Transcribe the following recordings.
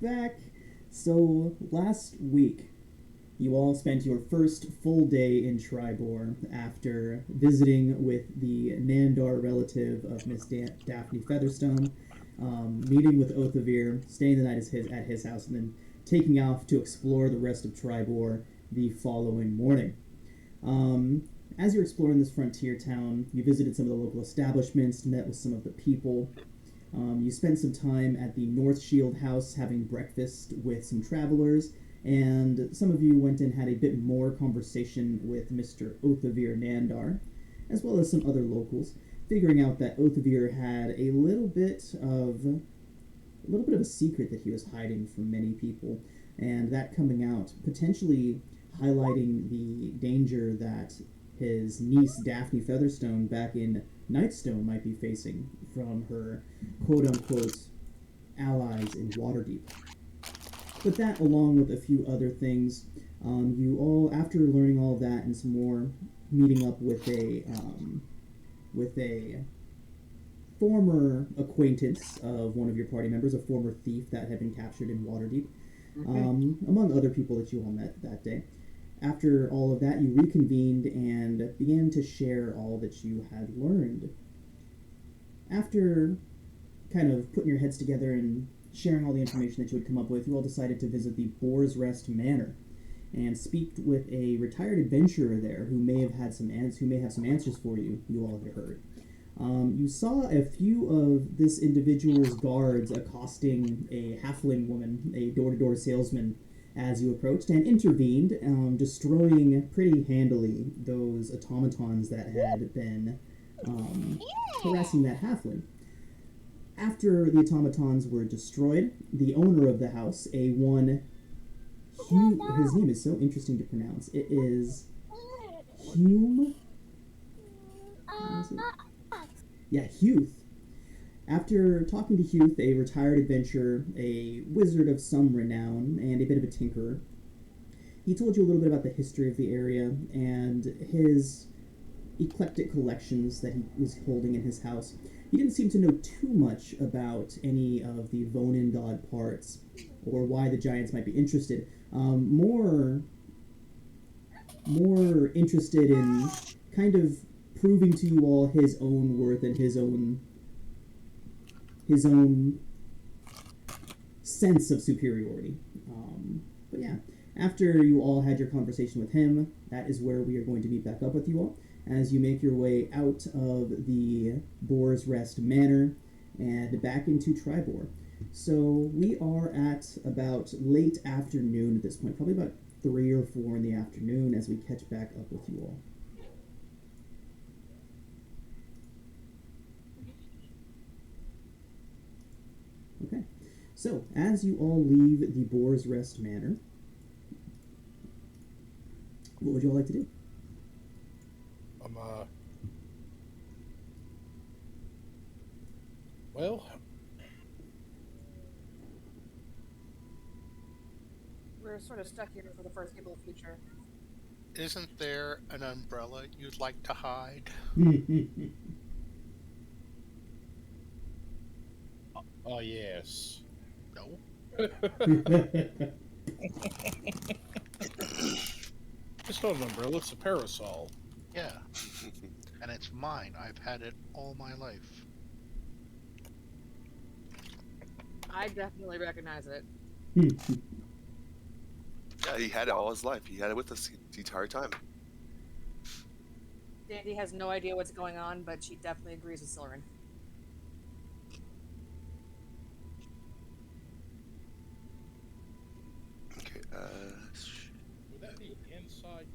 back. So, last week, you all spent your first full day in Tribor after visiting with the Nandar relative of Miss Daphne Featherstone, meeting with Othavir, staying the night at his house, and then taking off to explore the rest of Tribor the following morning. As you're exploring this frontier town, you visited some of the local establishments, met with some of the people. You spent some time at the North Shield House having breakfast with some travelers, and some of you went and had a bit more conversation with Mr. Othavir Nandar, as well as some other locals, figuring out that Othavir had a little bit of a secret that he was hiding from many people, and that coming out potentially highlighting the danger that his niece Daphne Featherstone back in Nightstone might be facing from her quote-unquote allies in Waterdeep. But that, along with a few other things, you all, after learning all of that and some more, meeting up with a former acquaintance of one of your party members, a former thief that had been captured in Waterdeep, among other people that you all met that day. After all of that, you reconvened and began to share all that you had learned. After kind of putting your heads together and sharing all the information that you had come up with, you all decided to visit the Boar's Rest Manor and speak with a retired adventurer there who may have some answers for you. You all have heard. You saw a few of this individual's guards accosting a halfling woman, a door-to-door salesman, as you approached, and intervened, destroying pretty handily those automatons that had been harassing that halfling. After the automatons were destroyed, the owner of the house, his name is so interesting to pronounce. It is Hume. Yeah, Huth. After talking to Huth, a retired adventurer, a wizard of some renown, and a bit of a tinkerer, he told you a little bit about the history of the area and his eclectic collections that he was holding in his house. He didn't seem to know too much about any of the Vonindod parts or why the giants might be interested. More interested in kind of proving to you all his own worth and his own sense of superiority. But yeah, after you all had your conversation with him, that is where we are going to meet back up with you all as you make your way out of the Boar's Rest Manor and back into Tribor. So we are at about late afternoon at this point, probably about 3 or 4 in the afternoon as we catch back up with you all. Okay, so as you all leave the Boar's Rest Manor, what would you all like to do? Well, we're sort of stuck here for the foreseeable future. Isn't there an umbrella you'd like to hide? oh yes. No. It's not an umbrella, it's a parasol. Yeah. And it's mine. I've had it all my life. I definitely recognize it. Yeah, he had it all his life. He had it with us the entire time. Dandy has no idea what's going on, but she definitely agrees with Silrin. Okay, Would that be insight?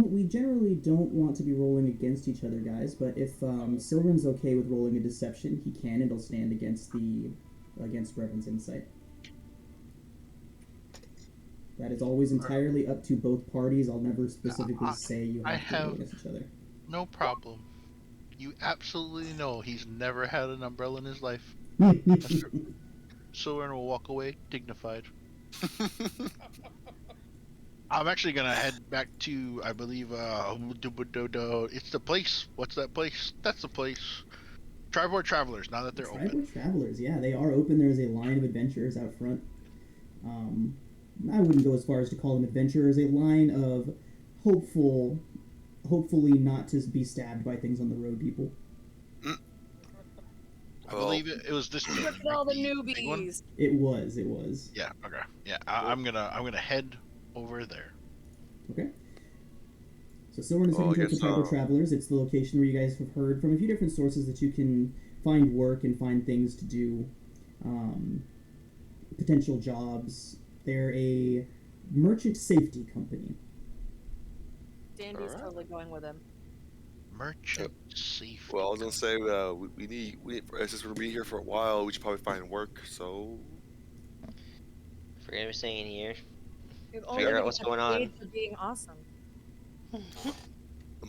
We generally don't want to be rolling against each other, guys, but if Silrin's okay with rolling a deception, he can, and it'll stand against Revan's insight. That is always entirely up to both parties. I'll never specifically say you have to roll against each other. No problem. You absolutely know he's never had an umbrella in his life. Silverin will walk away, dignified. I'm actually gonna head back to, I believe, it's the place. What's that place? That's the place. Tribor Travelers, now that they're Tribor open. Travelers, yeah, they are open. There's a line of adventurers out front. I wouldn't go as far as to call them adventurers. A line of hopefully not to be stabbed by things on the road people. I believe it was this building. Look at all the big one? newbies. It was. Yeah, okay. Yeah, I'm gonna head over there. Okay. So Silverin is heading towards the Tribal Travelers. It's the location where you guys have heard from a few different sources that you can find work and find things to do, potential jobs. They're a merchant safety company. Dandy's totally going with him. Merchant safety. Well, I was gonna say we need since we're gonna be here for a while, we should probably find work. So If we're gonna be staying here, Dude, figure out what's going on. For being awesome. I'm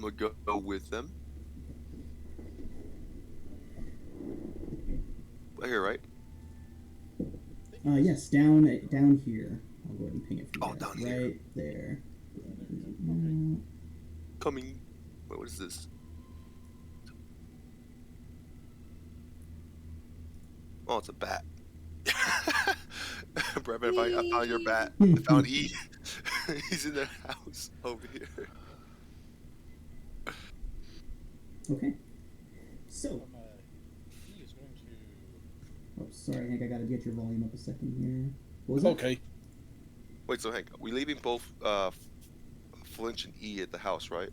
gonna go with them. Right here, right? Yes, down here. I'll go ahead and ping it for you. Oh, down right here. There. Coming. Wait, what is this? Oh, it's a bat. Brevin, I found your bat. I found E. He's in the house over here. Okay. So, He is going to. oh, sorry, Hank. I gotta get your volume up a second here. What was that? Okay. Wait, so Hank, we leaving both Flinch and E at the house, right?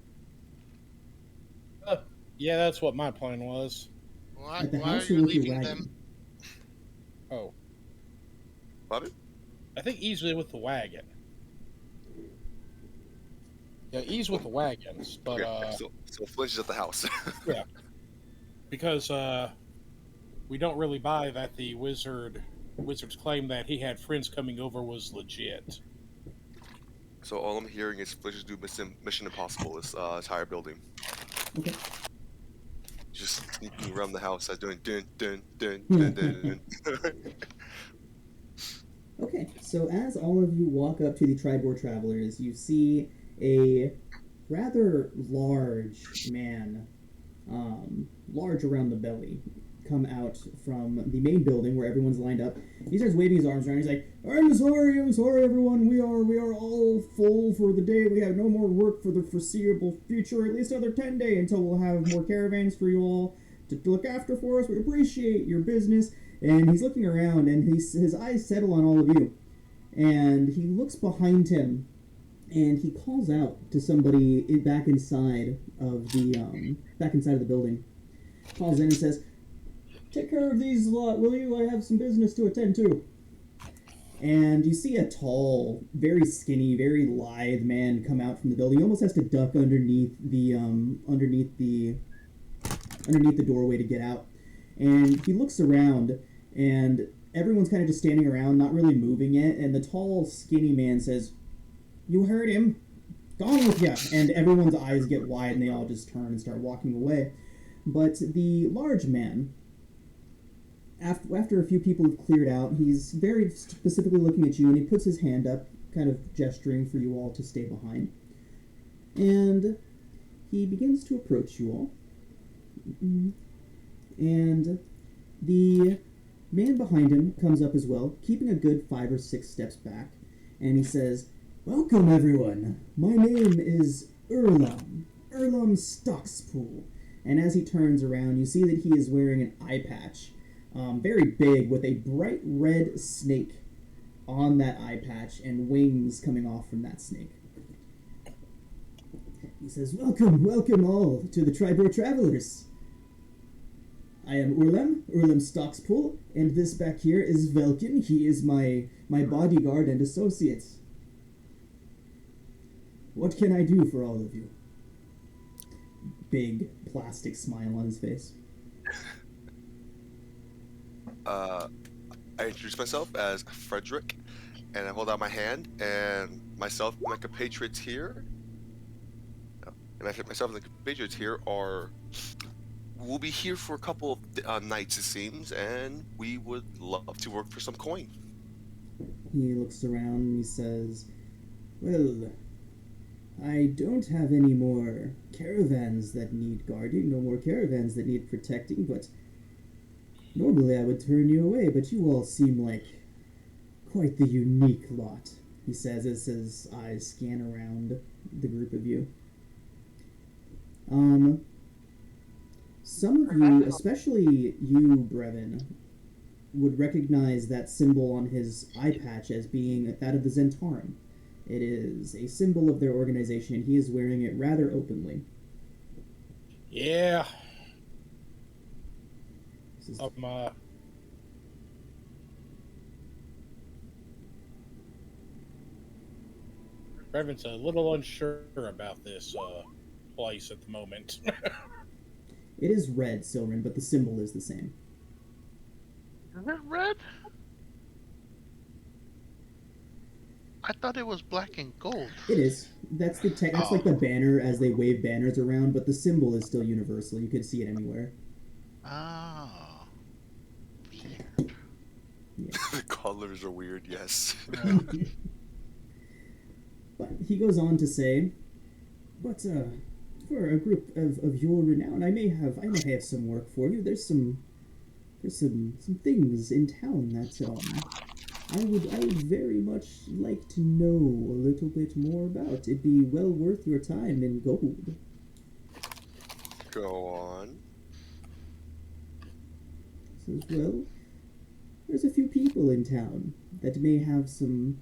Yeah, that's what my plan was. Why At the are house or you with your leaving wagon? them? Oh, Bobby? I think easily with the wagon. Yeah, ease with the wagons, but Okay, so Flinch is at the house. yeah, because we don't really buy that the wizard's claim that he had friends coming over was legit. So all I'm hearing is Flinch is doing Mission Impossible, this entire building. Okay. Just sneaking around the house, doing dun dun dun dun dun dun. Okay, so as all of you walk up to the Tribor Travelers, you see a rather large man, large around the belly, come out from the main building where everyone's lined up. He starts waving his arms around. He's like, I'm sorry, everyone. We are all full for the day. We have no more work for the foreseeable future, at least another 10 days until we'll have more caravans for you all to look after for us. We appreciate your business. And he's looking around, and his eyes settle on all of you. And he looks behind him, and he calls out to somebody back inside of the building. Calls in and says, "Take care of these lot, will you? I have some business to attend to." And you see a tall, very skinny, very lithe man come out from the building. He almost has to duck underneath the doorway to get out. And he looks around, and everyone's kind of just standing around, not really moving it. And the tall, skinny man says, "You heard him. Gone with ya." And everyone's eyes get wide, and they all just turn and start walking away. But the large man, after a few people have cleared out, he's very specifically looking at you, and he puts his hand up, kind of gesturing for you all to stay behind. And he begins to approach you all. And the man behind him comes up as well, keeping a good 5 or 6 steps back, and he says, "Welcome, everyone. My name is Erlam Stockspool." And as he turns around, you see that he is wearing an eye patch, very big, with a bright red snake on that eye patch and wings coming off from that snake. He says, welcome all to the Tribor Travelers. I am Erlam Stockspool, and this back here is Velkin. He is my bodyguard and associate. What can I do for all of you? Big plastic smile on his face. I introduce myself as Frederick, and I hold out my hand, and myself and my compatriots here, are we'll be here for a couple of nights, it seems, and we would love to work for some coin. He looks around and he says, "Well, I don't have any more caravans that need guarding, no more caravans that need protecting, but normally I would turn you away, but you all seem like quite the unique lot," he says as his eyes scan around the group of you. Some of you, especially you, Brevin, would recognize that symbol on his eye patch as being that of the Zhentarim. It is a symbol of their organization, and he is wearing it rather openly. Yeah. This is- Revan's a little unsure about this place at the moment. It is red, Silrin, but the symbol is the same. Is it red? I thought it was black and gold. It is. That's the that's like the banner as they wave banners around, but the symbol is still universal. You could see it anywhere. Oh. Weird. Yeah. The colors are weird, yes. But he goes on to say, "But for a group of your renown, I may have some work for you. There's some things in town that I would very much like to know a little bit more about. It'd be well worth your time in gold." Go on. Says, "Well, there's a few people in town that may have some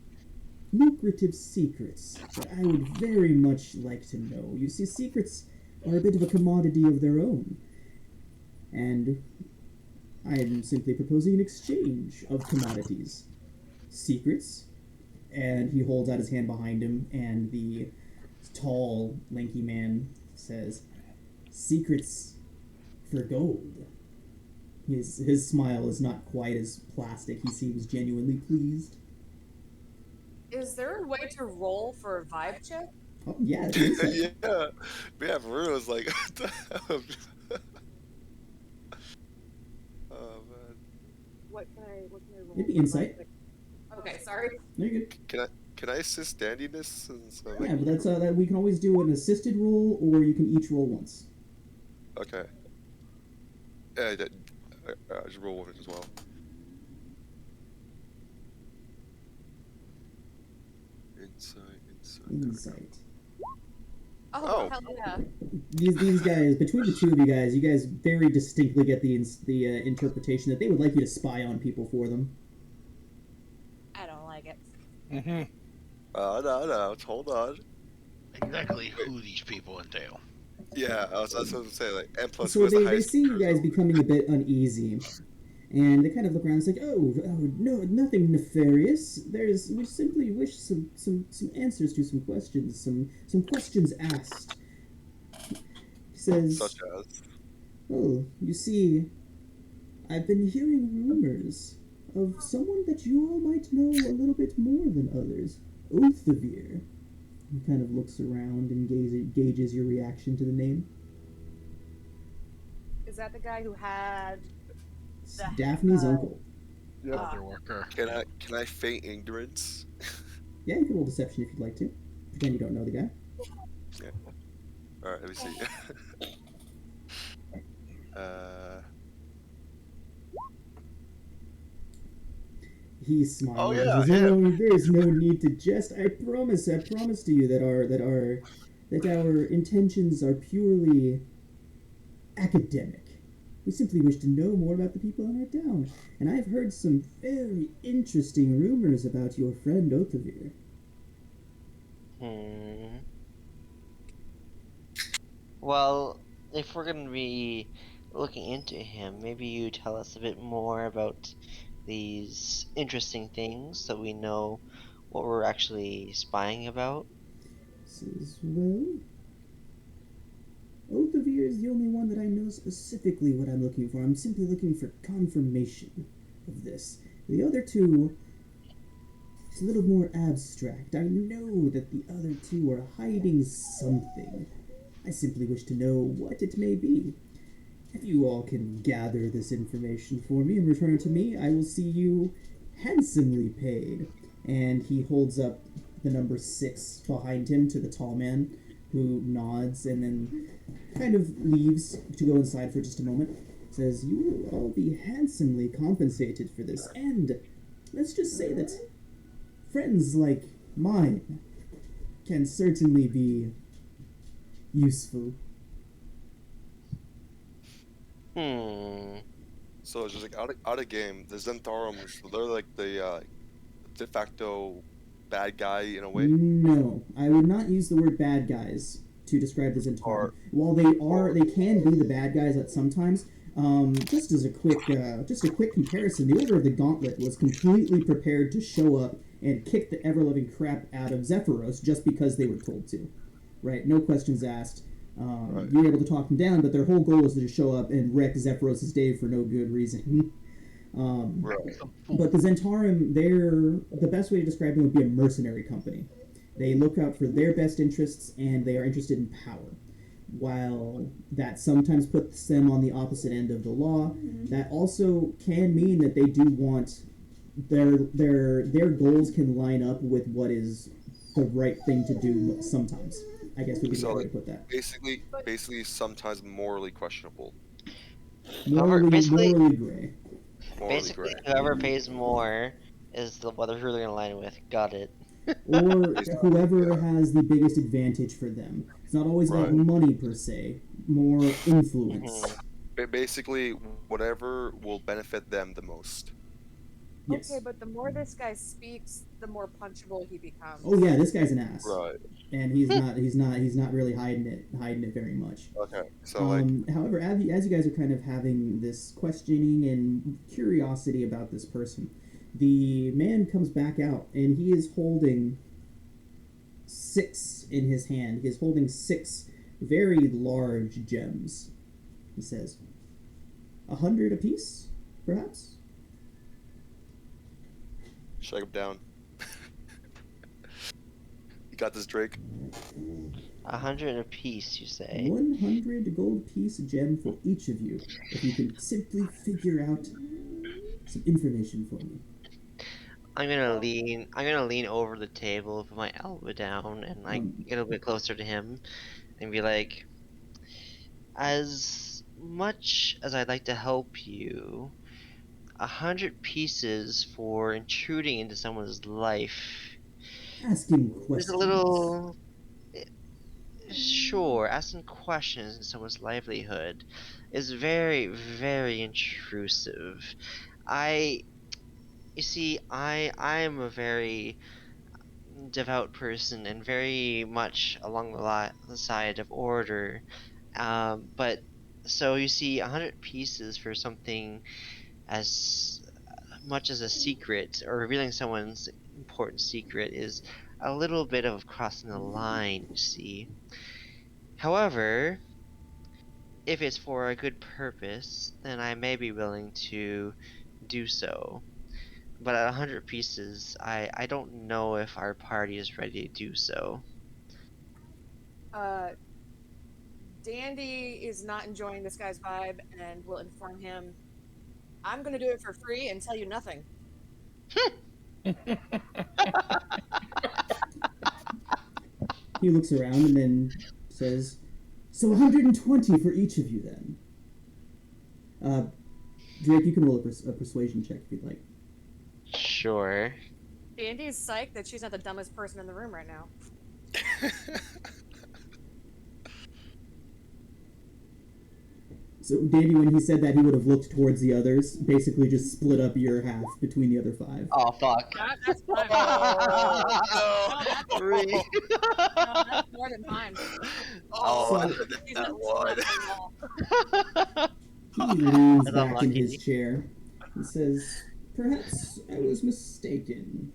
lucrative secrets that I would very much like to know. You see, secrets are a bit of a commodity of their own. And I am simply proposing an exchange of commodities. Secrets." And he holds out his hand behind him, and the tall, lanky man says, "Secrets for gold." His smile is not quite as plastic. He seems genuinely pleased. Is there a way to roll for a vibe check? Oh, yeah. It's insight. Yeah, for real, it's like, what the hell? Oh, man. What can I roll? It'd be for insight. vibe check? Okay, sorry. No, you're good. Can I assist Dandy in this? Since, Yeah, but that's that. We can always do an assisted roll, or you can each roll once. Okay. Yeah, I just roll one as well. Insight. Oh, Oh. hell yeah. These guys, between the two of you guys very distinctly get the interpretation that they would like you to spy on people for them. I don't like it. Mm-hmm. No, hold on. Exactly who these people entail. Yeah, I was going to say, like, and plus, So who has the they highest see you guys charisma? becoming a bit uneasy, and they kind of look around and say, "Oh, no, nothing nefarious. We simply wish some answers to some questions, some questions asked." He says, Such as? "Well, you see, I've been hearing rumors of someone that you all might know a little bit more than others, Oathevere." He kind of looks around and gauges your reaction to the name. Is that the guy who had It's Daphne's uh, uncle. Underworker. Can I feign ignorance? Yeah, you can roll deception if you'd like to. Pretend you don't know the guy. Yeah. Alright, let me see. He smiles. Oh, and yeah, says, "Oh, there's no need to jest. I promise to you that our intentions are purely academic. We simply wish to know more about the people in our town. And I've heard some very interesting rumors about your friend Oathevere." Well, if we're going to be looking into him, maybe you tell us a bit more about these interesting things so we know what we're actually spying about. Says, "Well, Oathevere is the only one that I know specifically what I'm looking for. I'm simply looking for confirmation of this. The other two, it's a little more abstract. I know that the other two are hiding something. I simply wish to know what it may be." If you all can gather this information for me and return it to me, I will see you handsomely paid. And he holds up the number 6 behind him to the tall man, who nods and then kind of leaves to go inside for just a moment. Says, "You will all be handsomely compensated for this, and let's just say that friends like mine can certainly be useful." So it's just like out of game, the Zhentarim, they're like the de facto bad guy in a way. No, I would not use the word bad guys to describe the Zhentarim. Or- While they can be the bad guys at sometimes. Just as a quick comparison, the Order of the Gauntlet was completely prepared to show up and kick the ever-loving crap out of Zephyros just because they were told to, right? No questions asked. Right. You were able to talk them down, but their whole goal was to just show up and wreck Zephyros' day for no good reason. Right. But the Zhentarim, the best way to describe them would be a mercenary company. They look out for their best interests, and they are interested in power. While that sometimes puts them on the opposite end of the law, that also can mean that they do want their goals can line up with what is the right thing to do sometimes. I guess would be the So, way to put that. Basically, sometimes morally questionable. Basically- Morally gray. Morally Basically, gray. whoever pays more is the who they're going to line with. Got it. Or whoever has the biggest advantage for them. It's not always about Right. money per se, more influence. Basically, whatever will benefit them the most. Yes. Okay, but the more this guy speaks, the more punchable he becomes. Oh yeah, this guy's an ass. Right. And he's not really hiding it very much. Okay. So like, However, as you guys are kind of having this questioning and curiosity about this person, the man comes back out and he is holding 6 in his hand. He is holding 6 very large gems. He says, 100 apiece, perhaps? shake him down. You got this, Drake. 100 apiece, you say? 100 gold piece gem for each of you. If you can simply figure out some information for me. I'm gonna lean over the table, put my elbow down, and get a bit closer to him, and be like, as much as I'd like to help you, 100 pieces for intruding into someone's life Asking is questions. a little. Sure, asking questions in someone's livelihood is very, very intrusive. You see, I am a very devout person and very much along the side of order. But so you see, 100 pieces for something as much as a secret or revealing someone's important secret is a little bit of crossing the line, you see. However, if it's for a good purpose, then I may be willing to do so. But at 100 pieces, I don't know if our party is ready to do so. Dandy is not enjoying this guy's vibe and will inform him, I'm going to do it for free and tell you nothing. He looks around and then says, "So 120 for each of you then." Drake, you can roll a persuasion check if you'd like. Sure. Dandy is psyched that she's not the dumbest person in the room right now. So Dandy, when he said that, he would have looked towards the others, basically just split up your half between the other 5. Oh, fuck. That's fine. Oh, that's, Three. no, that's more than fine. Oh, So- She's that not one. He leans That's back in unlucky. his chair and says, "Perhaps I was mistaken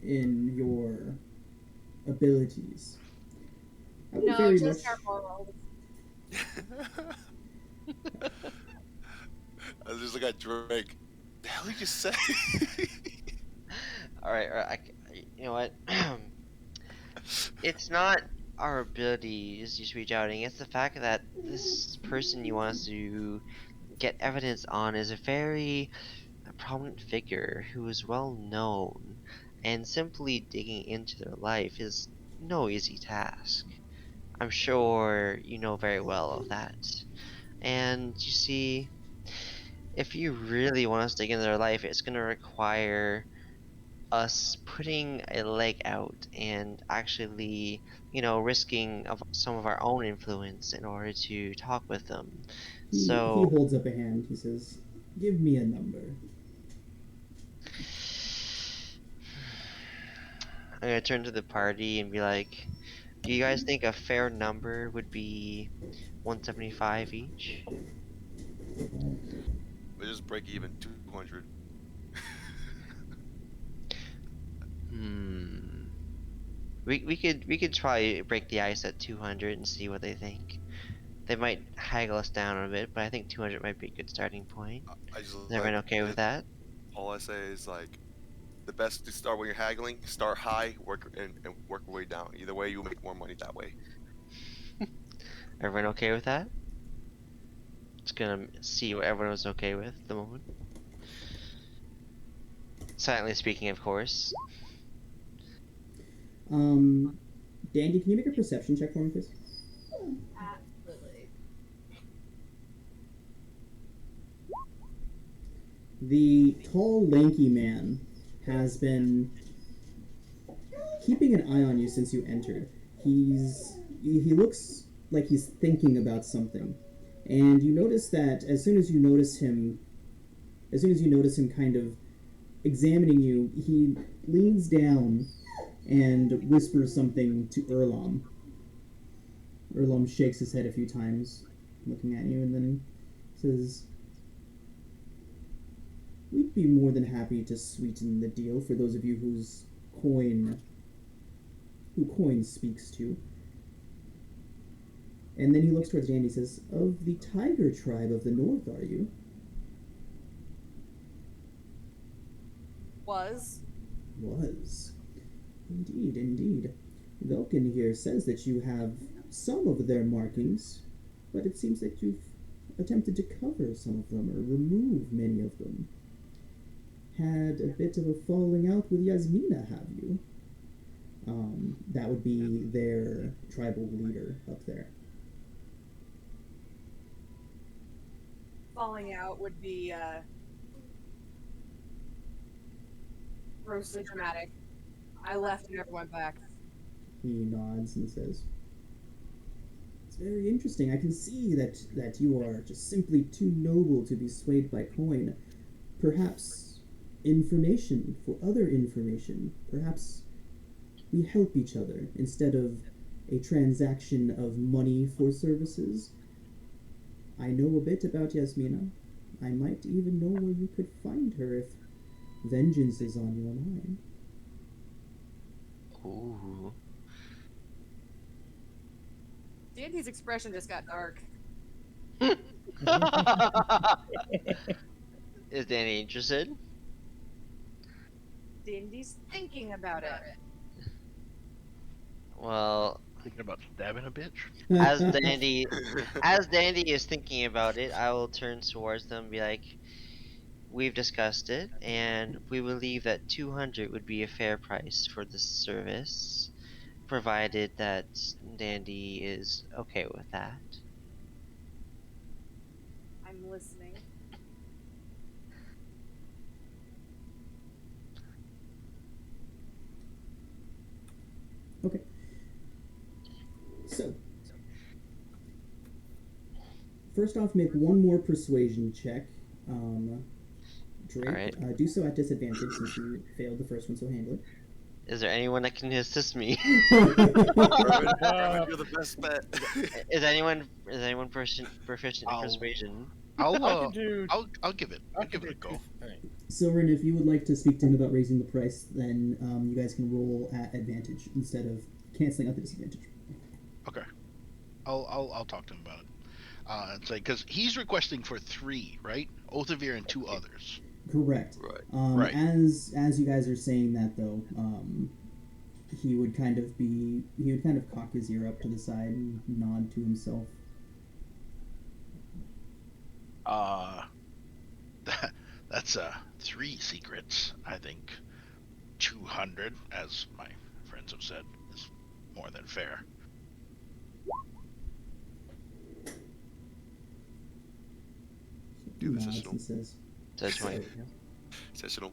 in your abilities. I would No, very just much." our morals. I was just like at Drake. The hell did you say? Alright, you know what? It's not our abilities you should be doubting. It's the fact that this person you want us to get evidence on is a very prominent figure who is well known, and simply digging into their life is no easy task. I'm sure you know very well of that. And you see, if you really want us to dig into their life, it's going to require us putting a leg out and actually, risking of some of our own influence in order to talk with them. He So, holds up a hand. He says, "Give me a number." I'm gonna turn to the party and be like, do you guys think a fair number would be 175 each? We just break even 200. Hmm. We could try break the ice at 200 and see what they think. They might haggle us down a bit, but I think 200 might be a good starting point. I just Is everyone okay with that? all I say is like the best to start when you're haggling. Start high, work and work your way down. Either way, you make more money that way. Everyone okay with that? Just gonna see what everyone was okay with at the moment. Silently speaking, of course. Dandy, can you make a perception check for me, please? Absolutely. The tall, lanky man has been keeping an eye on you since you entered. He looks like he's thinking about something, and you notice that as soon as you notice him kind of examining you, he leans down and whispers something to Erlom. Erlom shakes his head a few times, looking at you, and then says, "We'd be more than happy to sweeten the deal for those of you who coin speaks to." And then he looks towards Dandy and says, "Of the Tiger tribe of the north, are you?" Was. Indeed, indeed. Velkin here says that you have some of their markings, but it seems that you've attempted to cover some of them or remove many of them. Had a bit of a falling out with Yasmina, have you? That would be their tribal leader up there. Falling out would be grossly dramatic. I left and never went back. He nods and says, "It's very interesting. I can see that you are just simply too noble to be swayed by coin. Perhaps information for other information. Perhaps we help each other instead of a transaction of money for services. I know a bit about Yasmina. I might even know where you could find her if vengeance is on your mind." Ooh. Dandy's expression just got dark. Is Danny interested? Dandy's thinking about it. Well, Thinking about stabbing a bitch? as Dandy is thinking about it, I will turn towards them and be like, we've discussed it, and we believe that 200 would be a fair price for this service, provided that Dandy is okay with that. I'm listening. Okay. So, first off, make one more persuasion check. Drake, Alright. do so at disadvantage since you failed the first one so handily. Is there anyone that can assist me? Irvin, you're the best bet. Is anyone proficient in persuasion? I'll give it a go. Silverin, if you would like to speak to him about raising the price, then you guys can roll at advantage instead of canceling out the disadvantage. Okay. I'll talk to him about it. And say, because he's requesting for 3, right? Oathevere and 2 others. Correct. Right. Right. As you guys are saying that, though, he would kind of cock his ear up to the side and nod to himself. That's 3 secrets. I think 200, as my friends have said, is more than fair. He Do nods this and says, Says 20. Sensational.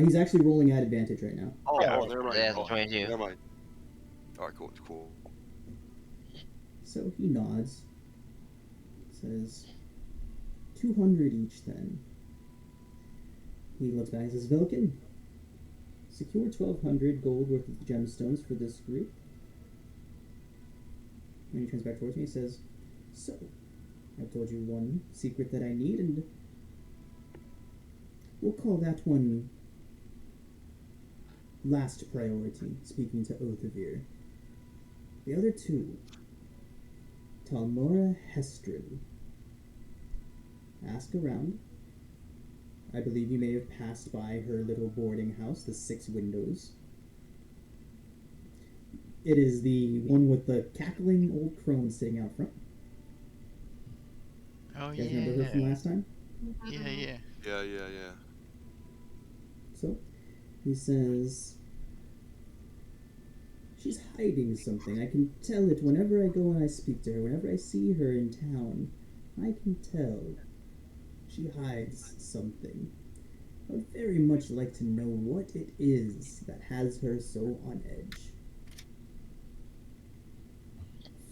he's actually rolling at advantage right now. Oh, Yeah, never mind. yeah, Oh, 22. never mind. Alright, cool. So he nods, says, 200 each then. He looks back and says, Velkin, secure 1,200 gold worth of gemstones for this group. And he turns back towards me and says, so, I've told you one secret that I need, and we'll call that one last priority, speaking to Othavir. The other two, Talmora Hestrin. Ask around. I believe you may have passed by her little boarding house, the 6 windows. It is the one with the cackling old crone sitting out front. Oh, You guys remember her from last time? Yeah. Yeah. So, he says, she's hiding something. I can tell it whenever I go and I speak to her. Whenever I see her in town, I can tell. She hides something. I would very much like to know what it is that has her so on edge.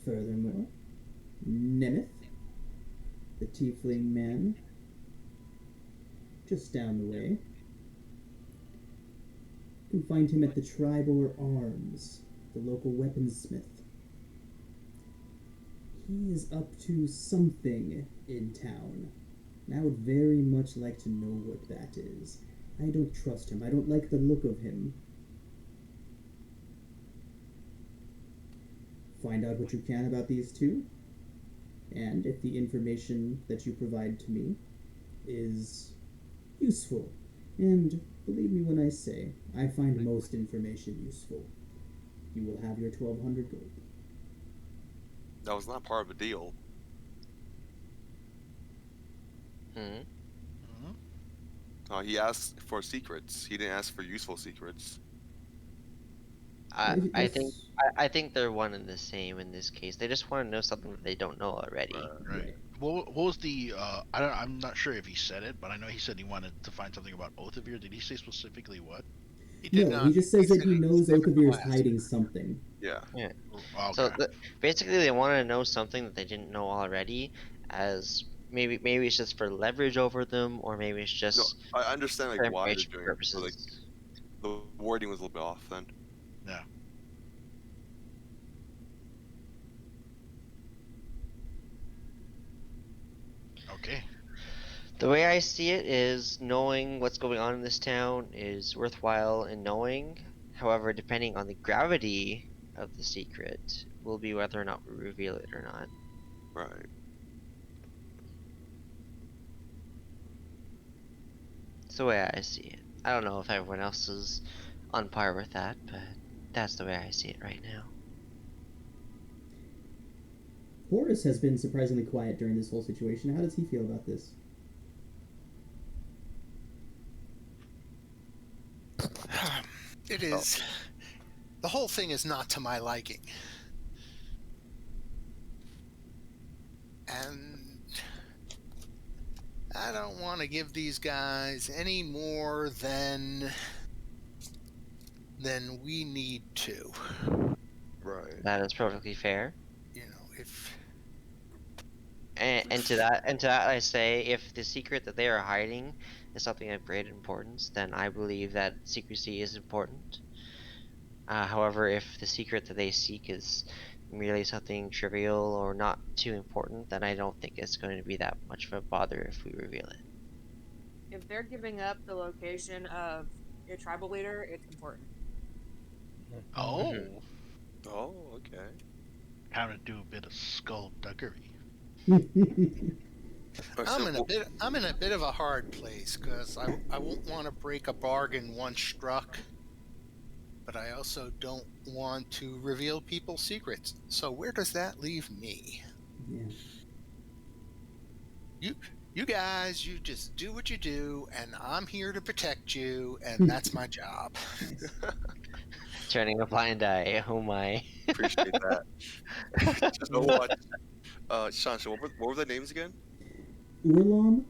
Furthermore, Nemeth the Teepling Man, just down the way. You can find him at the Tribor Arms, the local weaponsmith. He is up to something in town, and I would very much like to know what that is. I don't trust him. I don't like the look of him. Find out what you can about these two, and if the information that you provide to me is useful, and believe me when I say, I find most information useful, you will have your 1,200 gold. That was not part of the deal. He asked for secrets. He didn't ask for useful secrets. I think they're one and the same in this case. They just want to know something that they don't know already. Right. What was the? I'm not sure if he said it, but I know he said he wanted to find something about Othavir. Did he say specifically what? He did not. He just says that he knows specific Othavir is class. hiding something. Yeah. Oh, So okay. basically, they want to know something that they didn't know already, as maybe it's just for leverage over them, or maybe it's No, just I understand for like why they're information doing it. purposes. So, like, the wording was a little bit off then. Yeah. Okay. The way I see it is knowing what's going on in this town is worthwhile in knowing. However, depending on the gravity of the secret, will be whether or not we reveal it or not. Right. It's the way I see it. I don't know if everyone else is on par with that, but that's the way I see it right now. Horus has been surprisingly quiet during this whole situation. How does he feel about this? It is. The whole thing is not to my liking. And I don't want to give these guys any more than we need to. Right. That is perfectly fair. You know, if And to that I say, if the secret that they are hiding is something of great importance, then I believe that secrecy is important. However, if the secret that they seek is merely something trivial or not too important, then I don't think it's going to be that much of a bother if we reveal it. If they're giving up the location of your tribal leader, it's important. Oh. Oh, okay. Time to do a bit of skullduggery. I'm in a bit of a hard place because I won't want to break a bargain once struck. but I also don't want to reveal people's secrets. So where does that leave me? Yeah. You guys, you just do what you do, and I'm here to protect you, and that's my job. Nice. Turning a blind eye. Oh my. Appreciate that. Just know what? Sean, so what were the names again? Urlam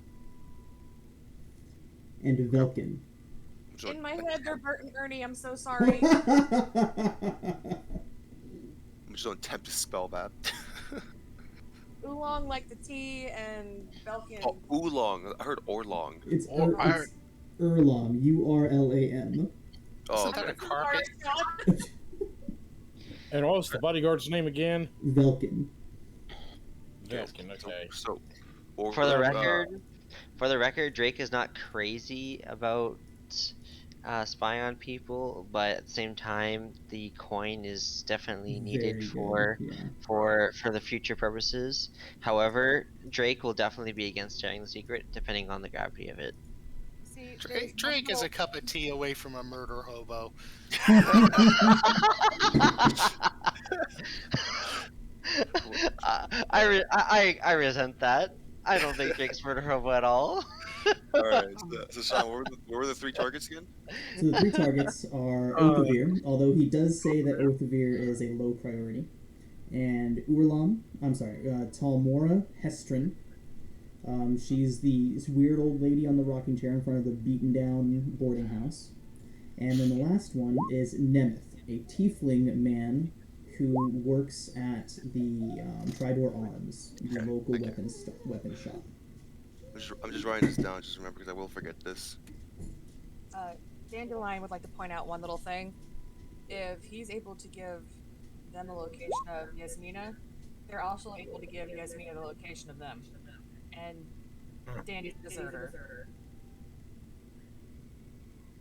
and Velkin. So, In my head, they're Bert and Ernie. I'm so sorry. I'm just gonna attempt to spell that. Oolong like the tea, and Belkin. Oh, oolong. I heard orlong. It's Or it's Urlam. Urlam. Oh, Isn't that okay. a carpet? And what was the bodyguard's name again? Velkin. Velkin, okay. So, For the record, Drake is not crazy about spying on people, but at the same time, the coin is definitely needed Very good, yeah. for the future purposes. However, Drake will definitely be against sharing the secret, depending on the gravity of it. See, Drake is a cup of tea away from a murder hobo. I resent that. I don't think Drake's murder hobo at all. All right. So Sean, what were the 3 targets again? So the 3 targets are Othavir, although he does say that Othavir is a low priority, and Talmora Hestrin. She's the weird old lady on the rocking chair in front of the beaten down boarding house. And then the last one is Nemeth, a tiefling man who works at the Tribor Arms, the local weapon shop. I'm just writing this down. Just remember, because I will forget this. Dandelion would like to point out one little thing. If he's able to give them the location of Yasmina, they're also able to give Yasmina the location of them. And Dandy's a deserter.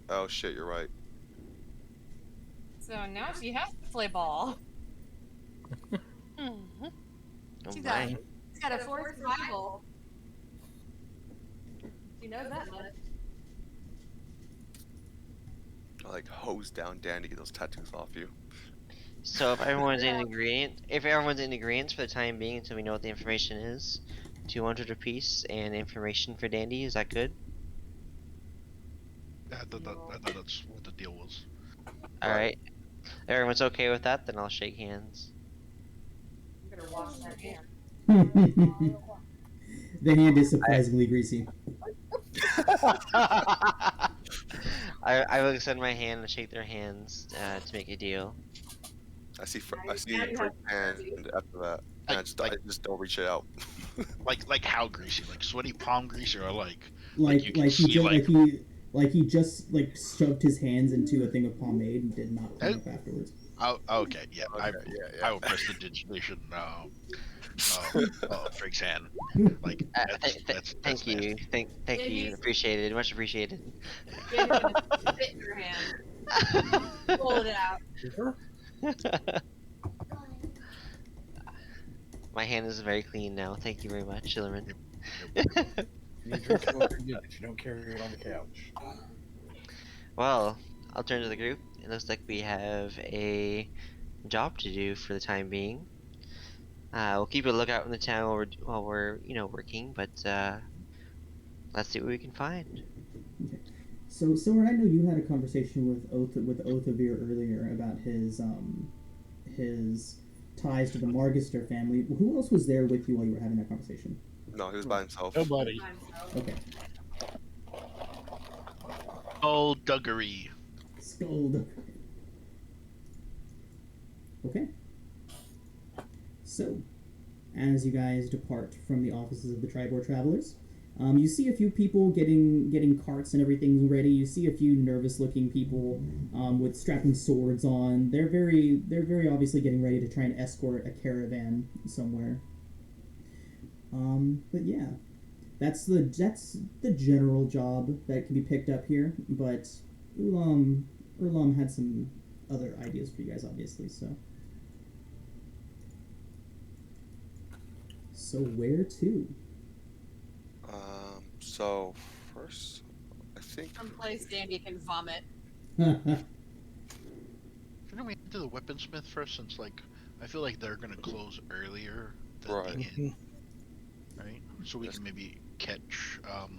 Oh shit, you're right. So now she has to play ball. Oh She's my. got a 4 survival. She knows that much. I like hose down Dan to get those tattoos off you. So if everyone's in agreement for the time being until we know what the information is, 200 apiece and information for Dandy, is that good? I thought that's what the deal was. Alright. Everyone's okay with that, then I'll shake hands. I'm gonna wash that hand. The hand is surprisingly greasy. I will extend my hand and shake their hands to make a deal. I see first hand, and after that, and I just don't reach it out. like how greasy? Like sweaty palm grease, or like Like he just shoved his hands into a thing of pomade and did not clean up afterwards. Oh, okay, yeah. Okay, I will press the digitation. Frank's hand. Like that's thank you, thank you, appreciated, much appreciated. Spit in your hand. Pull it out. My hand is very clean now. Thank you very much, Shillerman. You drink it over you, but you don't carry it on the couch. Well, I'll turn to the group. It looks like we have a job to do for the time being. We'll keep a lookout in the town while we're working, but let's see what we can find. Okay. So Silver, I know you had a conversation with Othavir earlier about his ties to the Margister family. Who else was there with you while you were having that conversation? No, he was by himself. Nobody. Okay. Skullduggery. Okay. So, as you guys depart from the offices of the Tribor Travelers, you see a few people getting carts and everything ready. You see a few nervous-looking people with strapping swords on. They're very obviously getting ready to try and escort a caravan somewhere. But yeah, that's the general job that can be picked up here. But Urlam had some other ideas for you guys, obviously. So where to? So first, I think. Someplace Dandy can vomit. Shouldn't we do the weaponsmith first, since like I feel like they're gonna close earlier than Right. the inn, right? So we Yes. can maybe catch Well,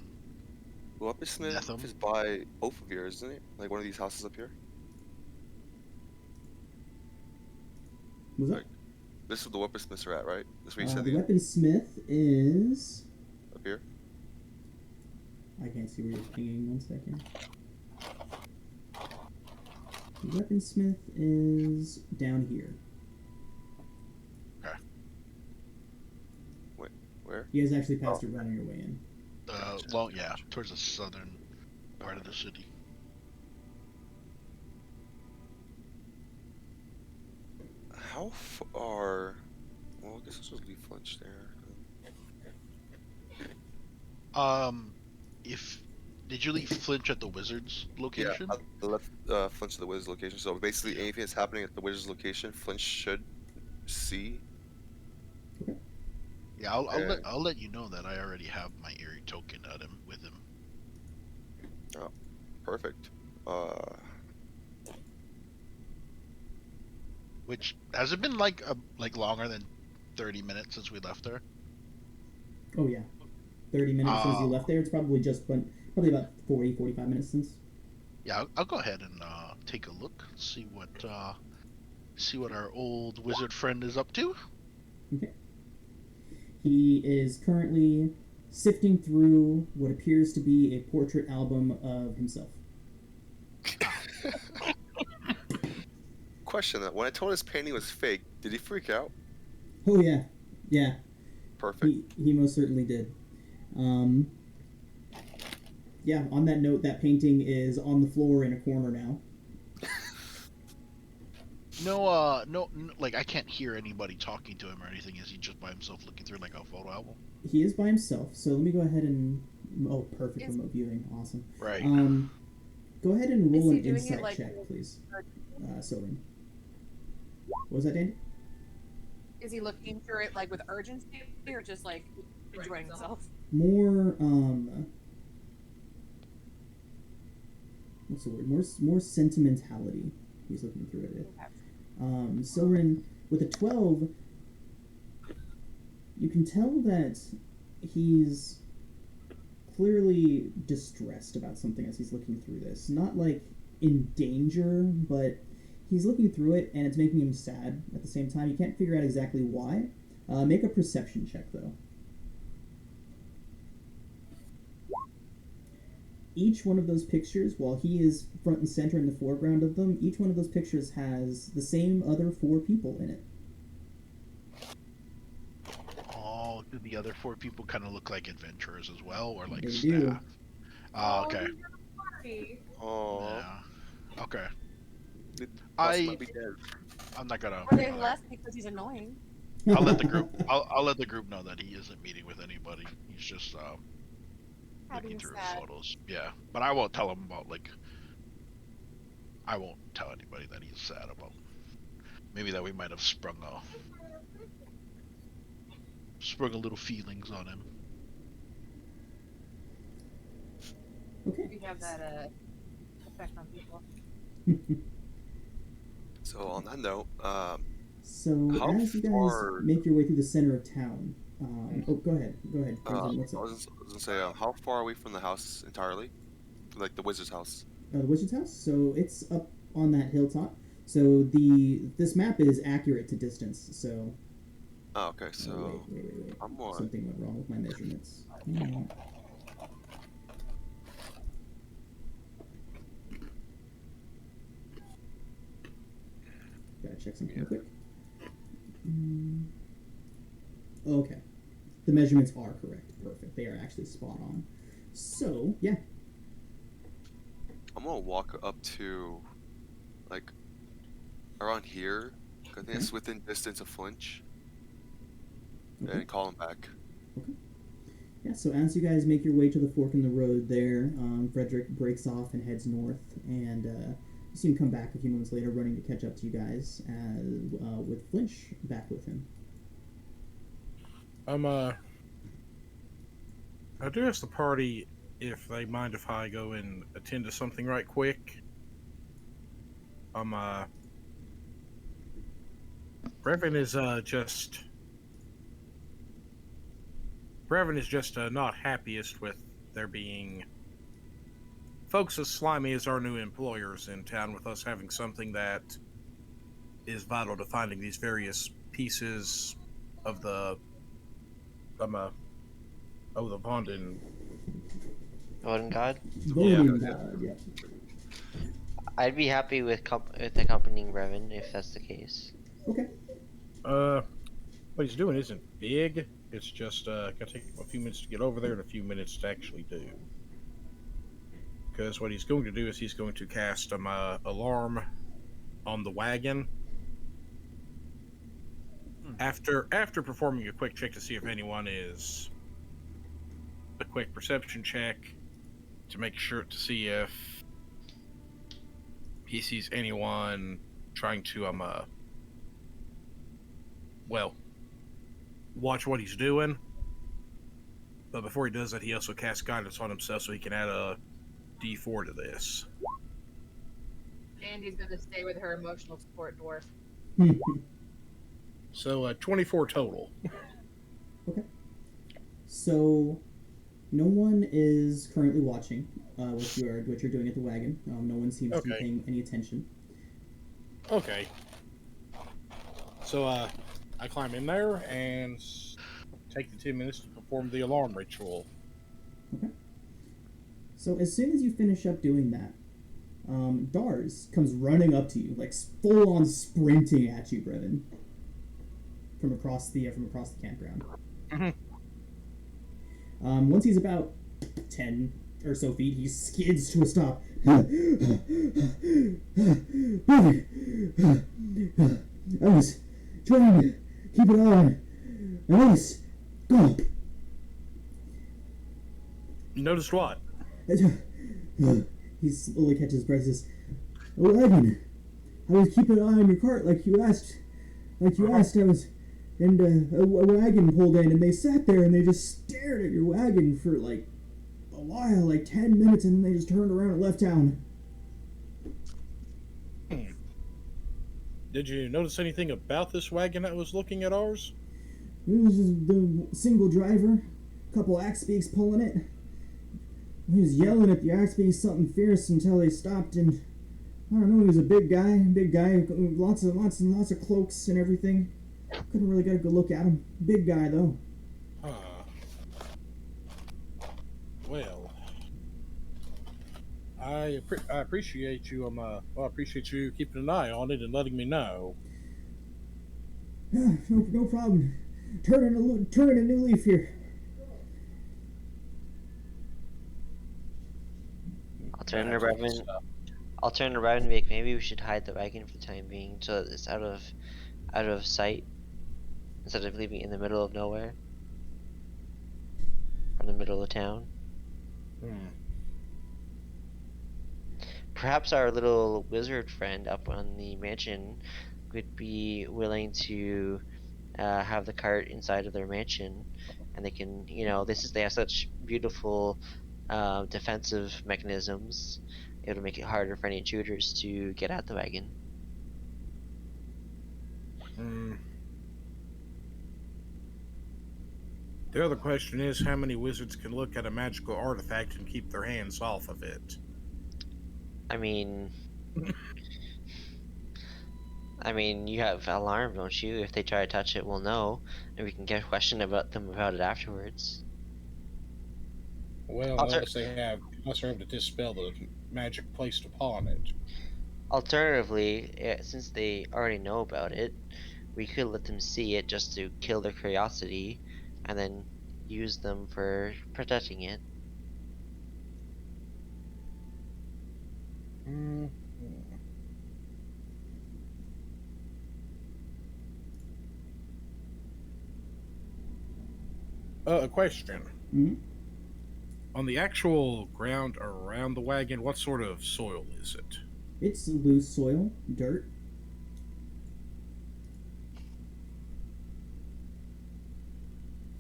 Weaponsmith Netham. is by both of yours, isn't it? Like one of these houses up here. Was that? Right. This is the weaponsmiths are at, right? That's where you said The the weaponsmith is. up here. I can't see where you're pinging. 1 second. The weaponsmith is down here. Where? You guys actually passed it running your way in. Towards the southern part of the city. How far? Well, I guess this was leaf lunch there. If did you leave Flinch at the wizard's location? Yeah, I left Flinch at the wizard's location. So basically, anything that's happening at the wizard's location, Flinch should see. Yeah, I'll let you know that I already have my eerie token at him with him. Oh, perfect. Which has it been like longer than 30 minutes since we left there? Oh yeah, 30 minutes since you left there. It's probably probably about 40, 45 minutes since. Yeah, I'll go ahead and take a look, see what our old wizard friend is up to. Okay. He is currently sifting through what appears to be a portrait album of himself. Question: that when I told his painting was fake, did he freak out? Oh yeah, yeah. Perfect. He most certainly did. Yeah. On that note, that painting is on the floor in a corner now. No, like I can't hear anybody talking to him or anything. Is he just by himself looking through like a photo album? He is by himself. So let me go ahead and perfect remote viewing. Awesome. Right. Go ahead and roll Is he an doing it, insight like, check, please. Soren. What was that, Dandy? Is he looking through it like with urgency or just like enjoying himself? More what's the word? More sentimentality. He's looking through it with. Soren, with a 12, you can tell that he's clearly distressed about something as he's looking through this. Not like in danger, but he's looking through it and it's making him sad at the same time. You can't figure out exactly why. Make a perception check, though. Each one of those pictures, while he is front and center in the foreground of them, each one of those pictures has the same other 4 people in it. Oh, do the other 4 people kind of look like adventurers as well, or like They staff? do. Oh, okay. Oh. Yeah. Okay. Might be dead. I'm not gonna. Or they left because he's annoying. I'll let the group. I'll let the group know that he isn't meeting with anybody. He's just looking Having through sad. photos. Yeah, but I won't tell him about like. I won't tell anybody that he's sad about. Maybe that we might have sprung a little feelings on him. Okay. We have that effect on people. So on that note, So How as you guys far- make your way through the center of town, go ahead. I What's up? was gonna say, how far are we from the house entirely? Like the wizard's house. The wizard's house. So it's up on that hilltop. So this map is accurate to distance. So. Oh, okay. So Wait. I'm more. Something went wrong with my measurements. Hang on. Gotta check something real quick. Okay. The measurements are correct. Perfect. They are actually spot on. So, yeah. I'm gonna walk up to, like, around here. I think it's within distance of Flinch. Okay. And call him back. Yeah, so as you guys make your way to the fork in the road there, Frederick breaks off and heads north, and you see him come back a few moments later running to catch up to you guys, with Flinch back with him. I do ask the party if they mind if I go and attend to something right quick. Brevin is just not happiest with there being folks as slimy as our new employers in town, with us having something that is vital to finding these various pieces of the the Vondin. Odin God. Voting Yeah. God, yeah. I'd be happy with accompanying Brevin if that's the case. Okay. What he's doing isn't big. It's just gonna take him a few minutes to get over there and a few minutes to actually do. Because what he's going to do is he's going to cast alarm on the wagon. After performing a quick check to see if anyone is a quick perception check to make sure to see if he sees anyone trying to watch what he's doing. But before he does that, he also casts guidance on himself so he can add a D4 to this. Andy's gonna stay with her emotional support dwarf. So 24 total. Okay. So, no one is currently watching what you're doing at the wagon. No one seems to be Okay. paying any attention. Okay. So I climb in there and take the 10 minutes to perform the alarm ritual. Okay. So as soon as you finish up doing that, Dars comes running up to you, like full on sprinting at you, Brevin, from across the campground. Mhm. Once he's about 10 or so feet, he skids to a stop. I was trying to keep it on. Nice. Go. You noticed what? He slowly catches his breath. Says, "A wagon. I was keeping an eye on your cart, like you asked. I was, and a wagon pulled in, and they sat there and they just stared at your wagon for like a while, like 10 minutes, and then they just turned around and left town." Did you notice anything about this wagon that was looking at ours? It was just the single driver, a couple axe beaks pulling it. He was yelling at the axe beaks something fierce until they stopped, and I don't know. He was a big guy, lots of cloaks and everything. Couldn't really get a good look at him. Big guy though. Well, I appreciate you. I appreciate you keeping an eye on it and letting me know. Yeah, no problem. Turning a new leaf here. I'll turn to Brevin. And be like, maybe we should hide the wagon for the time being, so that it's out of sight, instead of leaving it in the middle of nowhere, or the middle of town. Perhaps our little wizard friend up on the mansion would be willing to have the cart inside of their mansion, and they can, they have such beautiful defensive mechanisms. It'll make it harder for any intruders to get at the wagon. The other question is, how many wizards can look at a magical artifact and keep their hands off of it? I mean, you have alarm, don't you? If they try to touch it, we'll know, and we can get a question about it afterwards. Well, unless they're able to dispel the magic placed upon it. Alternatively, since they already know about it, we could let them see it just to kill their curiosity, and then use them for protecting it. A question. Mm-hmm. On the actual ground around the wagon, what sort of soil is it? It's loose soil, dirt.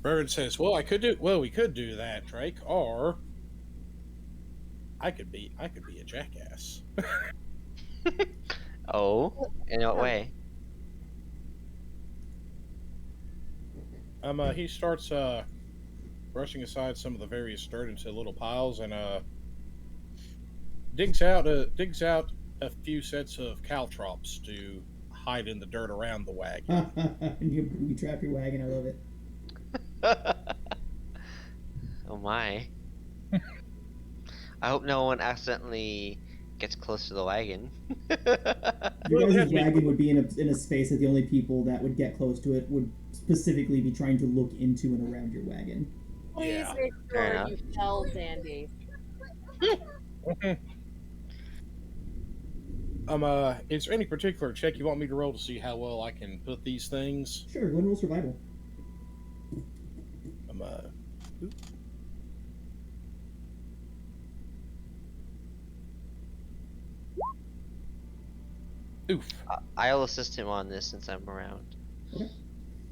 Bird says, we could do that, Drake, or I could be a jackass. Oh, in what way? He starts brushing aside some of the various dirt into little piles and digs out a few sets of caltrops to hide in the dirt around the wagon. You trap your wagon. I love it. Oh my. I hope no one accidentally gets close to the wagon. Your Well, guys' that'd be wagon cool. would be in a space that the only people that would get close to it would specifically be trying to look into and around your wagon. Please Yeah. make Fair sure enough. you tell Dandy. Is there any particular check you want me to roll to see how well I can put these things? Sure, go and roll survival. Oop. Oof. I'll assist him on this since I'm around.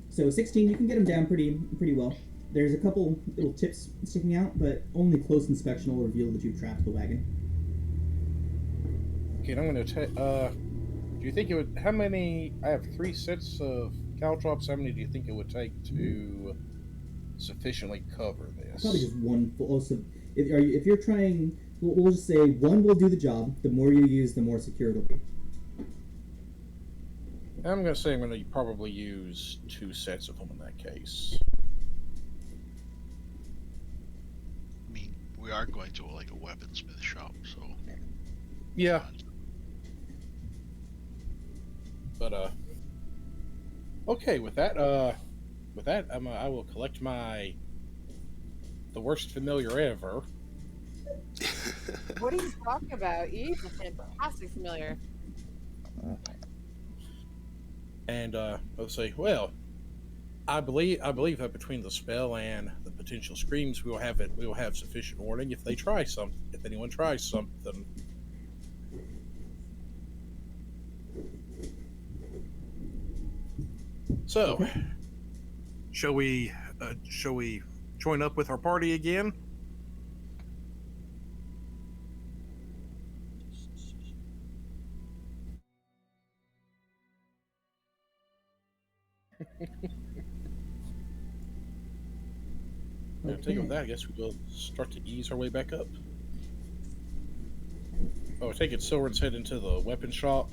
So 16, you can get them down pretty well. There's a couple little tips sticking out, but only close inspection will reveal that you've trapped the wagon. Okay, I'm gonna take. Do you think it would? How many? I have 3 sets of caltrops. How many do you think it would take to sufficiently cover this? Probably just one full. Also, if you're trying, we'll just say one will do the job. The more you use, the more secure it'll be. I'm gonna say I'm gonna probably use 2 sets of them in that case. I mean, we are going to like a weaponsmith shop, so Yeah, but okay. With that, I will collect the worst familiar ever. What are you talking about? He's a fantastic familiar. And let's say, well, I believe that between the spell and the potential screams, we will have sufficient warning if anyone tries something. So, shall we join up with our party again? I take it with that, I guess we will start to ease our way back up. Oh, take it Silver's head into the weapon shop.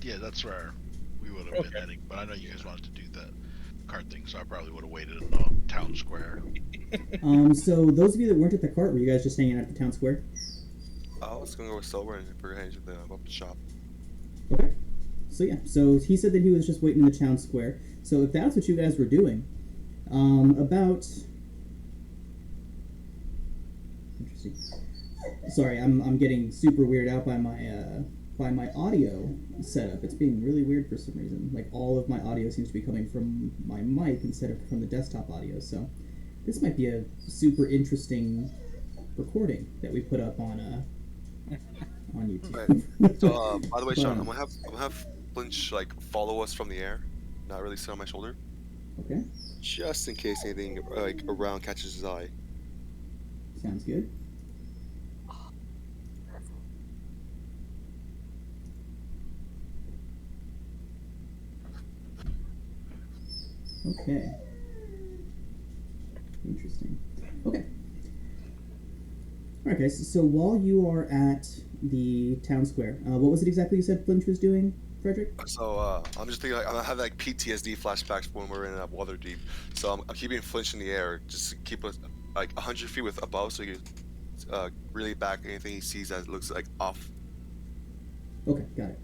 yeah, that's where we would have been heading. But I know you guys wanted to do that cart thing, so I probably would have waited in the town square. So those of you that weren't at the cart, were you guys just hanging out at the town square? I was gonna go with Silver and we're heading to the weapon shop. Okay. So yeah, so he said that he was just waiting in the town square. So if that's what you guys were doing, about... Interesting. Sorry, I'm getting super weirded out by my audio setup. It's being really weird for some reason. Like all of my audio seems to be coming from my mic instead of from the desktop audio. So this might be a super interesting recording that we put up on YouTube. Right. So, by the way, Sean, But, I'm gonna have Flinch like follow us from the air, not really sit on my shoulder, okay, just in case anything like around catches his eye. sounds good. Okay. Interesting. Okay. Alright, guys, so while you are at the town square, what was it exactly you said Flinch was doing, Frederick? So I'm just thinking like, I'm gonna have like PTSD flashbacks when we're in Waterdeep. So I'm keeping Flinch in the air just to keep us like 100 feet with above, so you can really back anything he sees that looks like off. Okay, got it.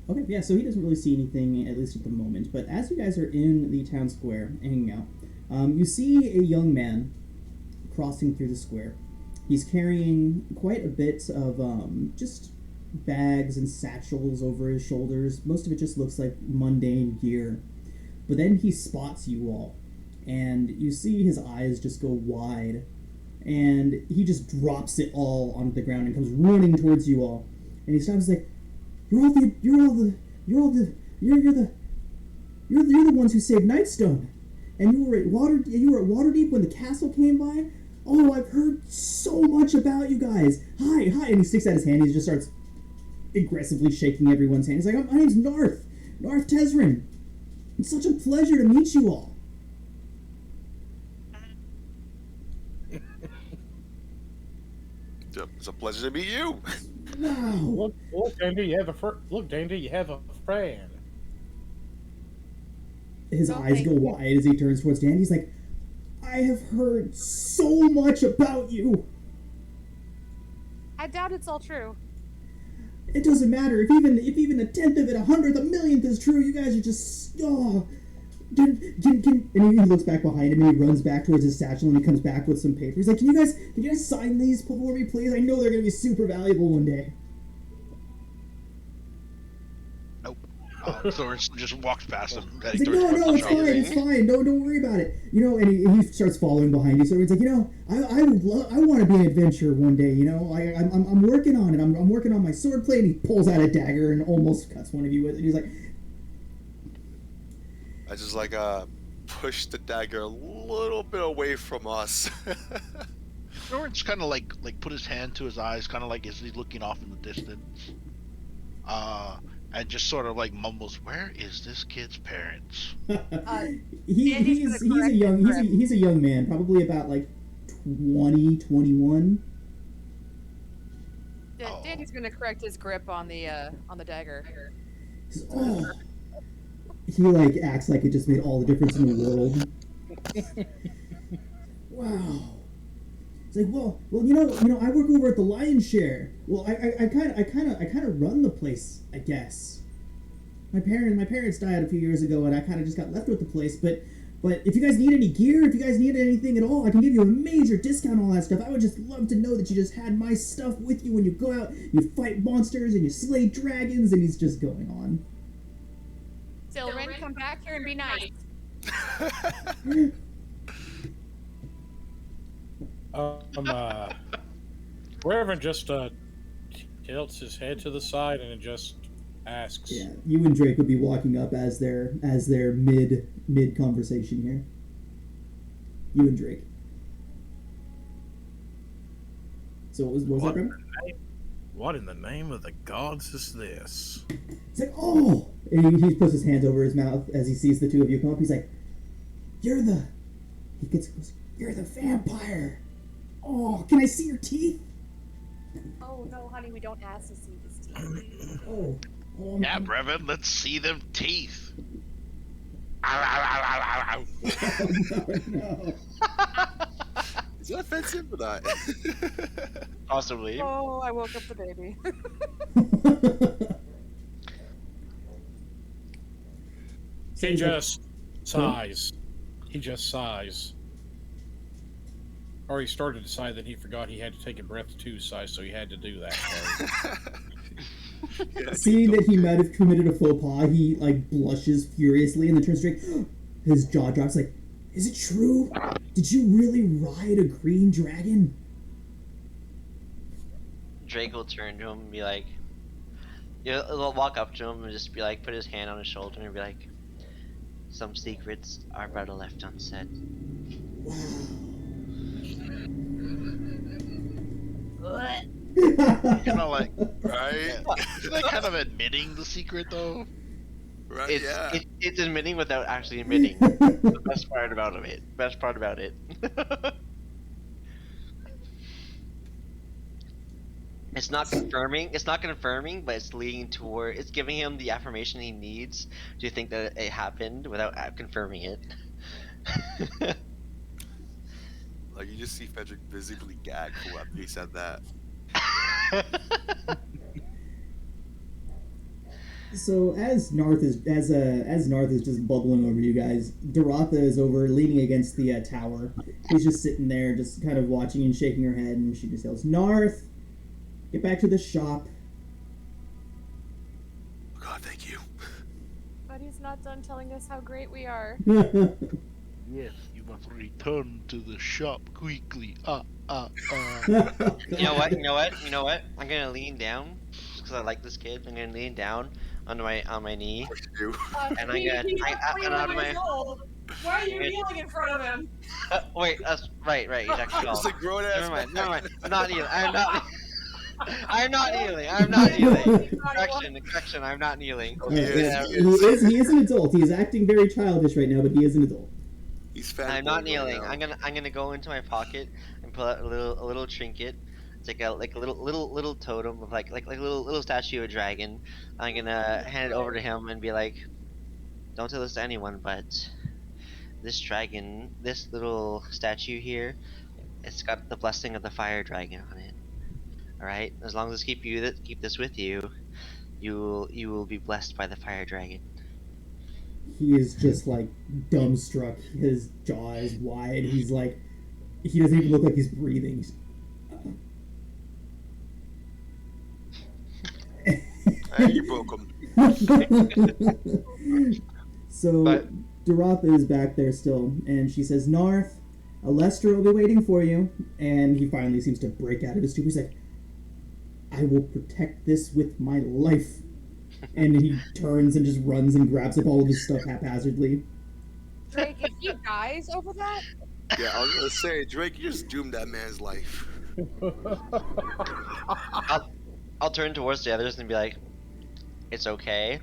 Okay, yeah, so he doesn't really see anything, at least at the moment, but as you guys are in the town square hanging out, you see a young man crossing through the square. He's carrying quite a bit of just bags and satchels over his shoulders. Most of it just looks like mundane gear. But then he spots you all, and you see his eyes just go wide, and he just drops it all onto the ground and comes running towards you all. And he stops like, you're the ones who saved Nightstone, and you were at Waterdeep when the castle came by. Oh, I've heard so much about you guys. Hi, and he sticks out his hand. He just starts aggressively shaking everyone's hand. He's like, my name's Narth Tezrin. It's such a pleasure to meet you all. It's a pleasure to meet you. Wow. Look, Dandy, you have a friend. His Oh, eyes thank go you. wide as he turns towards Dan. He's like, I have heard so much about you. I doubt it's all true. It doesn't matter if even a tenth of it, a hundredth, a millionth is true. You guys are just and he looks back behind him and he runs back towards his satchel and he comes back with some papers. He's like, can you guys sign these for me, please? I know they're gonna be super valuable one day. Nope. Thor just walks past him. He's like, no, it's fine. Don't worry about it. And he starts following behind you. So he's like, I want to be an adventurer one day. I'm working on it. I'm working on my sword play. And he pulls out a dagger and almost cuts one of you with it. And he's like, I just push the dagger a little bit away from us. Thor's kind of like put his hand to his eyes, kind of like as he's looking off in the distance. And just sort of like mumbles, "Where is this kid's parents?" he's a young man, probably about 20, 21. Dandy's gonna correct his grip on the dagger. He says, oh. He acts like it just made all the difference in the world. Wow. It's like, well, I work over at the Lion's Share. Well, I kind of run the place, I guess. My parents died a few years ago, and I kind of just got left with the place. But if you guys need any gear, if you guys need anything at all, I can give you a major discount on all that stuff. I would just love to know that you just had my stuff with you when you go out, you fight monsters, and you slay dragons, and he's just going on. Silren, come back here and be nice. Reverend just tilts his head to the side and just asks. Yeah, you and Drake would be walking up as their mid conversation here. You and Drake. So what was that, Reverend? What in the name of the gods is this? He's like, oh! And he puts his hands over his mouth as he sees the two of you come up. He's like, He gets close. You're the vampire! Oh, can I see your teeth? Oh no, honey, we don't ask to see his teeth. Oh. Yeah, Brevin, let's see them teeth. Oh, no. Is that offensive or not? Possibly. Oh, I woke up the baby. He just sighs. He just sighs. Or he started to sigh, then he forgot he had to take a breath to sigh, so he had to do that. Yeah, Seeing that he might have committed a faux pas, he blushes furiously and then turns straight. His jaw drops. Like, is it true? Did you really ride a green dragon? Drake will turn to him and be like, he'll walk up to him and just be like, put his hand on his shoulder and be like, some secrets are better left unsaid. Wow. Kind of like, right? Isn't that kind of admitting the secret though? Right, yeah. It's admitting without actually admitting. The best part about it. It's not confirming, but it's leading toward, it's giving him the affirmation he needs to think that it happened without confirming it. You just see Frederick visibly gag for after he said that. So as Narth is just bubbling over you guys, Doratha is over leaning against the tower. She's just sitting there, just kind of watching and shaking her head, and she just yells, "Narth, get back to the shop." Oh God, thank you. But he's not done telling us how great we are. Yes, you must return to the shop quickly. You know what? I'm gonna lean down because I like this kid. I'm gonna lean down on my knee, and I'm gonna. Why are you kneeling in front of him? Wait, that's right. He's actually tall. It's a grown ass. Never mind. I'm not kneeling. I'm not. I'm not kneeling. I'm not kneeling. Correction. I'm not kneeling. Oh, All right, Yeah. he is an adult. He's acting very childish right now, but he is an adult. He's fat. I'm not kneeling. I'm gonna go into my pocket and pull out a little trinket. It's like a little totem of like a little statue of a dragon. I'm gonna hand it over to him and be like, "Don't tell this to anyone, but this dragon, this little statue here, it's got the blessing of the fire dragon on it. All right, as long as keep this with you, you will be blessed by the fire dragon." He is just like dumbstruck. His jaw is wide. He's like, he doesn't even look like he's breathing. Hey, you broke him. So But- Dorotha is back there still, and she says, "Narth, Alestra will be waiting for you." And he finally seems to break out of his stupor. He's like, "I will protect this with my life." And he turns and just runs and grabs up all of his stuff haphazardly. Drake, if he dies over that, Yeah, I was gonna say, Drake, you just doomed that man's life. I'll turn towards the others and be like, "It's okay.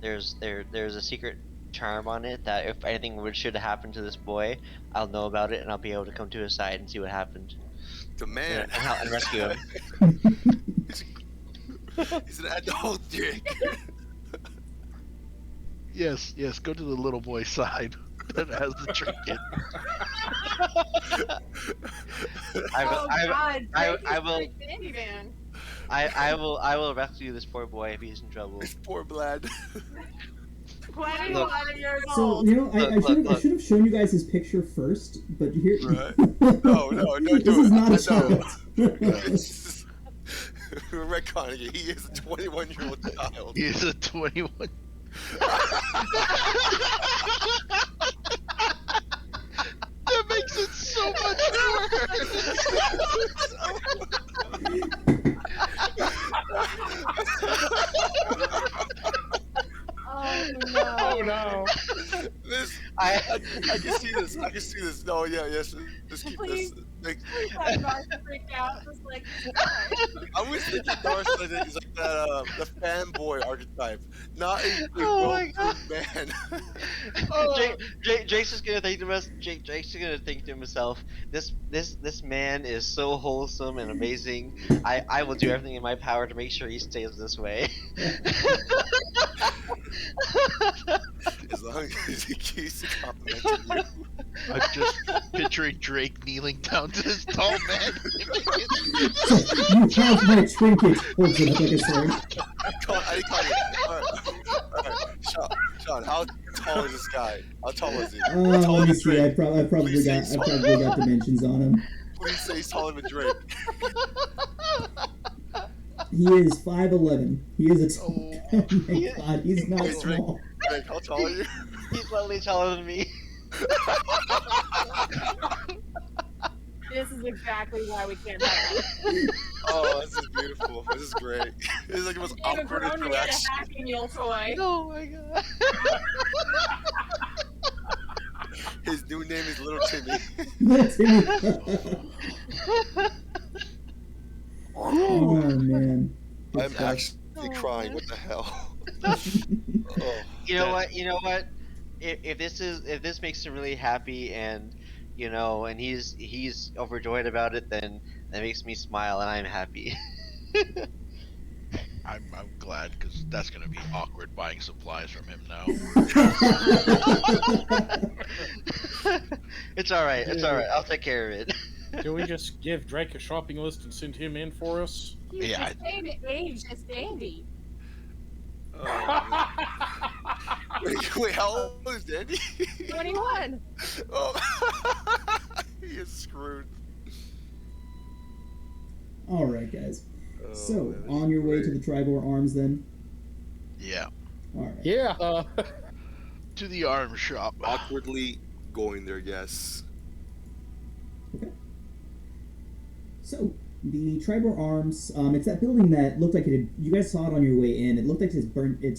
There's a secret charm on it that if anything should happen to this boy, I'll know about it and I'll be able to come to his side and see what happened The man. and rescue him." He's an adult, Drake. Yes, go to the little boy's side that has the trinket. I will Candyman. I will rescue this poor boy if he's in trouble. This poor lad. 21 years So, old. you know, I Look. should have shown you guys his picture first, but here... Right. No, don't This do is it. not a No. child. We're retconning it. He is a 21-year-old child. He is a 21. That makes it so much Oh no. This, I I can see this. I can see this. No, yeah, yes. Just keep Please. this. Like, That Mark freaked out. Just like, I was thinking Darth Vader is like that, the fanboy archetype, not a Oh my well-groomed man. Jake's just gonna think to himself. Jake's gonna think to himself. This man is so wholesome and amazing. I will do everything in my power to make sure he stays this way. As long as he keeps complimenting you. I'm just picturing Drake kneeling down to this tall man. So, you have my trinket. Holds it up like a sword. I caught you. Alright. Sean, how tall is this guy? How tall is he? How tall Let me is see. I Drake? probably Please got say dimensions on him. Please say he's taller than Drake. He is 5'11". He is a. Oh. Oh my god, he's not Hey, Drake. small. Drake, how tall are you? He's slightly taller than me. this is exactly why we can't have it. Oh, this is beautiful. This is great. This is like the most Even awkward Brony had interaction. a Happy Meal toy. Oh my god. His new name is Little Timmy. Oh man. I'm actually crying. What the hell? Oh. You know what? If this makes him really happy and and he's overjoyed about it, then that makes me smile and I'm happy. I'm glad because that's gonna be awkward buying supplies from him now. It's all right. I'll take care of it. Can we just give Drake a shopping list and send him in for us? He's Yeah, the same age as Dandy. Oh. Wait, how old is Dandy? 21. Oh. He is screwed. All right, guys. Oh, So, man, this on is your way to great. the Tribor Arms, then. Yeah, All right. Yeah. to the arms shop. Awkwardly going there, yes. Okay. So, the Tribor Arms, it's that building that looked like it had, you guys saw it on your way in. It looked like it's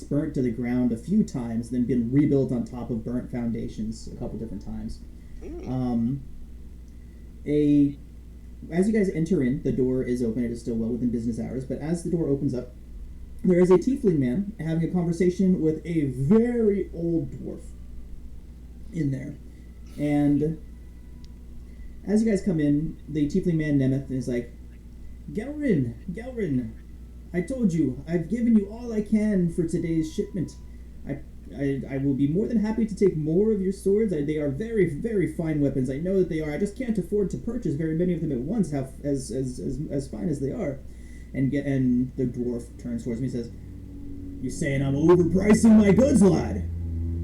burnt to the ground a few times, then been rebuilt on top of burnt foundations a couple different times. Mm. A as you guys enter in, the door is open. It is still well within business hours, but as the door opens up, there is a tiefling man having a conversation with a very old dwarf in there. And as you guys come in, the tiefling man Nemeth is like, Gelrin, I told you, I've given you all I can for today's shipment. I will be more than happy to take more of your swords. They are very, very fine weapons. I know that they are. I just can't afford to purchase very many of them at once, as fine as they are. And the dwarf turns towards me and says, "You saying I'm overpricing my goods, lad?"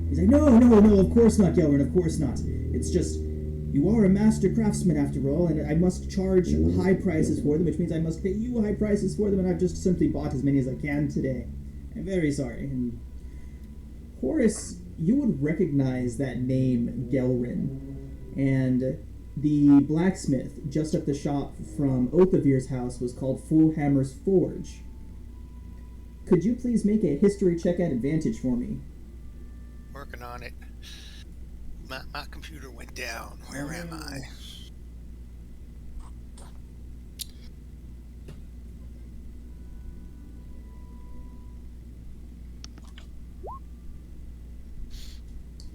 He's like, No, of course not, Gelrin, of course not. It's just, you are a master craftsman after all, and I must charge high prices for them, which means I must pay you high prices for them, and I've just simply bought as many as I can today. I'm very sorry. And Horace, you would recognize that name, Gelrin, and the blacksmith just up the shop from Othavir's house was called Fullhammer's Forge. Could you please make a history check at advantage for me? Working on it. My computer went down. Where am I?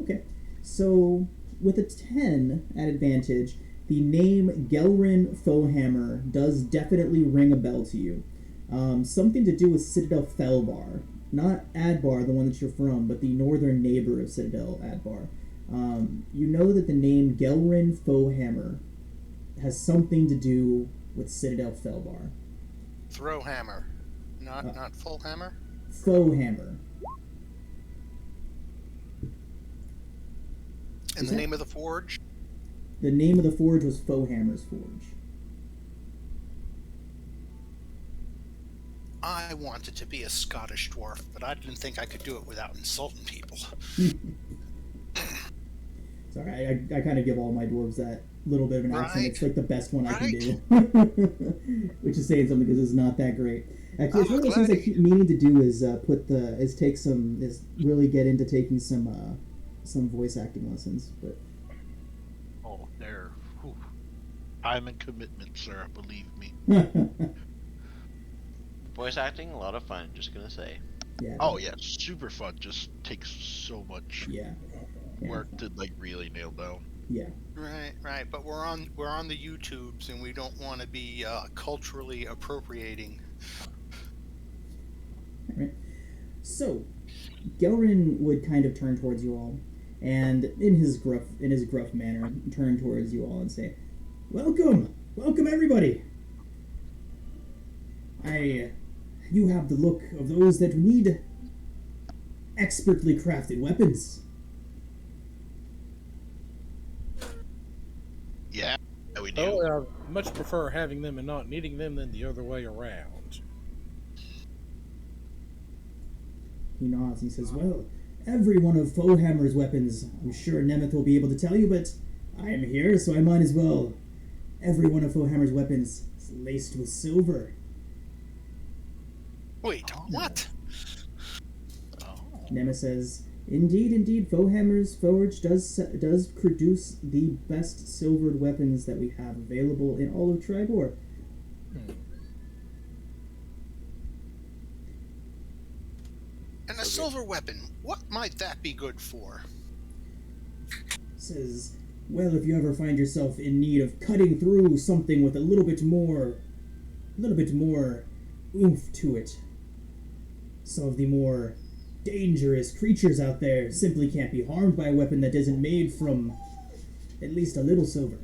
Okay, so with a 10 at advantage, the name Gelrin Fohammer does definitely ring a bell to you. Something to do with Citadel Felbar. Not Adbar, the one that you're from, but the northern neighbor of Citadel Adbar. You know that the name Gelrin Fohammer has something to do with Citadel Felbar. Throw hammer. Not full hammer? Fohammer. And the name of the forge? The name of the forge was Fohammer's Forge. I wanted to be a Scottish dwarf, but I didn't think I could do it without insulting people. Sorry, I kind of give all my dwarves that little bit of an accent. Right. It's like the best one I can Right. do. Which is saying something because it's not that great. Actually, it's one of those things I keep meaning to do is really get into taking some voice acting lessons. But Oh, there. Whew. Time and commitment, sir. Believe me. Voice acting, a lot of fun, just gonna say. yeah. Oh yeah, super fun. Just takes so much Yeah. work to like really nail down. Yeah. Right. But we're on the YouTubes, and we don't want to be culturally appropriating. Alright. So, Gelrin would kind of turn towards you all, and in his gruff manner, turn towards you all and say, "Welcome everybody. You have the look of those that need expertly crafted weapons." Yeah, we do. Oh, I much prefer having them and not needing them than the other way around. He nods and he says, "Well, every one of Fohammer's weapons, I'm sure Nemeth will be able to tell you, but I am here, so I might as well. Every one of Fohammer's weapons is laced with silver." Wait, what? Nemeth says, Indeed, Fohammer's Forge does produce the best silvered weapons that we have available in all of Tribor. And a silver weapon. What might that be good for? Says, well, if you ever find yourself in need of cutting through something with a little bit more oomph to it, some of the more dangerous creatures out there simply can't be harmed by a weapon that isn't made from at least a little silver.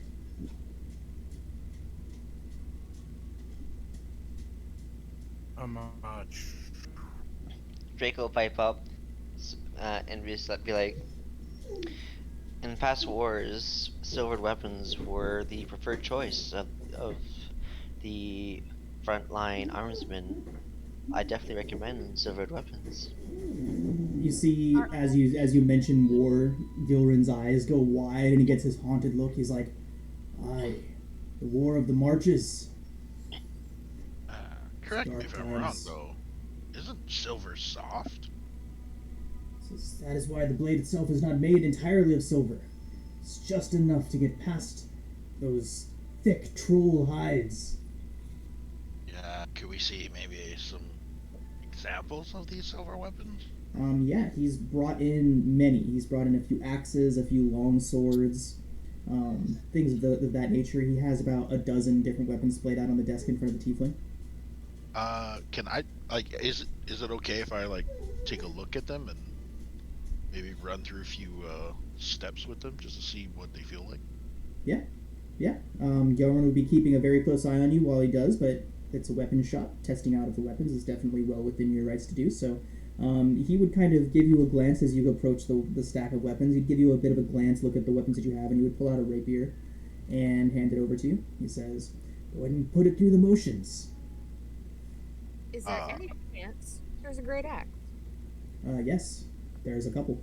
Draco will pipe up and just be like, in past wars, silvered weapons were the preferred choice of the frontline armsmen. I definitely recommend silvered weapons. You see, as you mention war, Gilrin's eyes go wide and he gets his haunted look. He's like, aye, the war of the marches. Correct me if Dark I'm wrong, times. though. Isn't silver soft? Says, that is why the blade itself is not made entirely of silver. It's just enough to get past those thick troll hides. Yeah, could we see maybe some examples of these silver weapons? Yeah, he's brought in many. He's brought in a few axes, a few long swords, things of that nature. He has about a dozen different weapons splayed out on the desk in front of the tiefling. Can I is it okay if I take a look at them and maybe run through a few steps with them just to see what they feel like? Yeah. Gelrin will be keeping a very close eye on you while he does, but it's a weapons shop. Testing out of the weapons is definitely well within your rights to do so. He would kind of give you a glance as you approach the stack of weapons. He'd give you a bit of a glance, look at the weapons that you have, and he would pull out a rapier and hand it over to you. He says, "Go ahead and put it through the motions." Is there any chance there's a great axe? Yes, there's a couple.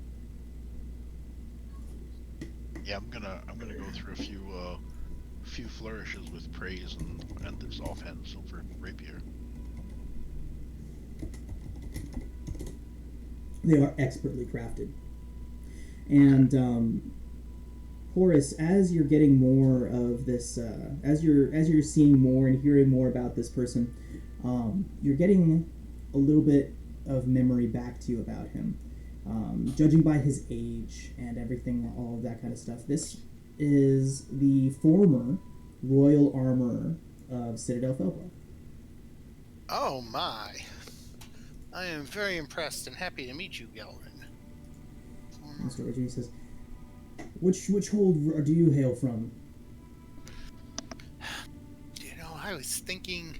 Yeah, I'm gonna go through a few flourishes with praise and this offhand silver rapier. They are expertly crafted. And Horace, as you're getting more of this, as you're seeing more and hearing more about this person, you're getting a little bit of memory back to you about him. Judging by his age and everything, all of that kind of stuff, this is the former royal armorer of Citadel Felbar. Oh my. I am very impressed and happy to meet you, Gelrin. Mr. Reggie says, which hold do you hail from? You know, I was thinking,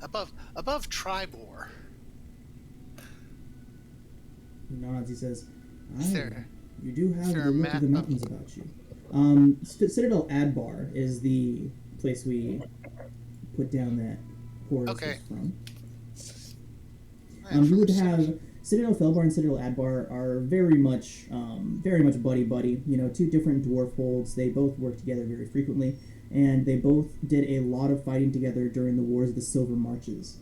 above Tribor. He nods. He says, you do have is the there a look of the map mountains about you. Citadel Adbar is the place we put down that Horace Okay. is from. I am You from would Citadel. have Citadel Felbar and Citadel Adbar are very much buddy. You know, two different dwarf holds. They both work together very frequently, and they both did a lot of fighting together during the Wars of the Silver Marches.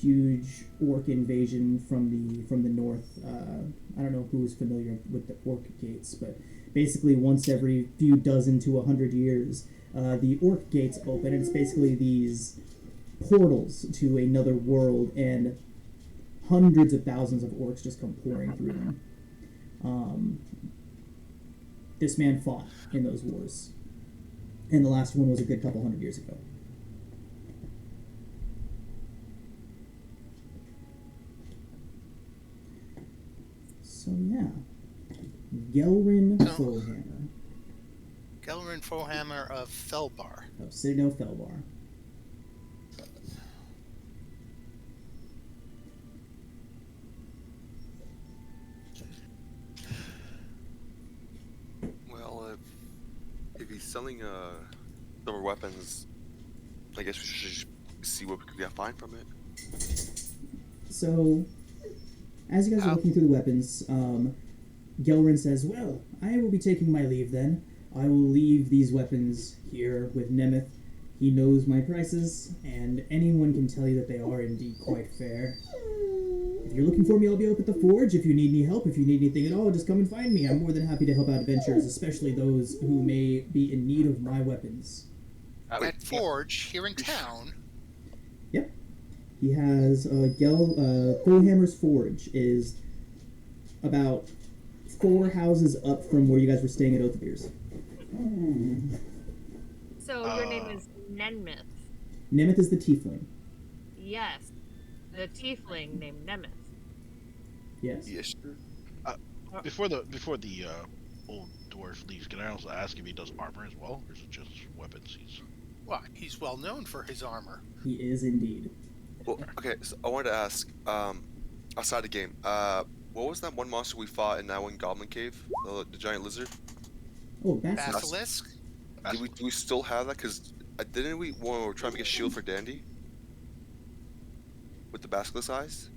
Huge orc invasion from the north. I don't know who's familiar with the orc gates, but basically once every few dozen to 100 years, the orc gates open, and it's basically these portals to another world, and hundreds of thousands of orcs just come pouring through them. This man fought in those wars, and the last one was a good couple hundred years ago. So yeah, Gelrin Fullhammer Gelrin Fohammer of Felbar. of Citadel Felbar. Well, if he's selling silver weapons, I guess we should just see what we could find from it. So, as you guys are looking through the weapons, Gelrin says, "Well, I will be taking my leave then. I will leave these weapons here with Nemeth. He knows my prices, and anyone can tell you that they are indeed quite fair. If you're looking for me, I'll be up at the forge. If you need any help, if you need anything at all, just come and find me. I'm more than happy to help out adventurers, especially those who may be in need of my weapons." At Forge, here in town. Yep. He has Fullhammer's Forge is about 4 houses up from where you guys were staying at Oath of Ears. So your name is Nemeth. Nemeth is the tiefling. Yes. The tiefling named Nemeth. Yes. Yes, sir. Before the old dwarf leaves, can I also ask if he does armor as well, or is it just weapons? Well, he's well known for his armor. He is indeed. Well, okay, so I wanted to ask, outside the game, what was that one monster we fought in that one goblin cave? The giant lizard? Oh, that's Basilisk? Do we still have that? Because didn't we, when we were trying to make a shield for Dandy? With the basilisk eyes?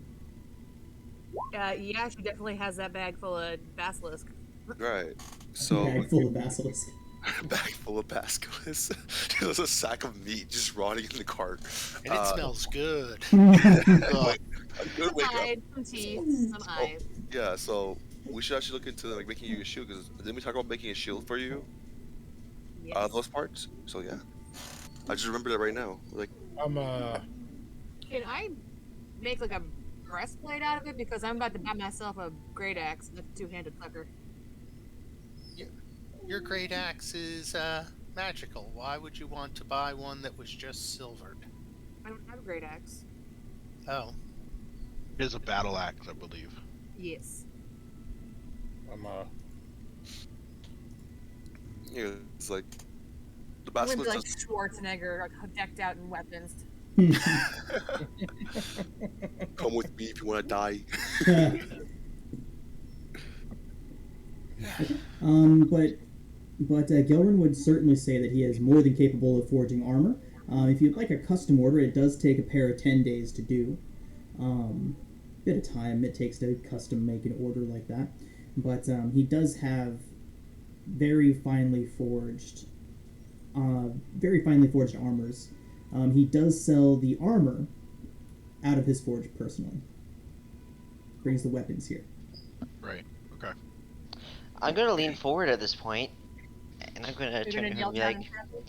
Yeah, she definitely has that bag full of basilisk. Right. So, bag full of basilisk. bag full of basilisk. There's a sack of meat just rotting in the cart. And it smells good. A good wake up. Eyes, some teeth, some eyes. Yeah, so we should actually look into like making you a shield. Because didn't we talk about making a shield for you? Yes. Those parts. So yeah, I just remembered that right now. Like, Can I make like a breastplate out of it? Because I'm about to buy myself a great axe. That's a two-handed sucker. Your great axe is magical. Why would you want to buy one that was just silvered? I don't have a great axe. Oh, It is a battle axe, I believe. Yes. yeah, it's like the I'm gonna be basilisk. like Schwarzenegger, like decked out in weapons. Come with me if you want to die. But Gelrin would certainly say that he is more than capable of forging armor. If you'd like a custom order, it does take a pair of 10 days to do. Bit of time it takes to custom make an order like that. But he does have very finely forged armors. He does sell the armor out of his forge personally. Brings the weapons here. Right. Okay. I'm gonna lean forward at this point, and I'm gonna You're turn gonna to him kneel and be down like, and grab it?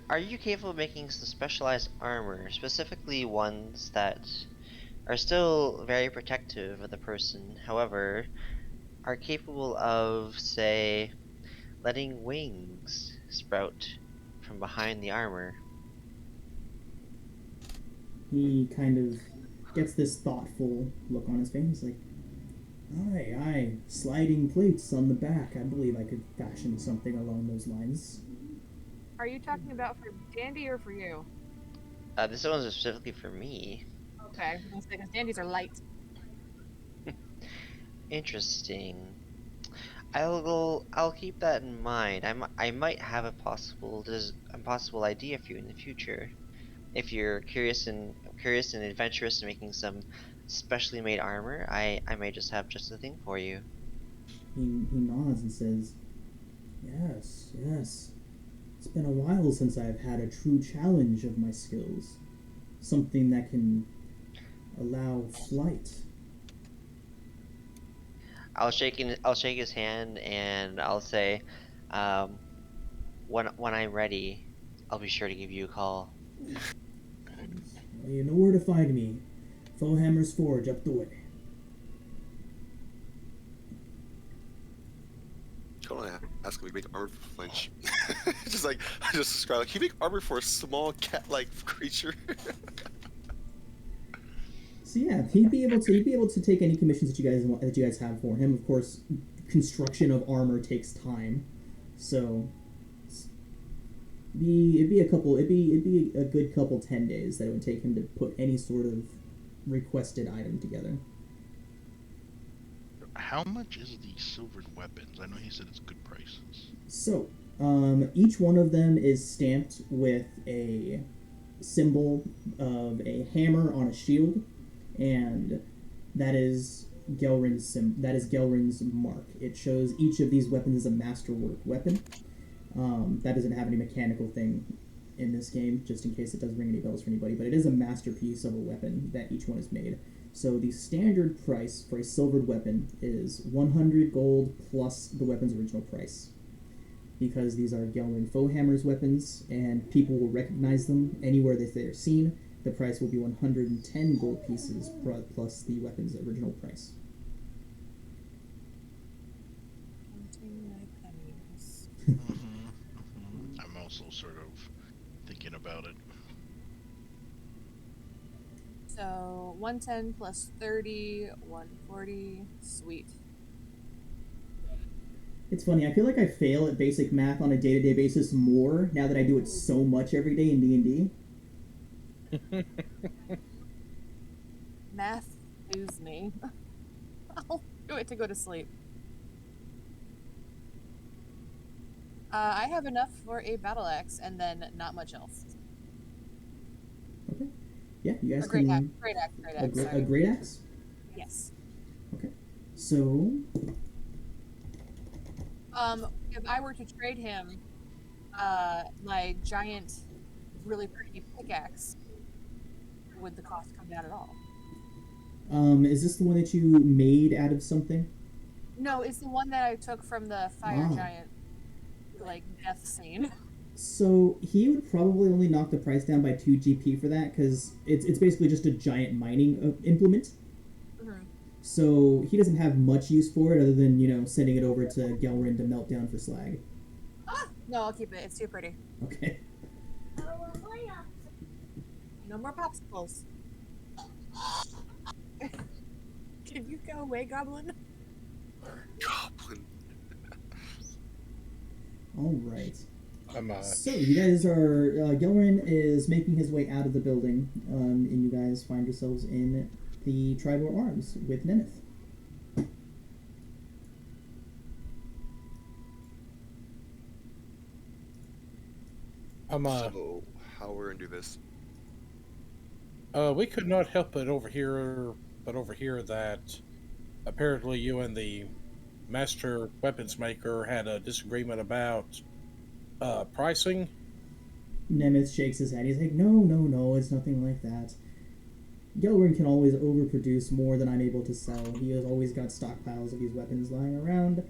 Are you capable of making some specialized armor, specifically ones that are still very protective of the person, however, are capable of, say, letting wings sprout from behind the armor? He kind of gets this thoughtful look on his face. He's like, aye, sliding plates on the back. I believe I could fashion something along those lines. Are you talking about for Dandy or for you? This one's specifically for me. Okay, because Dandies are light. Interesting. I'll keep that in mind. I might have a possible idea for you in the future. If you're curious and adventurous in making some specially made armor, I may just have just the thing for you. He nods and says, yes. It's been a while since I've had a true challenge of my skills. Something that can allow flight. I'll shake his hand and I'll say, when I'm ready, I'll be sure to give you a call. Well, you know where to find me. Fohammer's Forge up the way. Can I ask him to make armor for flinch? Just like I just described, like, can you make armor for a small cat-like creature? So yeah, he'd be able to take any commissions that you guys have for him. Of course, construction of armor takes time, so it'd be a good couple 10 days that it would take him to put any sort of requested item together. How much is the silvered weapons? I know he said it's good prices. So, each one of them is stamped with a symbol of a hammer on a shield, and that is Gelrin's mark. It shows each of these weapons as a masterwork weapon. That doesn't have any mechanical thing in this game, just in case it doesn't ring any bells for anybody, but it is a masterpiece of a weapon that each one is made. So the standard price for a silvered weapon is 100 gold plus the weapon's original price. Because these are Gelrin Fohammer's weapons, and people will recognize them anywhere that they are seen, the price will be 110 gold pieces plus the weapon's original price. I'm also sort of thinking about it. So 110 plus 30, 140. Sweet. It's funny, I feel like I fail at basic math on a day-to-day basis more now that I do it so much every day in D&D. Math lose me. I'll do it to go to sleep. I have enough for a battle axe and then not much else. Okay. Yeah, you guys A great can... axe. A great axe? Yes. Okay. So... if I were to trade him, my giant, really pretty pickaxe, would the cost come down at all? Is this the one that you made out of something? No, it's the one that I took from the fire Ah. giant, like, death scene. So he would probably only knock the price down by 2 GP for that, because it's basically just a giant mining implement. Mhm. So he doesn't have much use for it other than, sending it over to Gelrin to melt down for slag. No, I'll keep it. It's too pretty. Okay. No more popsicles. Can you go away, Goblin? Goblin. All right. I'm So you guys are Gelrin is making his way out of the building, and you guys find yourselves in the Tribor Arms with Nemeth. So, how we're gonna do this? we could not help but overhear that apparently you and the master weapons maker had a disagreement about pricing. Nemeth shakes his head. He's like, no, it's nothing like that. Gelrin can always overproduce more than I'm able to sell. He has always got stockpiles of these weapons lying around,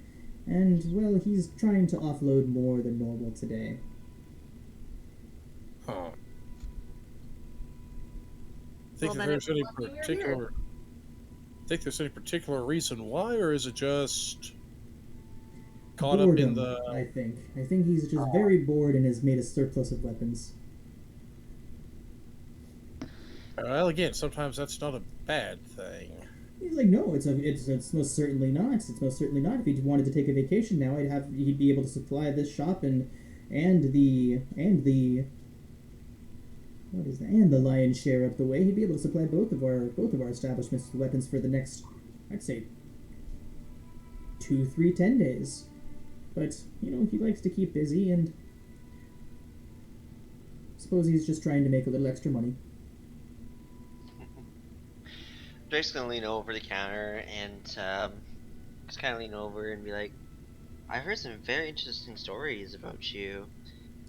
and, well, he's trying to offload more than normal today. Huh. Well, then Think there's any particular reason why, or is it just caught up in Boredom, the? I think he's just very bored and has made a surplus of weapons. Well, again, sometimes that's not a bad thing. He's like, no, it's most certainly not. It's most certainly not. If he wanted to take a vacation now, he'd be able to supply this shop and the lion's share of the way. He'd be able to supply both of our establishments with weapons for the next, I'd say, 2, 3, 10 days. But he likes to keep busy, and I suppose he's just trying to make a little extra money. Drake's gonna lean over the counter and just kind of lean over and be like, "I heard some very interesting stories about you."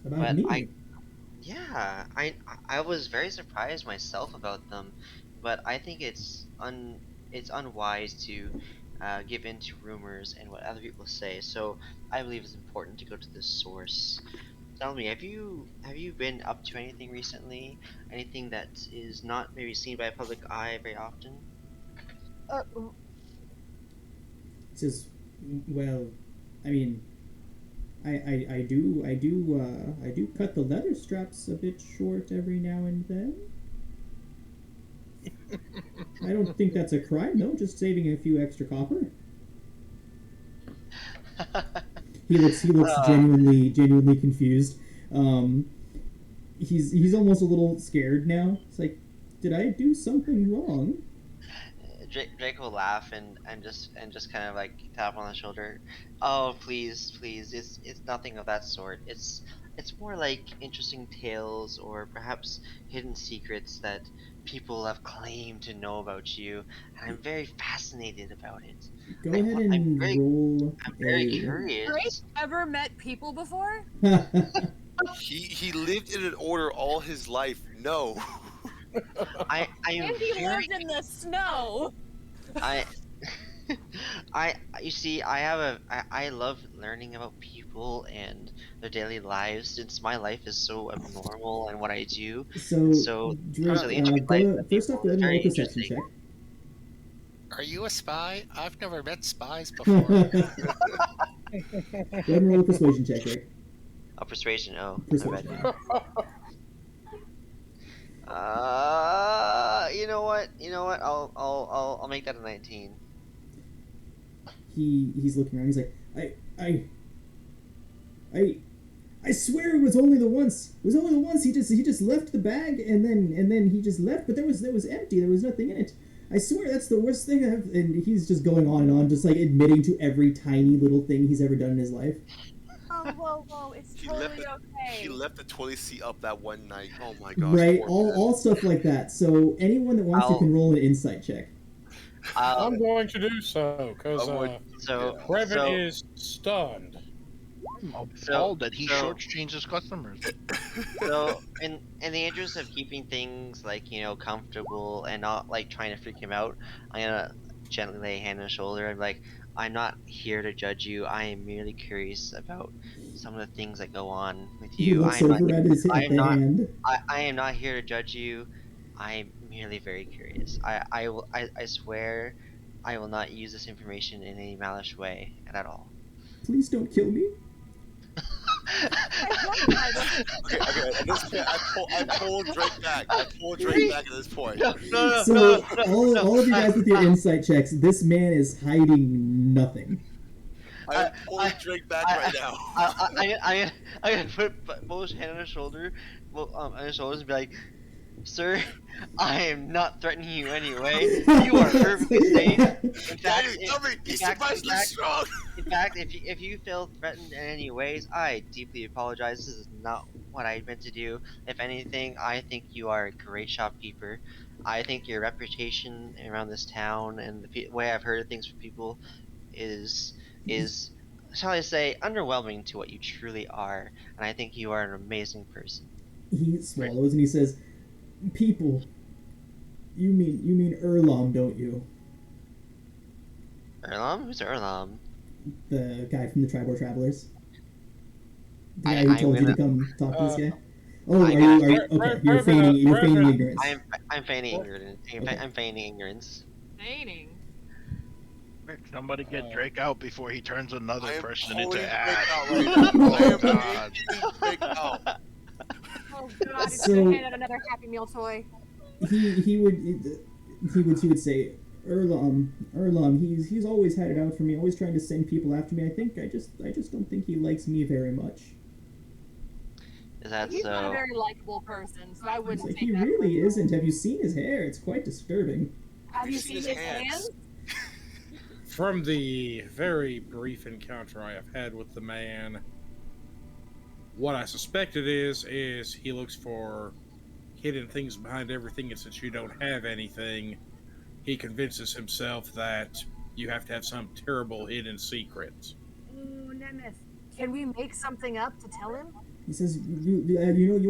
About me. I was very surprised myself about them, but I think it's unwise to give in to rumors and what other people say. So I believe it's important to go to the source. Tell me, have you been up to anything recently? Anything that is not maybe seen by a public eye very often? Says, well, I mean, I do cut the leather straps a bit short every now and then. I don't think that's a crime, though. Just saving a few extra copper. He looks genuinely confused. He's almost a little scared now. It's like, did I do something wrong? Drake will laugh and just kind of like tap on the shoulder. Oh, please, it's nothing of that sort. It's more like interesting tales or perhaps hidden secrets that people have claimed to know about you, and I'm very fascinated about it. Go ahead and roll. I'm very Drake curious. ever met people before? He lived in an order all his life. No. I And he lived in the snow. You see, I love learning about people and their daily lives since my life is so abnormal and what I do. So Drake, the intricate life of first off, go ahead and roll a perception check. Are you a spy? I've never met spies before. Go ahead and roll a persuasion check, Drake. A persuasion. Oh, Persuasion. you know what? I'll make that a 19. He's looking around. He's like, I swear it was only the once. It was only the once. He just left the bag and then he just left. But there was empty. There was nothing in it. I swear that's the worst thing I've. And he's just going on, just like admitting to every tiny little thing he's ever done in his life. Oh, whoa, it's totally okay. He left the toilet seat up that one night. Oh my gosh. Right, all stuff like that. So anyone that wants to can roll an insight check. I'm going to do so because Brevin is stunned. Appalled that he shortchanged his customers. So, in the interest of keeping things like comfortable and not like trying to freak him out, I'm gonna gently lay a hand on his shoulder and be like, I'm not here to judge you. I am merely curious about some of the things that go on with He you. looks over at his I am not. hand. I am not here to judge you. I am merely very curious. I swear, I will not use this information in any malice way at all. Please don't kill me. Okay. At this point, I pull Drake back. I pull Drake back at this point. No, So all of you guys with your insight checks, this man is hiding nothing. I'm pulling Drake back right now. I'm gonna put both hand on his shoulder, on his shoulders, and be like, "Sir, I am not threatening you anyway. You are perfectly safe. In fact, He's surprisingly strong. in fact, if you feel threatened in any ways, I deeply apologize. This is not what I meant to do. If anything, I think you are a great shopkeeper. I think your reputation around this town and the way I've heard of things from people is shall I say underwhelming to what you truly are. And I think you are an amazing person." He swallows and he says, "People. You mean Erlom, don't you?" Erlom? Who's Erlom? The guy from the Tribor Travelers. The I- guy who I'm told you to gonna- come talk to this guy. Oh, I are got- you okay? You're feigning ignorance. I'm feigning ignorance. Okay. I'm feigning ignorance. Feigning. Somebody get Drake out before he turns another I am person pulling into Drake ash. out right now. I Oh am God. taking Drake out. Oh god, he's So- gonna hand out another Happy Meal toy. He would say, Erlom, he's always had it out for me, always trying to send people after me. I just don't think he likes me very much. Is that He's not a so? very likable person, so I He's wouldn't like, take he that. really isn't. Have you seen his hair? It's quite disturbing. Have you seen his hands? From the very brief encounter I have had with the man, what I suspect it is he looks for hidden things behind everything, and since you don't have anything, he convinces himself that you have to have some terrible hidden secret. Oh, Nemeth. Can we make something up to tell him? He says, you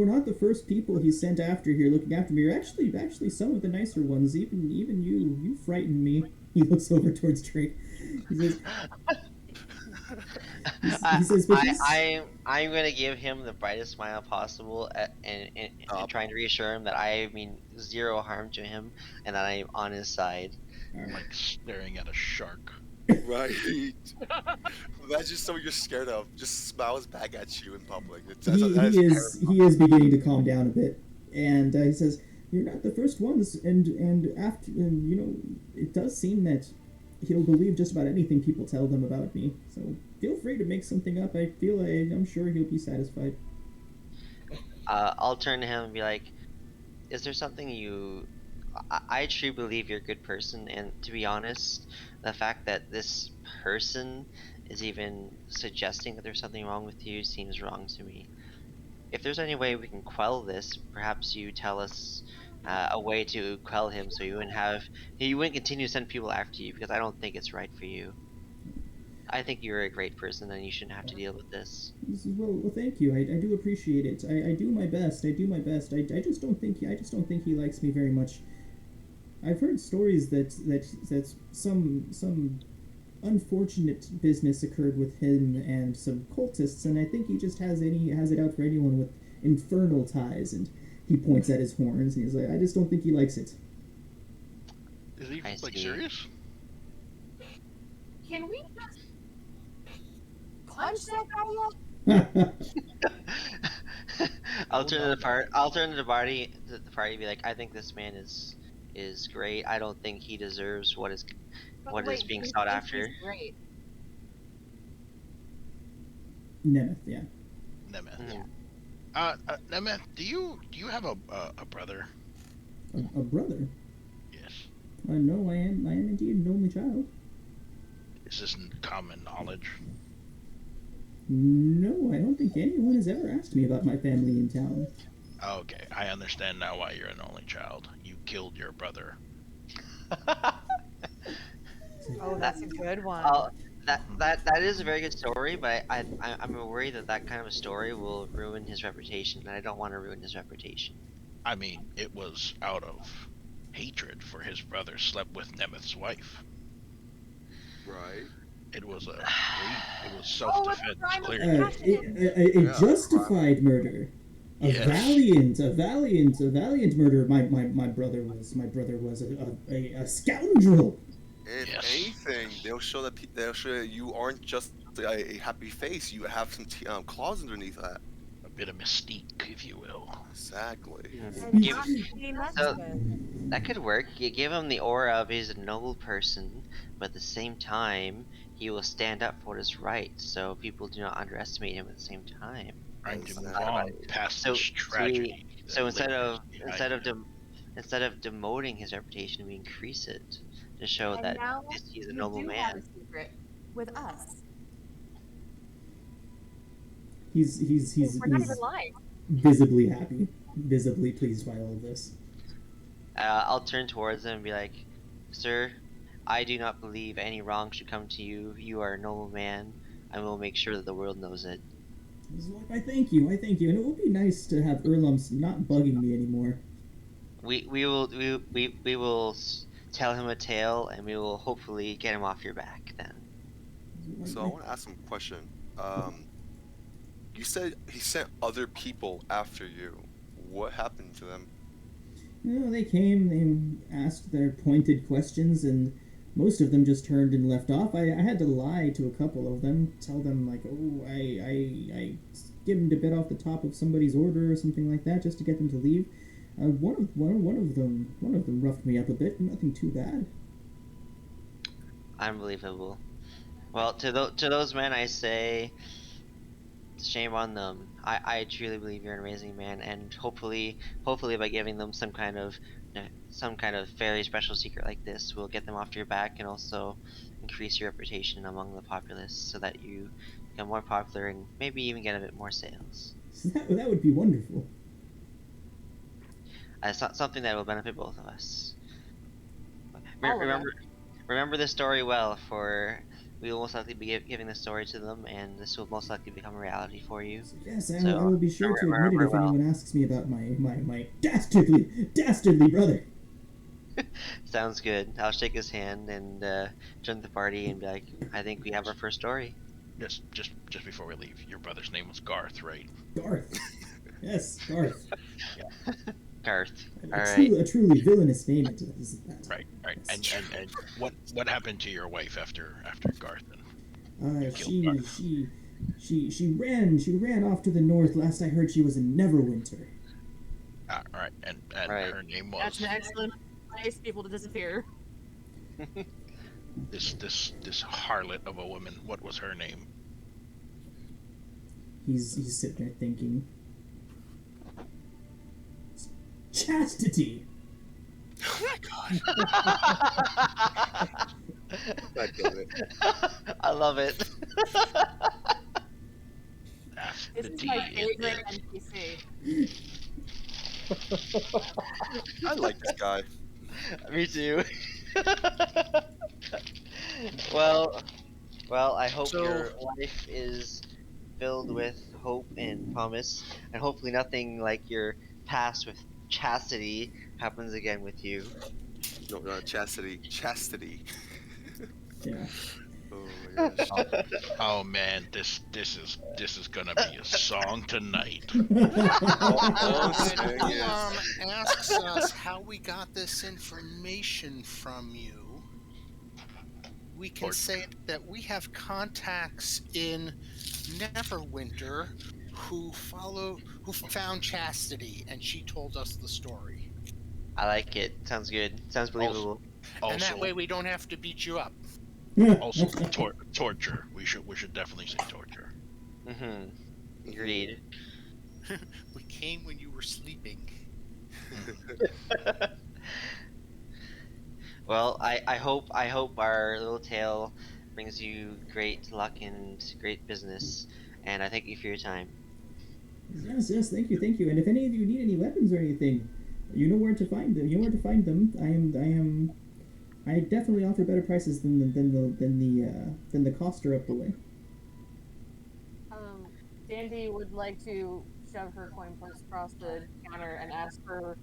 were not the first people he sent after here looking after me. You're actually some of the nicer ones. Even you frightened me. He looks over towards Drake. He says, I'm gonna give him the brightest smile possible, and trying to reassure him that I mean zero harm to him, and that I am on his side. Like staring at a shark. Right. Imagine someone you're scared of just smiles back at you in public. He is beginning to calm down a bit, and he says, "You're not the first ones, and after it does seem that he'll believe just about anything people tell them about me. So feel free to make something up. I'm sure he'll be satisfied." I'll turn to him and be like, "Is there something I truly believe you're a good person, and to be honest, the fact that this person is even suggesting that there's something wrong with you seems wrong to me. If there's any way we can quell this, perhaps you tell us a way to quell him, so you wouldn't continue to send people after you, because I don't think it's right for you. I think you're a great person, and you shouldn't have to deal with this." He says, well, thank you. I do appreciate it. I do my best. I just don't think he likes me very much. I've heard stories that some unfortunate business occurred with him and some cultists, and I think he just has it out for anyone with infernal ties. And he points at his horns, and he's like, I just don't think he likes it. Is he I like see. serious? Can we just punch that guy yet? I'll turn to the party and be like, "I think this man is great. I don't think he deserves what is being you sought think after." he's great. Nemeth, yeah. Nemeth. Mhm. Nemeth, do you have a brother? A brother? Yes. No, I am indeed an only child. Is this common knowledge? No, I don't think anyone has ever asked me about my family in town. Okay, I understand now why you're an only child. You killed your brother. Oh, that's a good one. That is a very good story, but I'm worried that kind of a story will ruin his reputation, and I don't want to ruin his reputation. I mean, it was out of hatred for his brother slept with Nemeth's wife. Right. It was Oh, self-defense, crime of clearly. passion. A Yeah. justified murder. A Yes. valiant murder. My brother was a scoundrel. If Yes. anything, they'll show that you aren't just a happy face. You have some claws underneath that. A bit of mystique, if you will. Exactly. And Give- not to be messed So- with. That could work. You give him the aura of he's a noble person, but at the same time, he will stand up for what is right. So people do not underestimate him at the same time. Trying to move Exactly. on past So- this tragedy. that So instead lingers of behind him. instead of demoting his reputation, we increase it to show And that now he's a you noble do man. have a secret with us. He's We're not even lying. visibly happy, visibly pleased by all of this. I'll turn towards him and be like, "Sir, I do not believe any wrong should come to you. You are a noble man. I will make sure that the world knows it." I thank you, and it will be nice to have Erlum's not bugging me anymore. We will tell him a tale, and we will hopefully get him off your back then. So I want to ask him a question. You said he sent other people after you. What happened to them? You know, they came, they asked their pointed questions, and most of them just turned and left off. I had to lie to a couple of them, tell them like, oh, I skimmed a bit off the top of somebody's order or something like that, just to get them to leave. One of them roughed me up a bit, nothing too bad. Unbelievable. Well, to those men, I say, shame on them. I truly believe you're an amazing man, and hopefully by giving them some kind of very special secret like this, will get them off your back and also increase your reputation among the populace, so that you become more popular and maybe even get a bit more sales. So that would be wonderful. It's not something that will benefit both of us. All of us. Remember this story well, for we will most likely be giving this story to them, and this will most likely become a reality for you. Yes, I So, will be sure to remember admit it if well. anyone asks me about my dastardly brother. Sounds good. I'll shake his hand and join the party and be like, I think we have our first story. Just before we leave, your brother's name was Garth, right? Garth. Yes, Garth. Garth. A Alright. truly villainous name it is that. Right. And what happened to your wife after Garth? She ran off to the north. Last I heard, she was in Neverwinter. All right, and Right. her name That's was an excellent place for people to disappear. this harlot of a woman. What was her name? He's sitting there thinking. Chastity. Oh my god. God damn it. I love it. That's This the is D my in favorite there. NPC. I like this guy. Me too. Well, I hope So- your life is filled with hope and promise, and hopefully nothing like your past with chastity happens again with you. No, chastity. Yeah. Oh my gosh. Oh man, this is gonna be a song tonight. Oh, When dang it. asks us how we got this information from you, we can say that we have contacts in Neverwinter who found Chastity, and she told us the story. I like it. Sounds good. Sounds believable. And that Also, way we don't have to beat you up. also torture. We should definitely say torture. Mm-hmm. Agreed. We came when you were sleeping. Well, I hope our little tale brings you great luck and great business, and I thank you for your time. Yes, thank you. And if any of you need any weapons or anything, you know where to find them. I am I definitely offer better prices than the coster up the way. Dandy would like to shove her coin purse across the counter and ask for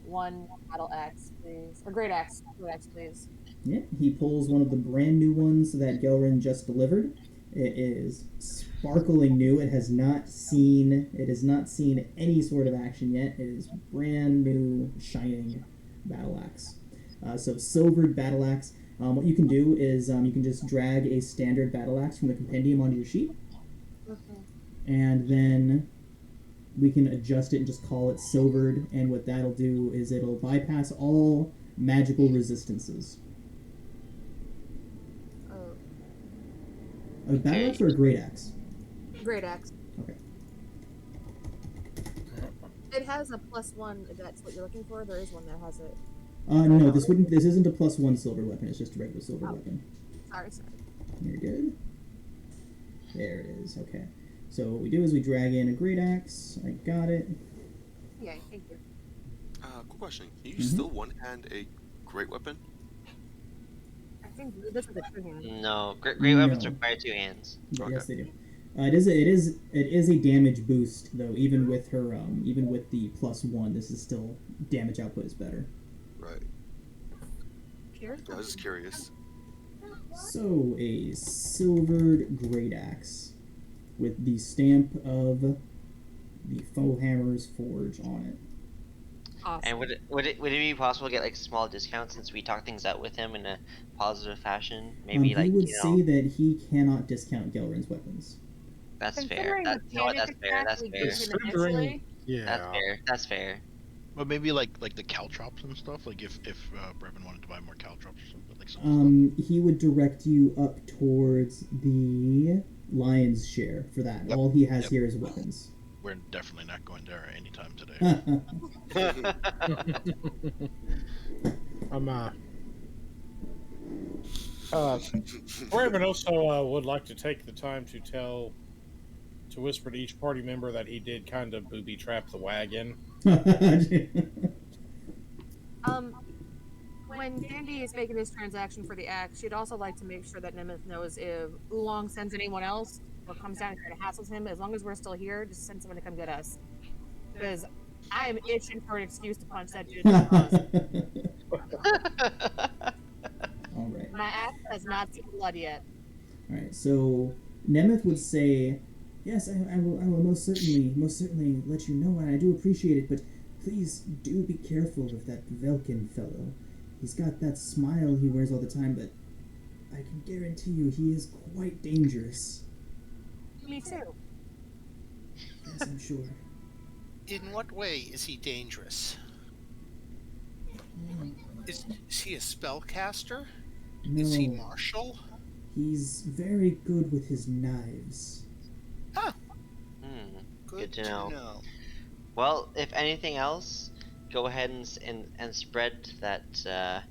one battle axe, please. Or great axe. Great axe, please. Yeah, he pulls one of the brand new ones that Gelrin just delivered. It is sparkling new. It has not seen any sort of action yet. It is brand new, shining battle axe. So silvered battle axe. What you can do is you can just drag a standard battle axe from the compendium onto your sheet, and then we can adjust it and just call it silvered. And what that'll do is it'll bypass all magical resistances. A battle axe or a great axe? Great axe. Okay. It has a +1 if that's what you're looking for. There is one that has it. No, this isn't a +1 silver weapon. It's just a regular silver weapon. Sorry. You're good. There it is. Okay. So what we do is we drag in a great axe. I got it. Yeah, thank you. Quick question. Can you still one-hand a great weapon? I think this is a two-hand. No, great weapons require 2 hands. Okay. Yes, they do. It is a damage boost though. Even with her, even with the +1, this is still damage output is better. Right. Here? I was just curious. So a silvered great axe with the stamp of the Foehammer's Forge on it. Awesome. And would it be possible to get like small discounts since we talk things out with him in a positive fashion? Maybe he like would say that he cannot discount Gelrin's weapons. That's fair. That's fair. That's fair. Yeah. That's fair. But maybe like the caltrops and stuff. Like if Brevin wanted to buy more caltrops or something like some stuff. He would direct you up towards the lion's share for that. Yep. All he has here is weapons. We're definitely not going there anytime today. Brevin also would like to take the time to whisper to each party member that he did kind of booby trap the wagon. When Dandy is making this transaction for the axe, she'd also like to make sure that Nemeth knows if Oolong sends anyone else or comes down here to hassles him. As long as we're still here, just send someone to come get us. Because I am itching for an excuse to punch that dude in the face. All right. My axe has not seen blood yet. All right. So Nemeth would say, "Yes, I will most certainly let you know, and I do appreciate it. But please do be careful with that Velkin fellow. He's got that smile he wears all the time, but I can guarantee you he is quite dangerous." Me too. Yes, I'm sure. In what way is he dangerous? Is he a spellcaster? No, Is he martial? he's very good with his knives. Huh. Good to know. Well, if anything else, go ahead and spread that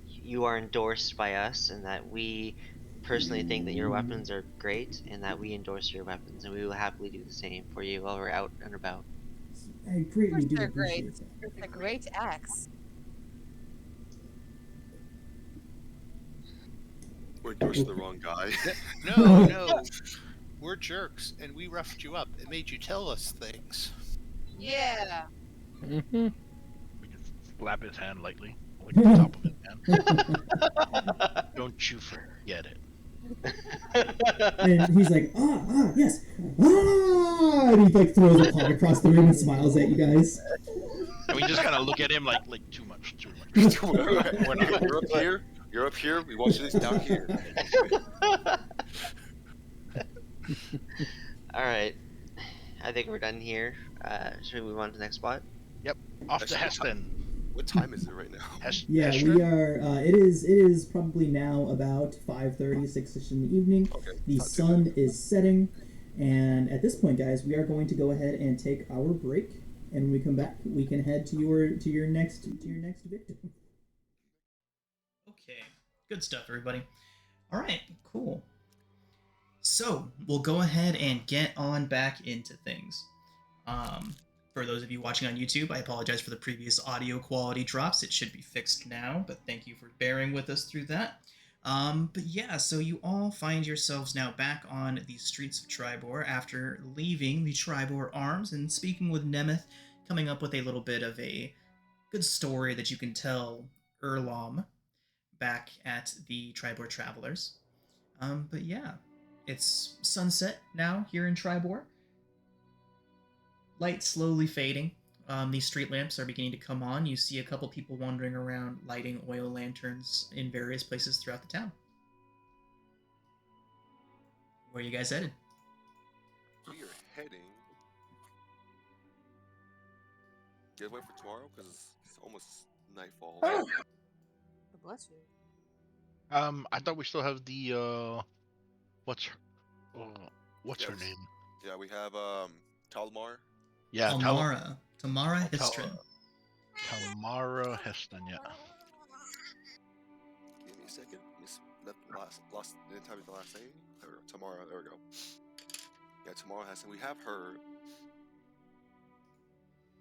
you are endorsed by us and that we personally think that your weapons are great and that we endorse your weapons, and we will happily do the same for you while we're out and about. I greatly do They're great. appreciate that. It's a great axe. We're endorsing the wrong guy. No. We're jerks, and we roughed you up and made you tell us things. Yeah. We can slap his hand lightly, like the top of his hand. Don't you forget it. And he's like, yes, and he like throws a paw across the room and smiles at you guys. And we just kind of look at him like too much. You're up here. We want you down here. All right, I think we're done here. Should we move on to the next spot? Yep. Off to Heston. What time is it right now? Yeah, we are. It is probably now about 5:30, 6ish in the evening. Okay, The sun is setting, and at this point, guys, we are going to go ahead and take our break. And when we come back, we can head to your next victim. Okay, good stuff, everybody. All right, cool. So we'll go ahead and get on back into things. For those of you watching on YouTube, I apologize for the previous audio quality drops. It should be fixed now, but thank you for bearing with us through that. But yeah, so you all find yourselves now back on the streets of Tribor after leaving the Tribor Arms and speaking with Nemeth, coming up with a little bit of a good story that you can tell Erlom back at the Tribor Travelers. But yeah, it's sunset now here in Tribor. Light slowly fading. These street lamps are beginning to come on. You see a couple people wandering around lighting oil lanterns in various places throughout the town. Where are you guys headed? We are heading. Get away for tomorrow because it's almost nightfall. God bless you. I thought we still have the what's her Yes. name? Yeah, we have Talmar. Yeah, Tamara Histrin. Tamara Heston. Yeah. Give me a second. Didn't have the last name. Tamara. There we go. Yeah, Tamara Heston. We have her.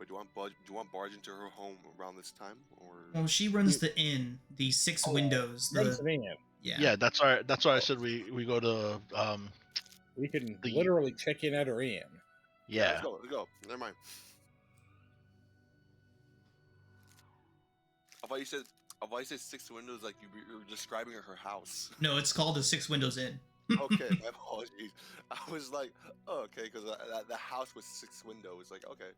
But do you want barge into her home around this time, or? Well, she runs the inn, the 6 windows. Yeah, that's why I said we go to we can the- literally check in at her inn. yeah. Let's go. Never mind. I thought you said 6 windows like you were describing her house. No, it's called the 6 Windows Inn. Okay, my apologies. I was like, oh, okay, because the house with 6 windows. Like, okay.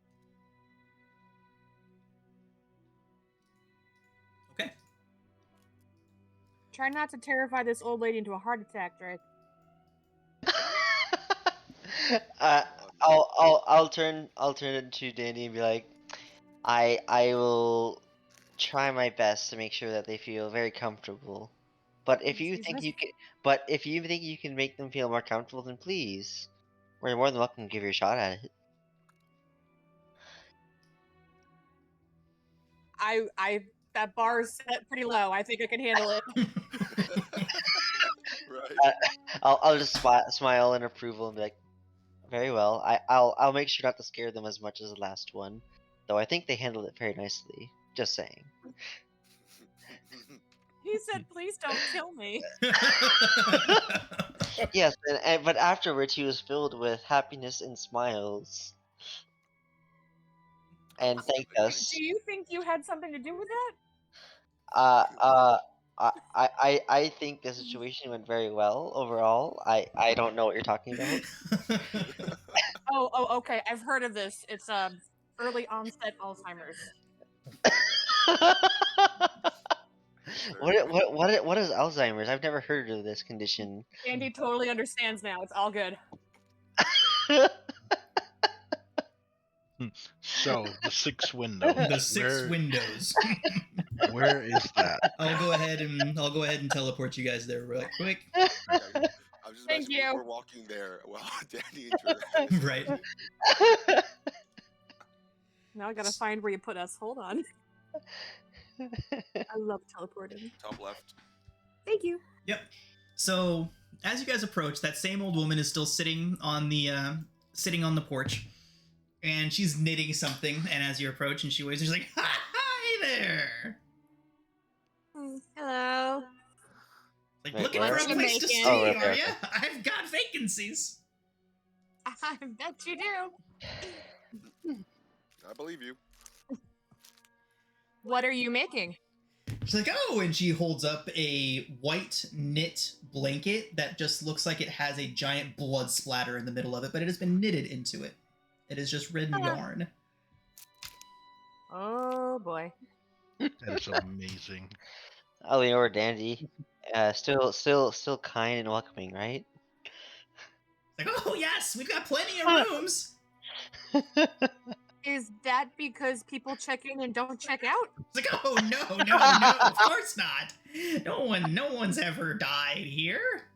Okay. Try not to terrify this old lady into a heart attack, Drake. I'll turn to Danny and be like, I will try my best to make sure that they feel very comfortable. But if you think you can make them feel more comfortable, then please, we're more than welcome to give you a shot at it. That bar is set pretty low. I think I can handle it. Right. I'll just smile in approval and be like, very well. I'll make sure not to scare them as much as the last one, though I think they handled it very nicely. Just saying. He said, "Please don't kill me." Yes, but afterwards he was filled with happiness and smiles, and thanked us. Do you think you had something to do with that? I think the situation went very well overall. I don't know what you're talking about. Oh, okay. I've heard of this. It's early onset Alzheimer's. What is Alzheimer's? I've never heard of this condition. Andy totally understands now. It's all good. So the 6 windows. The 6 windows. Where is that? I'll go ahead and teleport you guys there real quick. I'm just Thank imagining you. we're walking there while Danny and Drew. Right. Now I gotta find where you put us. Hold on. I love teleporting. Top left. Thank you. Yep. So as you guys approach, that same old woman is still sitting on the porch, and she's knitting something. And as you approach, and she waves, she's like, "Hi there!" Hello. Like, Wait, looking what? for a place to stay, Oh, are okay. ya? I've got vacancies. I bet you do. I believe you. What are you making? She's like, "Oh," and she holds up a white knit blanket that just looks like it has a giant blood splatter in the middle of it, but it has been knitted into it. It is just red yarn. Oh boy. That is amazing. I'll lean over to Dandy. Still kind and welcoming, right? Like, "Oh yes, we've got plenty of rooms." Is that because people check in and don't check out? It's like, "Oh no, of course not. No one's ever died here."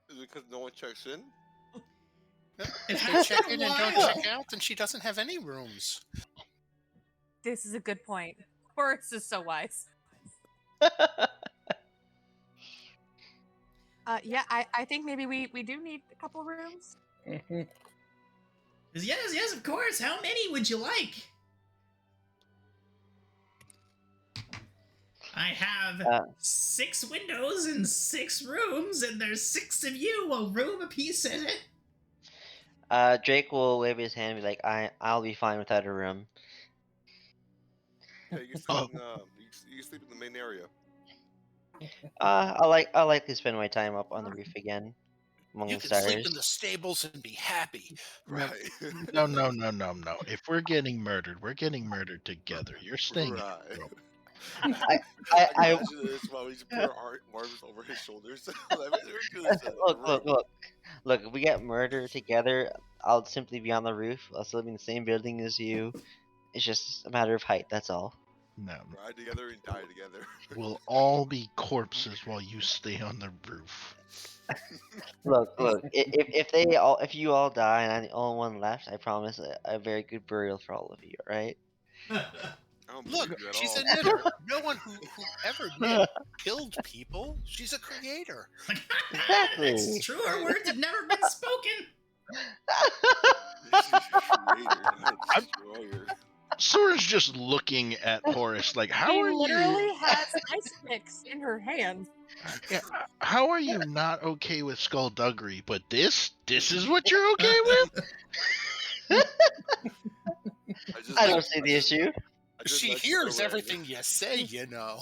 Is it because no one checks in? It If they has check been in a and don't while. check out, then she doesn't have any rooms. This is a good point. Horace is so wise. Yeah, I think maybe we do need a couple rooms. Yes, of course. How many would you like? I have 6 windows and 6 rooms, and there's 6 of you, a room apiece in it. Drake will wave his hand and be like, I'll be fine without a room. Yeah, you can sleep in you can sleep in the main area. I like to spend my time up on the roof again, among You the can stars. sleep in the stables and be happy. Right. No. If we're getting murdered, we're getting murdered together. You're staying in the room. I imagine this while we just put our arms over his shoulders. Look, if we get murdered together, I'll simply be on the roof. I'll still be in the same building as you. It's just a matter of height, that's all. No. Ride together and die together. We'll all be corpses while you stay on the roof. Look, if you all die and I'm the only one left, I promise a very good burial for all of you, alright? Look, she's a knitter. No one who ever knit killed people. She's a creator. Exactly. It's true, our words have never been spoken. Sora's just looking at Horace like, She literally has ice picks in her hand. Yeah, how are you not okay with skullduggery, but this is what you're okay with? I don't see the issue. She hears everything you say, you know.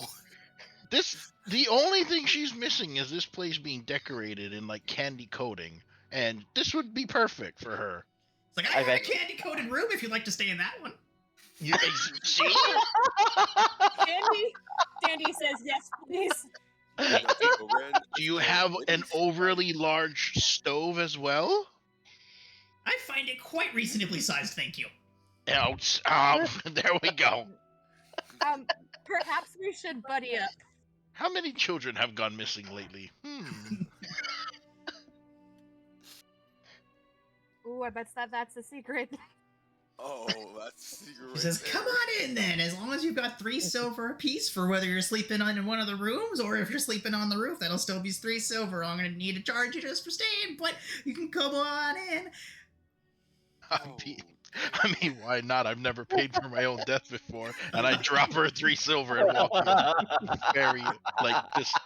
The only thing she's missing is this place being decorated in like candy coating, and this would be perfect for her. It's like, I have a candy-coated room if you'd like to stay in that one. See? Dandy says yes, please. Do you have an overly large stove as well? I find it quite reasonably sized, thank you. Ouch. There we go. Perhaps we should buddy up. How many children have gone missing lately? Ooh, I bet that's a secret. Oh, that's a secret. She says, come on in then, as long as you've got 3 silver apiece for whether you're sleeping in one of the rooms or if you're sleeping on the roof, that'll still be 3 silver. I'm going to need to charge you just for staying, but you can come on in. I mean, why not? I've never paid for my own death before, and I drop her 3 silver and walk away. Very, just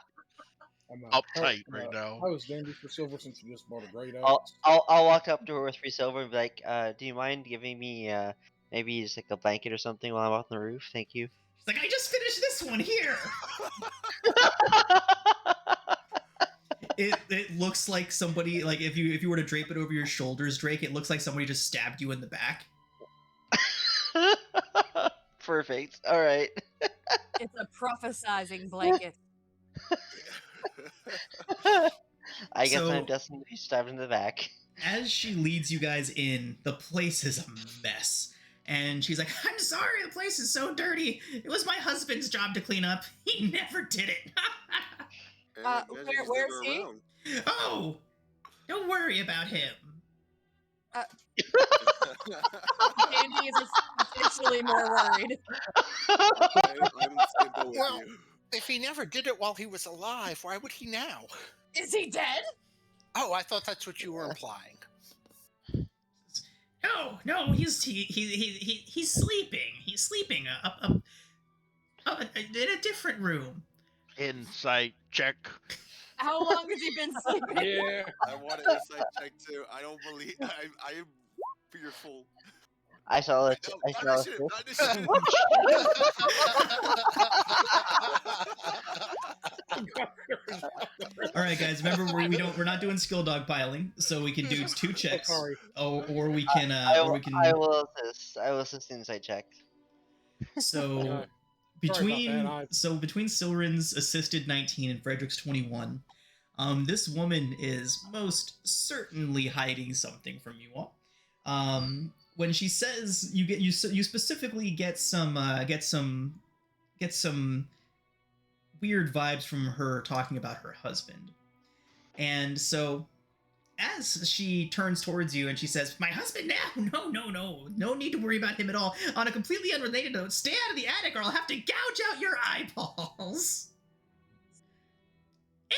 uptight right now. I was dandy for silver since you just bought a great axe. I'll walk up to her with 3 silver and be like, do you mind giving me maybe just like a blanket or something while I'm out on the roof? Thank you. She's like, I just finished this one here. It looks like somebody, like if you were to drape it over your shoulders, Drake, it looks like somebody just stabbed you in the back. Perfect. All right. It's a prophesizing blanket. I guess I'm destined to be stabbed in the back. As she leads you guys in, the place is a mess. And she's like, I'm sorry, the place is so dirty. It was my husband's job to clean up. He never did it. Where's he? Oh, don't worry about him. Andy is officially more worried. Well, if he never did it while he was alive, why would he now? Is he dead? Oh, I thought that's what you were implying. No, he's sleeping. He's sleeping up in a different room. Insight check. How long has he been sleeping? Yeah. I want an insight check too. I don't believe. I am fearful. I saw it. All right, guys. Remember, we're not doing skill dog piling, so we can do 2 checks. Sorry. Or we can. I will assist. I will assist insight check. So between Silrin's assisted 19 and Frederick's 21, this woman is most certainly hiding something from you all. When she says you specifically get some weird vibes from her talking about her husband. And so as she turns towards you and she says, my husband now, no need to worry about him at all. On a completely unrelated note, stay out of the attic or I'll have to gouge out your eyeballs.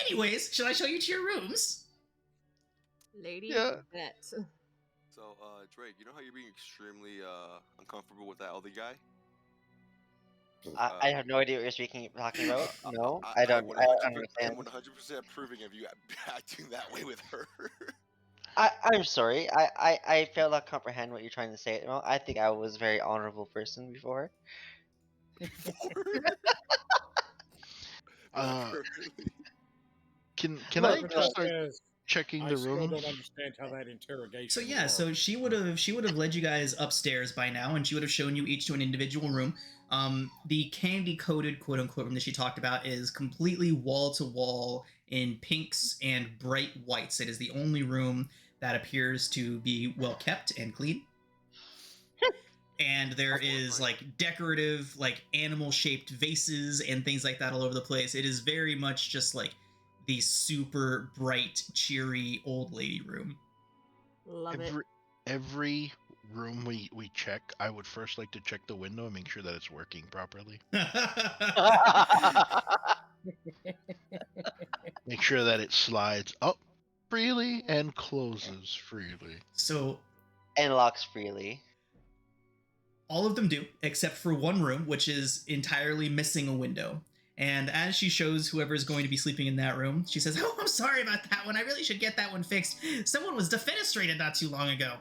Anyways, shall I show you to your rooms? Lady Yeah. Bet. So, Drake, you know how you're being extremely uncomfortable with that other guy? I have no idea what you're talking about. No, I I'm don't. I don't understand. 100% approving of you acting that way with her. I'm sorry. I fail to comprehend what you're trying to say. Well, I think I was a very honorable person before. Currently. Can Look, I look, just start Says, checking I the still room? don't understand how that interrogation. So yeah, works. so she would have led you guys upstairs by now, and she would have shown you each to an individual room. The candy coated quote unquote room that she talked about is completely wall to wall in pinks and bright whites. It is the only room that appears to be well kept and clean. And there is like decorative, like animal shaped vases and things like that all over the place. It is very much just like the super bright, cheery old lady room. Love it. Every room we check, I would first like to check the window and make sure that it's working properly. Make sure that it slides up freely and closes freely. So and locks freely. all of them do, except for one room, which is entirely missing a window. And as she shows whoever's going to be sleeping in that room, she says, "Oh, I'm sorry about that one. I really should get that one fixed. Someone was defenestrated not too long ago.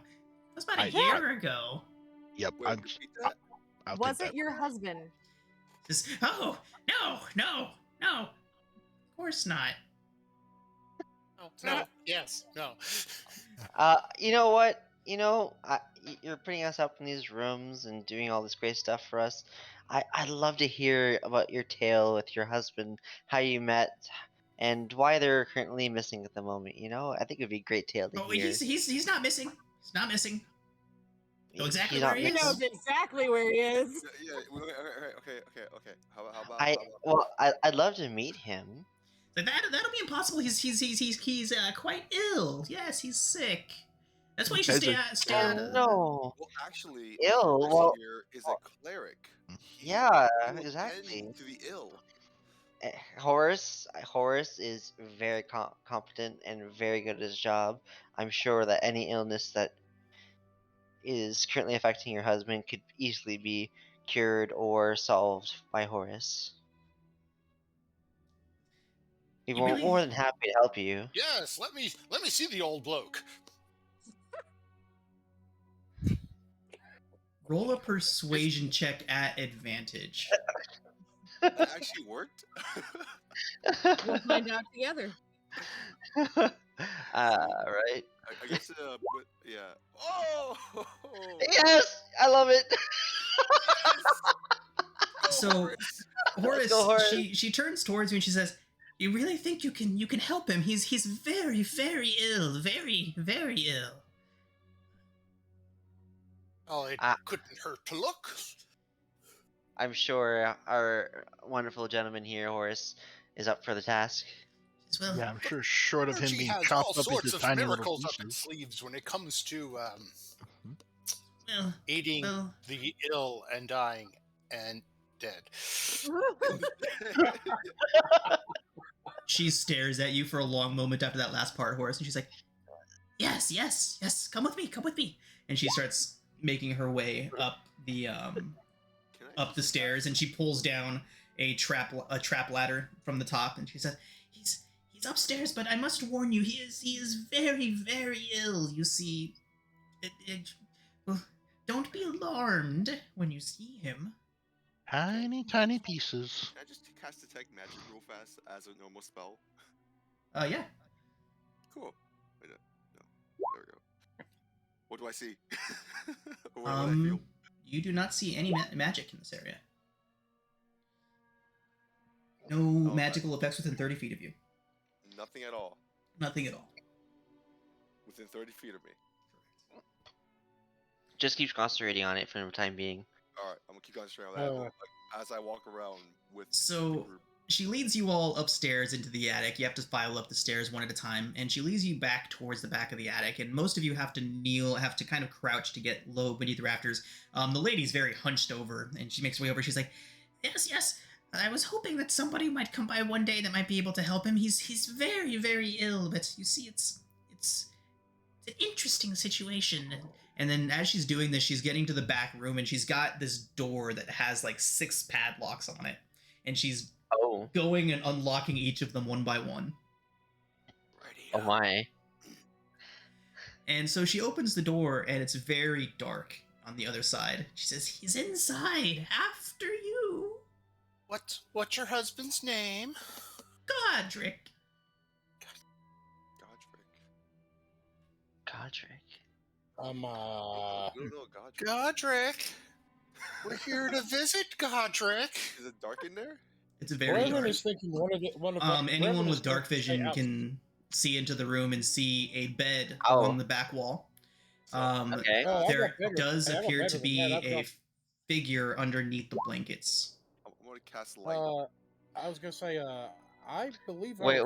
It was about a year ago." Yep, Wait, I'll Was take it your husband? Just, "Oh, no. Of course not." No. Yes. No. You know what? You're putting us up in these rooms and doing all this great stuff for us. I'd love to hear about your tale with your husband, how you met, and why they're currently missing at the moment. I think it would be a great tale to Oh, hear. he's not missing. He's not missing. Know exactly He's where not he He is. knows exactly where he is. Yeah. Okay. How about? Well, I'd love to meet him. That'll be impossible. He's quite ill. Yes, he's sick. That's why you should stay out. No. Well, actually, Ill. Horace Well, here is a cleric. yeah, He will exactly. tend to the ill. Horace is very competent and very good at his job. I'm sure that any illness that is currently affecting your husband could easily be cured or solved by Horace. He'd be more than happy to help you. Yes. Let me see the old bloke. Roll a persuasion check at advantage. That actually worked. We'll find out together. Right. I guess. Yeah. Oh. Yes, I love it. So, Horace, Go, Horace. she turns towards you and she says, "You really think you can help him? He's very, very ill. Very, very ill." Oh, it couldn't hurt to look. I'm sure our wonderful gentleman here, Horace, is up for the task. Well, yeah, I'm sure. Short of him She being has chopped all up sorts into of tiny little miracles up pieces. its sleeves when it comes to well, aiding well. the ill and dying and dead. She stares at you for a long moment after that last part, Horace, and she's like, yes, come with me. And she starts making her way up the stairs, and she pulls down a trap ladder from the top, and she says, he's upstairs, but I must warn you, he is very, very ill. You see, don't be alarmed when you see him. Tiny pieces. Can I just cast Detect Magic real fast as a normal spell? Yeah. Cool. Wait, no. There we go. What do I see? What do I feel? You do not see any magic in this area. No magical effects within 30 feet of you. Nothing at all. Nothing at all. Within 30 feet of me. Just keep concentrating on it for the time being. Alright, I'm gonna keep concentrating on that like, as I walk around with So the group. she leads you all upstairs into the attic. You have to file up the stairs one at a time, and she leads you back towards the back of the attic, and most of you have to kind of crouch to get low beneath the rafters. The lady's very hunched over, and she makes her way over. She's like, yes, I was hoping that somebody might come by one day that might be able to help him. He's very, very ill, but you see, it's It's an interesting situation. And then as she's doing this, she's getting to the back room, and she's got this door that has like 6 padlocks on it. And she's going and unlocking each of them one by one. Oh my. And so she opens the door, and it's very dark on the other side. She says, "He's inside, after you." What's your husband's name? Godric. Godric. No, Godric. Godric. We're here to visit Godric. Is it dark in there? It's very dark. is thinking Anyone with dark vision can see into the room and see a bed along the back wall. Okay. There does appear to be a figure underneath the blankets. I'm gonna cast light. I was gonna say, I believe. Wait.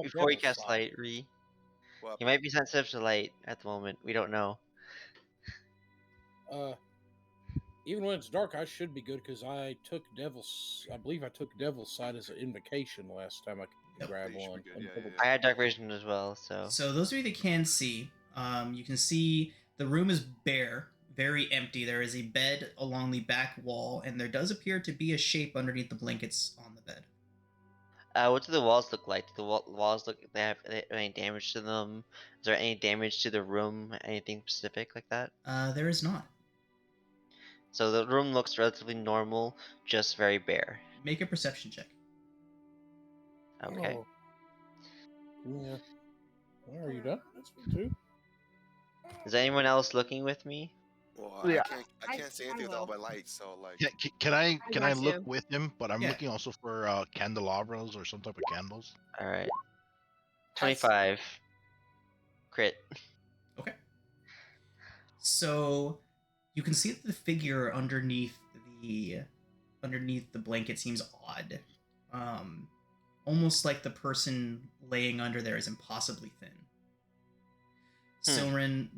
Before you cast light, Ree. You might be sensitive to light at the moment. We don't know. Even when it's dark, I should be good because I believe I took Devil's Sight as an invocation last time I could grab one. I had dark vision as well, so. So those of you that can see, you can see the room is bare, very empty. There is a bed along the back wall, and there does appear to be a shape underneath the blankets on the bed. What do the walls look like? Do the walls look? They have any damage to them? Is there any damage to the room? Anything specific like that? There is not. So the room looks relatively normal, just very bare. Make a perception check. Okay. Yeah. Well, are you done? That's me too. Is anyone else looking with me? Well, I can't see anything without my light, so like. Can I look with him? But I'm looking also for candelabras or some type of candles. All right. 25. Crit. Okay. So you can see that the figure underneath the blanket seems odd. Almost like the person laying under there is impossibly thin. Silren,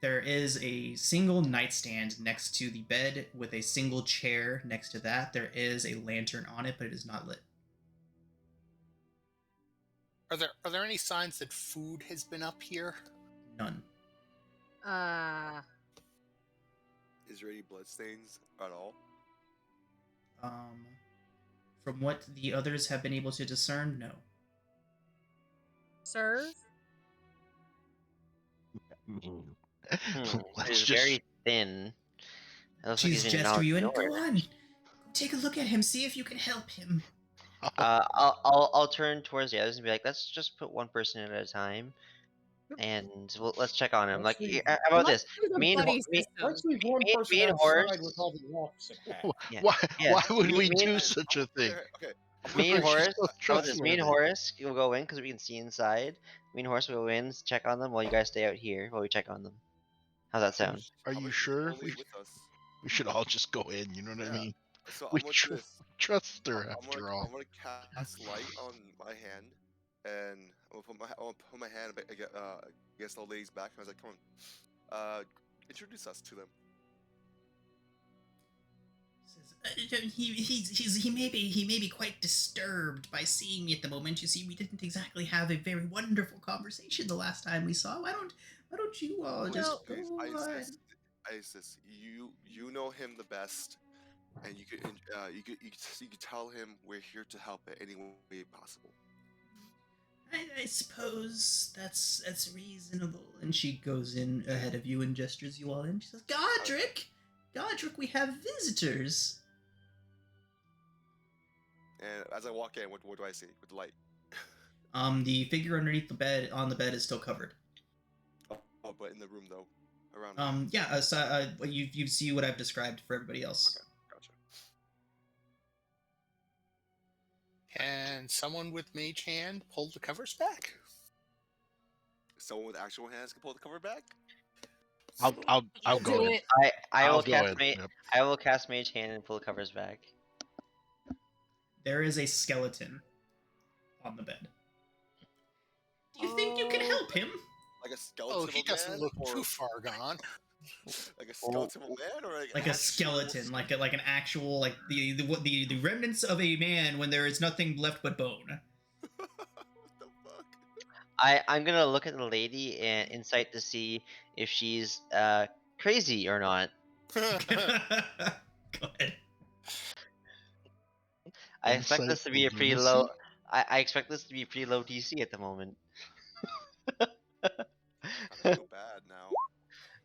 there is a single nightstand next to the bed with a single chair next to that. There is a lantern on it, but it is not lit. Are there any signs that food has been up here? None. Is there any bloodstains at all? From what the others have been able to discern, no. Serve? He's very thin. She's gesture you and go on. Take a look at him. See if you can help him. I'll turn towards the others and be like, let's just put one person at a time, and let's check on him. Like, how about this? Me and Horace. Why would we do such a thing? Okay. Me and Horace. Me and Horace will go in because we can see inside. Me and Horace will go in, check on them while you guys stay out here while we check on them. How's that sound? Are you sure? We should all just go in. You know what I mean? So we trust her after all. I'm gonna cast light on my hand, and I'm gonna put my hand against the lady's back. I was like, "Come on, introduce us to them." He may be quite disturbed by seeing me at the moment. You see, we didn't exactly have a very wonderful conversation the last time we saw. Why don't you all just go on? Isis, you know him the best, and you could tell him we're here to help in any way possible. I suppose that's reasonable. And she goes in ahead of you and gestures you all in. She says, Godric, we have visitors. And as I walk in, what do I see with the light? The figure underneath the bed is still covered. Oh, but in the room though, around. You see what I've described for everybody else. Okay, gotcha. Can someone with mage hand pull the covers back? Someone with actual hands can pull the cover back. I'll go in. I will cast mage hand and pull the covers back. There is a skeleton on the bed. Do you think you can help him? Like a skeleton? Oh, he doesn't look too far gone. Like a skeleton man, or like a skeleton, like an actual, like the remnants of a man when there is nothing left but bone. What the fuck? I'm gonna look at the lady and insight to see if she's crazy or not. Go ahead. I expect this to be a Insight pretty lunacy? low. I expect this to be pretty low DC at the moment. I feel bad now.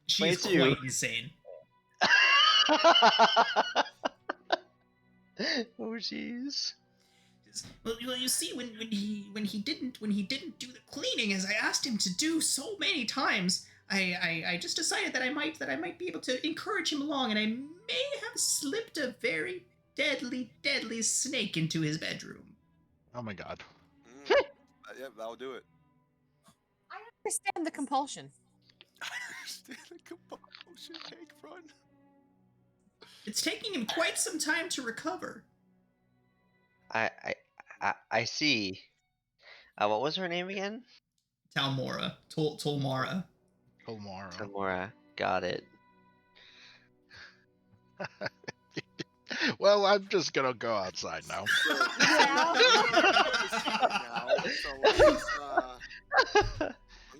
She is 22. quite insane. Oh jeez. Well, you see, when he didn't do the cleaning as I asked him to do so many times, I just decided that I might be able to encourage him along, and I may have slipped a very deadly snake into his bedroom. Oh my god. Yeah, that'll do it. I understand the compulsion. I understand the compulsion, Hank, run. It's taking him quite some time to recover. I see. What was her name again? Talmora. Tolmara. Tomorrow. Tamora. Got it. Well, I'm just gonna go outside now. I'm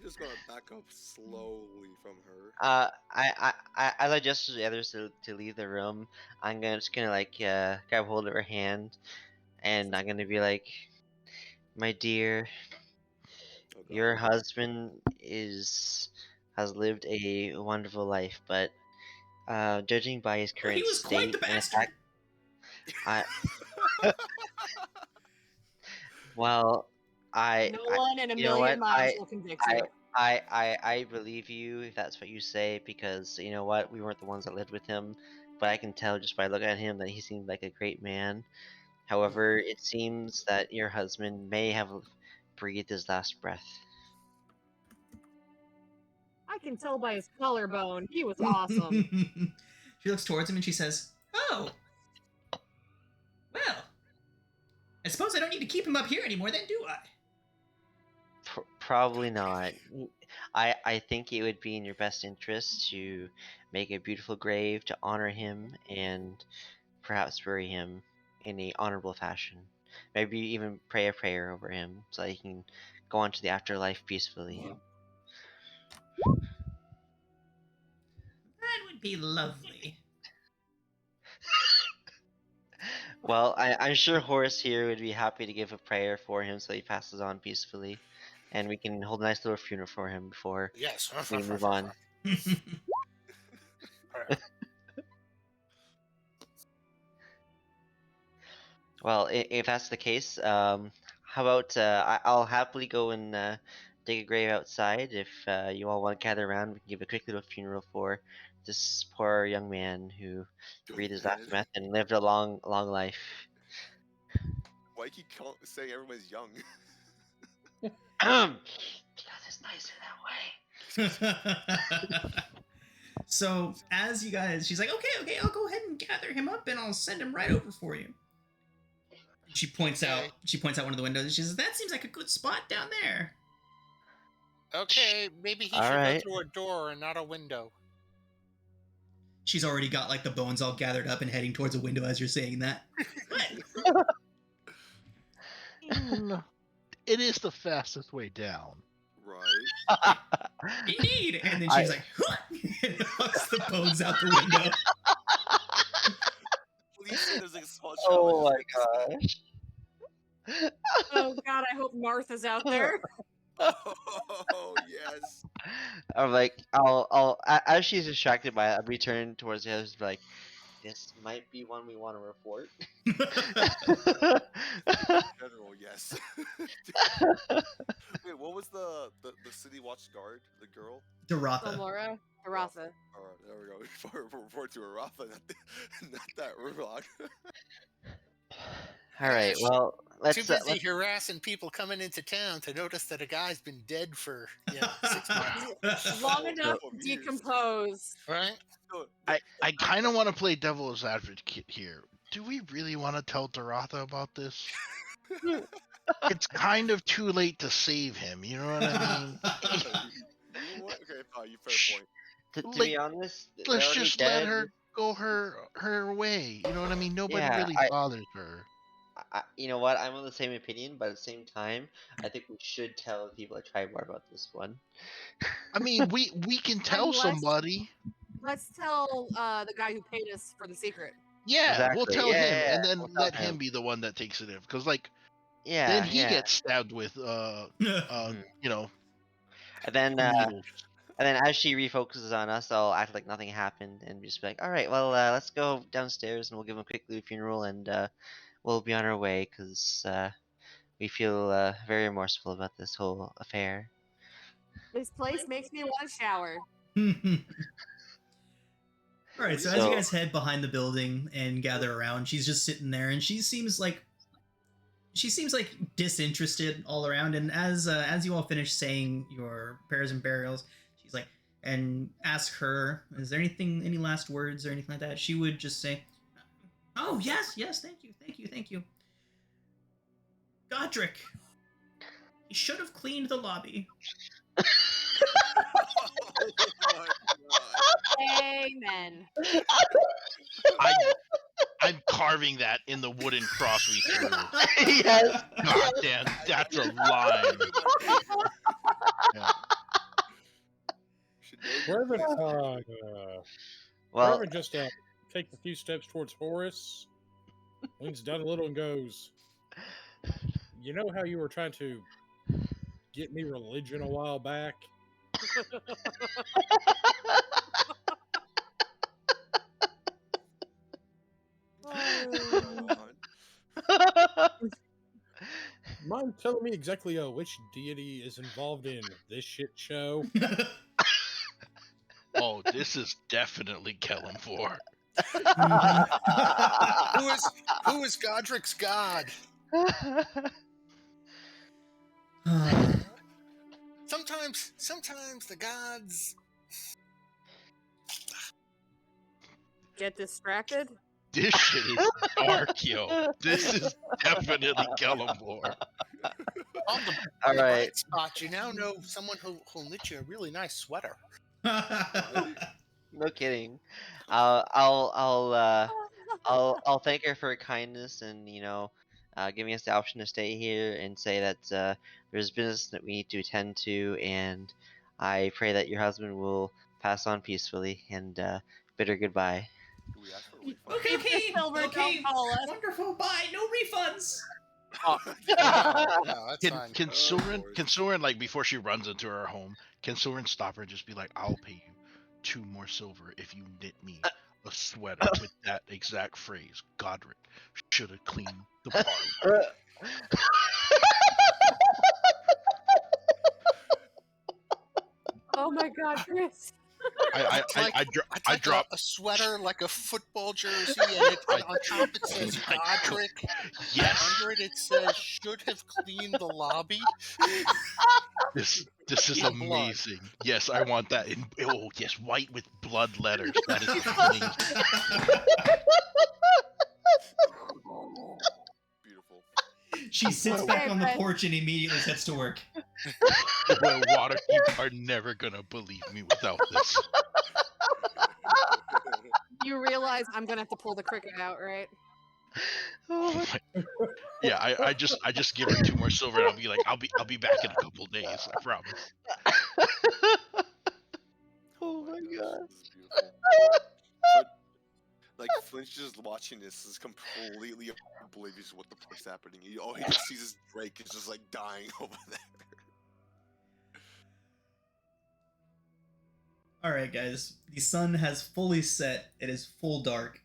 just gonna back up slowly from her. As I gesture to the others to leave the room, I'm just gonna like grab hold of her hand, and I'm gonna be like, "My dear, Oh, God. your husband has lived a wonderful life, but judging by his current He was quite state the and bastard. attack, well, No one in a you know million what? miles will convict you. I believe you if that's what you say, because you know what, we weren't the ones that lived with him, but I can tell just by looking at him that he seemed like a great man. However, it seems that your husband may have breathed his last breath. I can tell by his collarbone. He was awesome. She looks towards him and she says, "Oh, well, I suppose I don't need to keep him up here anymore then, do I?" Probably not. I think it would be in your best interest to make a beautiful grave to honor him and perhaps bury him in a honorable fashion. Maybe even pray a prayer over him so that he can go on to the afterlife peacefully. That would be lovely. Well, I'm sure Horace here would be happy to give a prayer for him so he passes on peacefully, and we can hold a nice little funeral for him before Yes. we move on. Well, if that's the case, how about I'll happily go and dig a grave outside. If you all want to gather around, we can give a quick little funeral for this poor young man who breathed his last breath and lived a long life. Why you keep saying everyone's young? That is nicer that way. So as you guys, she's like, okay, I'll go ahead and gather him up and I'll send him right over for you. She points out one of the windows and she says, "That seems like a good spot down there." Okay, maybe he All should right. go through a door and not a window. She's already got like the bones all gathered up and heading towards a window as you're saying that. It is the fastest way down. Right. Indeed. And then she's like, "Huh," and knocks the bones out the window. Please say there's like a small Oh challenge. my gosh. Oh God, I hope Martha's out there. Oh yes. I'm like, as she's distracted by it, I return towards the others, like, this might be one we want to report. General, yes. Wait, what was the city watch guard? The girl? Doratha. Laura, Aratha. Alright, there we go. Report to Aratha, not that Urlog. All right, well, Too busy harassing people coming into town to notice that a guy's been dead for 6 months. Long enough to decompose. Right? I kind of want to play devil's advocate here. Do we really want to tell Doratha about this? It's kind of too late to save him. You know what I mean? You know what? Okay, fine. You fair point. To be honest, Let's just let her go her way. You know what I mean? Nobody really bothers her. you know what? I'm of the same opinion, but at the same time, I think we should tell the people at Tribor about this one. I mean, we can tell Unless- somebody. Let's tell the guy who paid us for the secret. Yeah, we'll Exactly. tell Yeah, him, yeah, and then we'll tell let him him. be the one that takes it in, because like Yeah. then he yeah. gets stabbed with you know, And then needles. And then as she refocuses on us, I'll act like nothing happened and just be like, all right, well, let's go downstairs and we'll give him a quick little funeral and we'll be on our way because we feel very remorseful about this whole affair. This place makes me want to shower. All right, so as you guys head behind the building and gather around, she's just sitting there, and she seems like disinterested all around. And as you all finish saying your prayers and burials, she's like, and ask her, is there any last words or anything like that? She would just say, oh yes, thank you. Godric, he should have cleaned the lobby. Amen. I'm carving that in the wooden cross we threw. Yes. God damn, that's a line. Yeah. Reverend just takes a few steps towards Horace, leans down a little and goes, you know how you were trying to get me religion a while back? Mind telling me exactly which deity is involved in this shit show? Oh, this is definitely Kellenfor. Who is Godric's god? Sometimes the gods Get distracted. This shit is dark, yo. This is definitely Kellenfor. on the All right. bright spot. You now know someone who'll knit you a really nice sweater. No kidding. I'll thank her for her kindness and giving us the option to stay here and say that there's business that we need to attend to, and I pray that your husband will pass on peacefully and bid her goodbye. Do we ask for a refund? Okay, Silver, don't call us. wonderful. Bye. No refunds. No, that's fine. Can Soren, like before she runs into her home, can Soren stop her and just be like, I'll pay you 2 more silver if you knit me a sweater with that exact phrase. Godric should have cleaned the parlor. Oh my God, Chris. I drop a sweater like a football jersey, and on top it says Godric. Yes. Under it says should have cleaned the lobby. This is In amazing. Yes, I want that in white with blood letters. That is amazing. Beautiful. She sits back on the porch and immediately sets to work. Well, Waterkeep are never gonna believe me without this. You realize I'm gonna have to pull the cricket out, right? Yeah, I just give her 2 more silver and I'll be like, I'll be back in a couple days, I promise. Oh my god. This is beautiful. But, like, Flinch just watching this is completely oblivious to what the fuck's happening. All he just sees is Drake is just like dying over there. Alright, guys. The sun has fully set. It is full dark.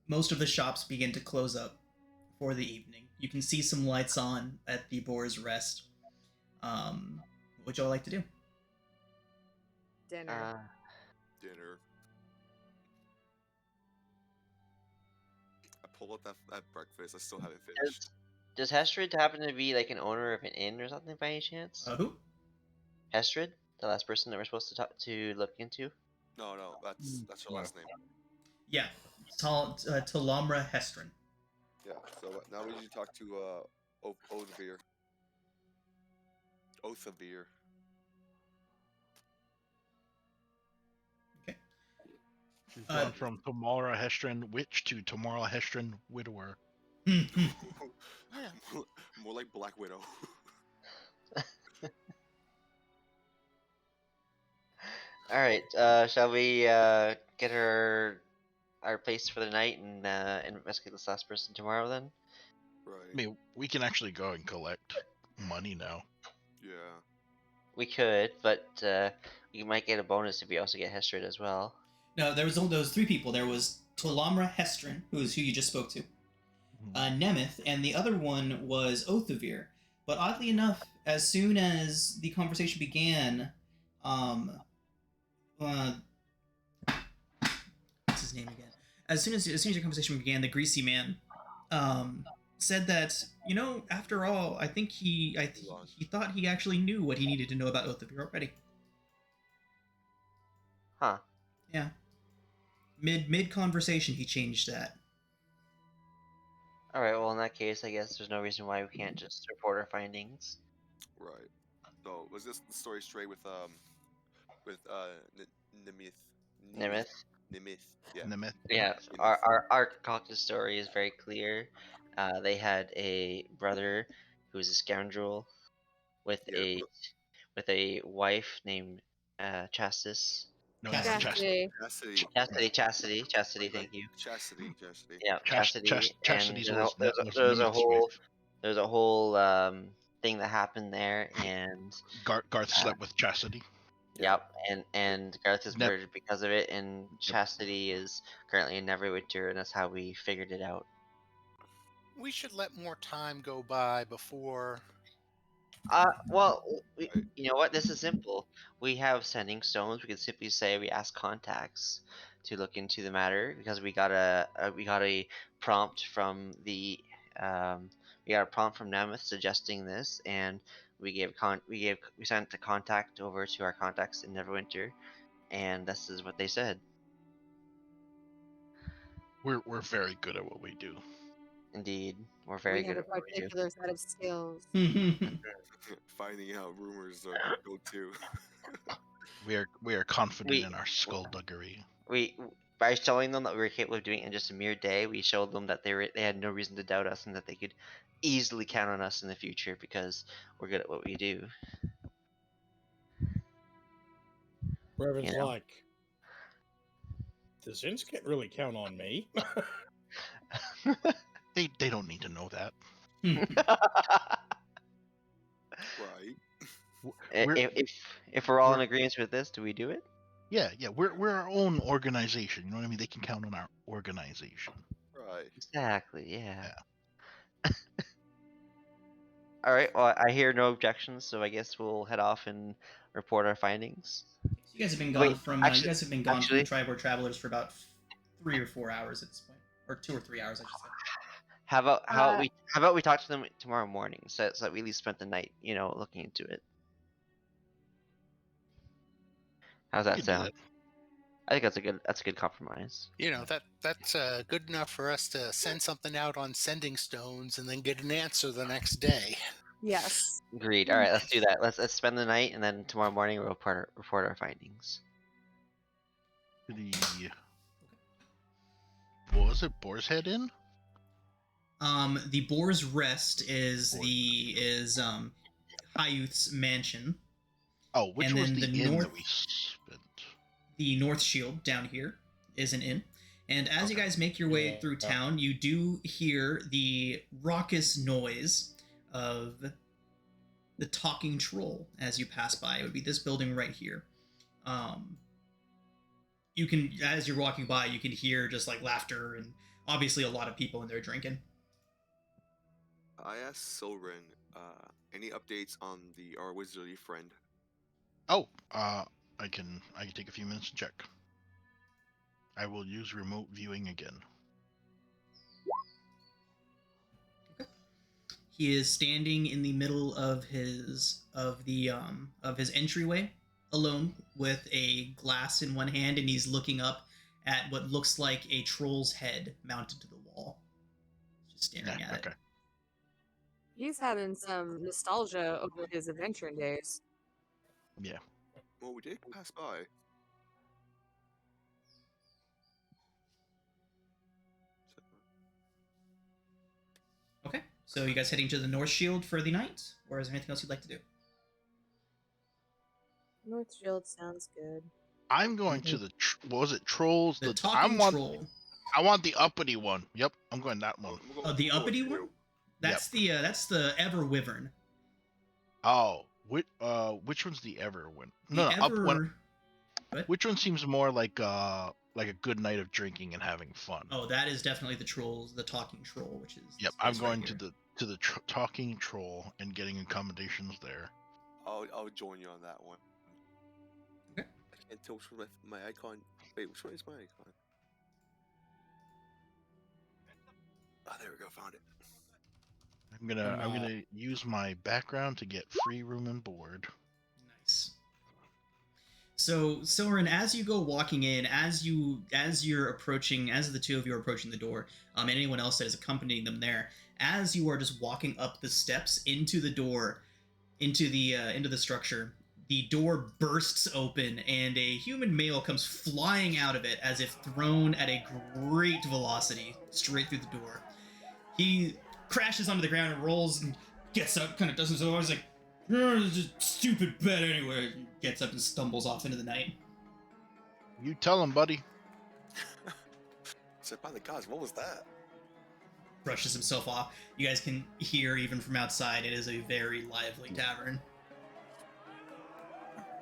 Most of the shops begin to close up for the evening. You can see some lights on at the Boar's Rest. What would y'all like to do? Dinner. Dinner. I pull out that breakfast. I still haven't finished. Does Hestrid happen to be like an owner of an inn or something by any chance? Who? Hestrid? The last person that we're supposed to talk to look into? No, that's her last name. Yeah. Talamra Hestrin. Yeah. So now we need to talk to Othavir. Othavir. She's gone from Tamara Hestrin Witch to Tamara Hestrin Widower. Yeah. More like Black Widow. All right. Shall we get our place for the night and investigate this last person tomorrow then? Right. I mean, we can actually go and collect money now. Yeah. We could, but you might get a bonus if we also get Hestrid as well. No, there was only those three people. There was Tolamra Hestrin, who you just spoke to, Nemeth, and the other one was Othavir. But oddly enough, as soon as the conversation began, what's his name again? As soon as your conversation began, the greasy man said that, after all, I think he thought he actually knew what he needed to know about Othavir already. Huh. Yeah. Mid conversation, he changed that. All right. Well, in that case, I guess there's no reason why we can't just report our findings. Right. So was this the story straight with Nemeth? Nemeth. Nemeth. Yeah. Nemeth. Yeah. Nemeth. Our concocted story is very clear. They had a brother who was a scoundrel with Yeah. a wife named Chastis. No, Chastity. Chastity. Chastity. Thank you. Chastity. Yeah, Chastity. Chastity's And was there's a Nemeth's whole wife. there's a whole thing that happened there, and Garth slept with Chastity. yep, and Garth is Nev- murdered because of it, and Chastity is currently in Neverwinter, and that's how we figured it out. We should let more time go by before. Well, you know what? This is simple. We have sending stones. We could simply say we ask contacts to look into the matter because we got a prompt from Nemeth suggesting this, and we sent the contact over to our contacts in Neverwinter, and this is what they said. We're very good at what we do. Indeed, we're very We have good a at what we do. particular set of skills. Finding out rumors are go-to. We are confident We- in our skullduggery. We by showing them that we were capable of doing it in just a mere day, we showed them that they had no reason to doubt us and that they could easily count on us in the future because we're good at what we do. Revan's You know? like, the Zins can't really count on me. They don't need to know that. Right. If we're all in agreement with this, do we do it? Yeah, we're our own organization. You know what I mean? They can count on our organization. Right. Exactly. Yeah. All right. Well, I hear no objections, so I guess we'll head off and report our findings. You guys have been gone Wait, from actually- you guys have been gone actually- from Tribor Travelers for about 3 or 4 hours at this point, or 2 or 3 hours, I should say. How about we talk to them tomorrow morning, so that we at least spent the night, looking into it. How's We that can do sound? that. I think that's a good compromise. That's good enough for us to send something out on sending stones and then get an answer the next day. Yes. Agreed. All right, let's do that. Let's spend the night, and then tomorrow morning we'll report our findings. What was it? Boar's Head Inn? The Boar's Rest is Hayuth's mansion. Oh, which And was then the the inn north- that we spent? The North Shield down here is an inn. And as you guys make your way through town, you do hear the raucous noise of the talking troll as you pass by. It would be this building right here. You can, as you're walking by, you can hear just like laughter and obviously a lot of people in there drinking. I asked Silren, any updates on our wizardly friend? Oh, I can take a few minutes to check. I will use remote viewing again. He is standing in the middle of his entryway, alone, with a glass in one hand, and he's looking up at what looks like a troll's head mounted to the wall. Just staring at it. Okay. He's having some nostalgia over his adventuring days. Yeah. Well, we did pass by. So you guys heading to the North Shield for the night, or is there anything else you'd like to do? North Shield sounds good. I'm going to the what was it? Trolls. The talking troll. I want the uppity one. Yep, I'm going that one. Oh, the uppity one? That's the Ever Wyvern. Oh, which one's the Ever one? The Up one. What? Which one seems more like a good night of drinking and having fun? Oh, that is definitely the talking troll, which is. Yep, I'm going to the talking troll and getting accommodations there. I'll join you on that one. Okay. I can't tell which one my icon. Wait, which one is my icon? Oh, there we go. Found it. I'm gonna use my background to get free room and board. Nice. So, Soren, as you go walking in, as the two of you are approaching the door, and anyone else that is accompanying them there, as you are just walking up the steps into the door, into the structure, the door bursts open and a human male comes flying out of it as if thrown at a great velocity straight through the door. He crashes onto the ground and rolls and gets up, kind of does his own. He's like, "This is a stupid bed anyway." He gets up and stumbles off into the night. You tell him, buddy. Said, by the gods, what was that? Brushes himself off. You guys can hear even from outside. It is a very lively tavern.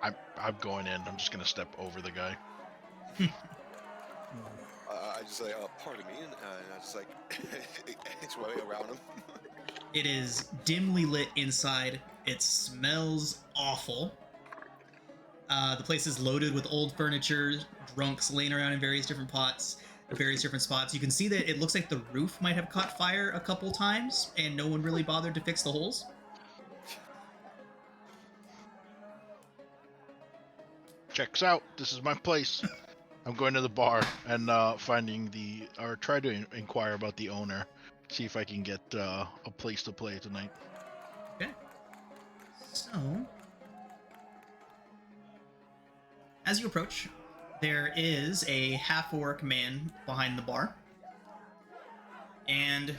I'm going in. I'm just gonna step over the guy. I just like, pardon me, and I just like, it's way around him. It is dimly lit inside. It smells awful. The place is loaded with old furniture, drunks laying around in various different spots. You can see that it looks like the roof might have caught fire a couple times, and no one really bothered to fix the holes. Checks out. This is my place. I'm going to the bar and try to inquire about the owner. See if I can get a place to play tonight. Okay. So, as you approach, there is a half-orc man behind the bar. And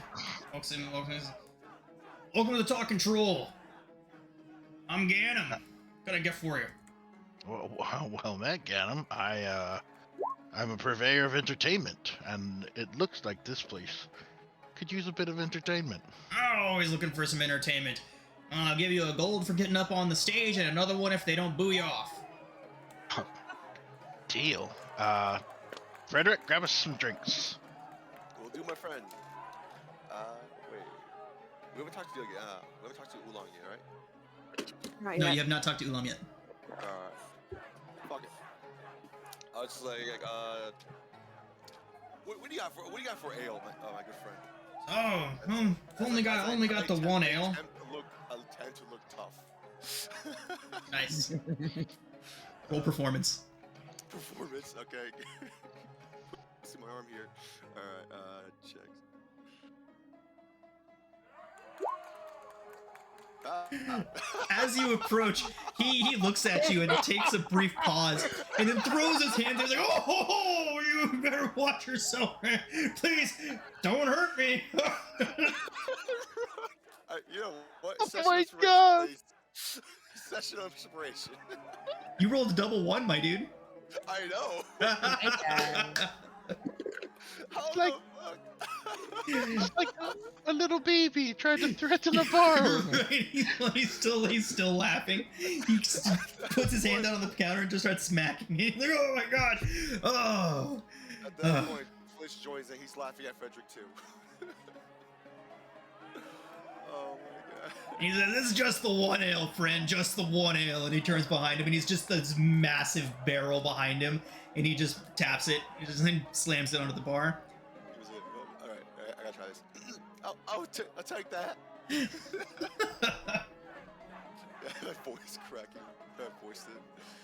walks in, "Welcome to the Talking Troll. I'm Ganem. What can I get for you?" Well, Matt Ganem, I'm a purveyor of entertainment, and it looks like this place could use a bit of entertainment. Always looking for some entertainment. I'll give you a gold for getting up on the stage, and another one if they don't boo you off. Deal. Frederick, grab us some drinks. Will do, my friend. Wait. We haven't talked to Oolong yet, right? Not No, yet. you have not talked to Ulam yet. Fuck it. I was just like, what do you got for ale, my good friend? Oh, only got the one ale. I tend to look tough. Nice. Roll performance. Performance, okay. See my arm here. Alright, checks. As you approach, he looks at you and takes a brief pause, and then throws his hand. He's like, "Oh, you better watch yourself, man. Please, don't hurt me." You know what? Oh my god! Session of inspiration. You rolled a double one, my dude. I know. How Like- the fuck? It's like a little baby trying to threaten a bar. Right? He's still laughing. He puts his hand out on the counter and just starts smacking it. He's like, "Oh my god! Oh!" At that point, Flish joins and he's laughing at Frederick too. Oh my god. He says, "This is just the one ale, friend. Just the one ale." And he turns behind him, and he's just this massive barrel behind him, and he just taps it. He just then slams it onto the bar. All right, I gotta try this. I'll take that. That voice cracking. That voice did.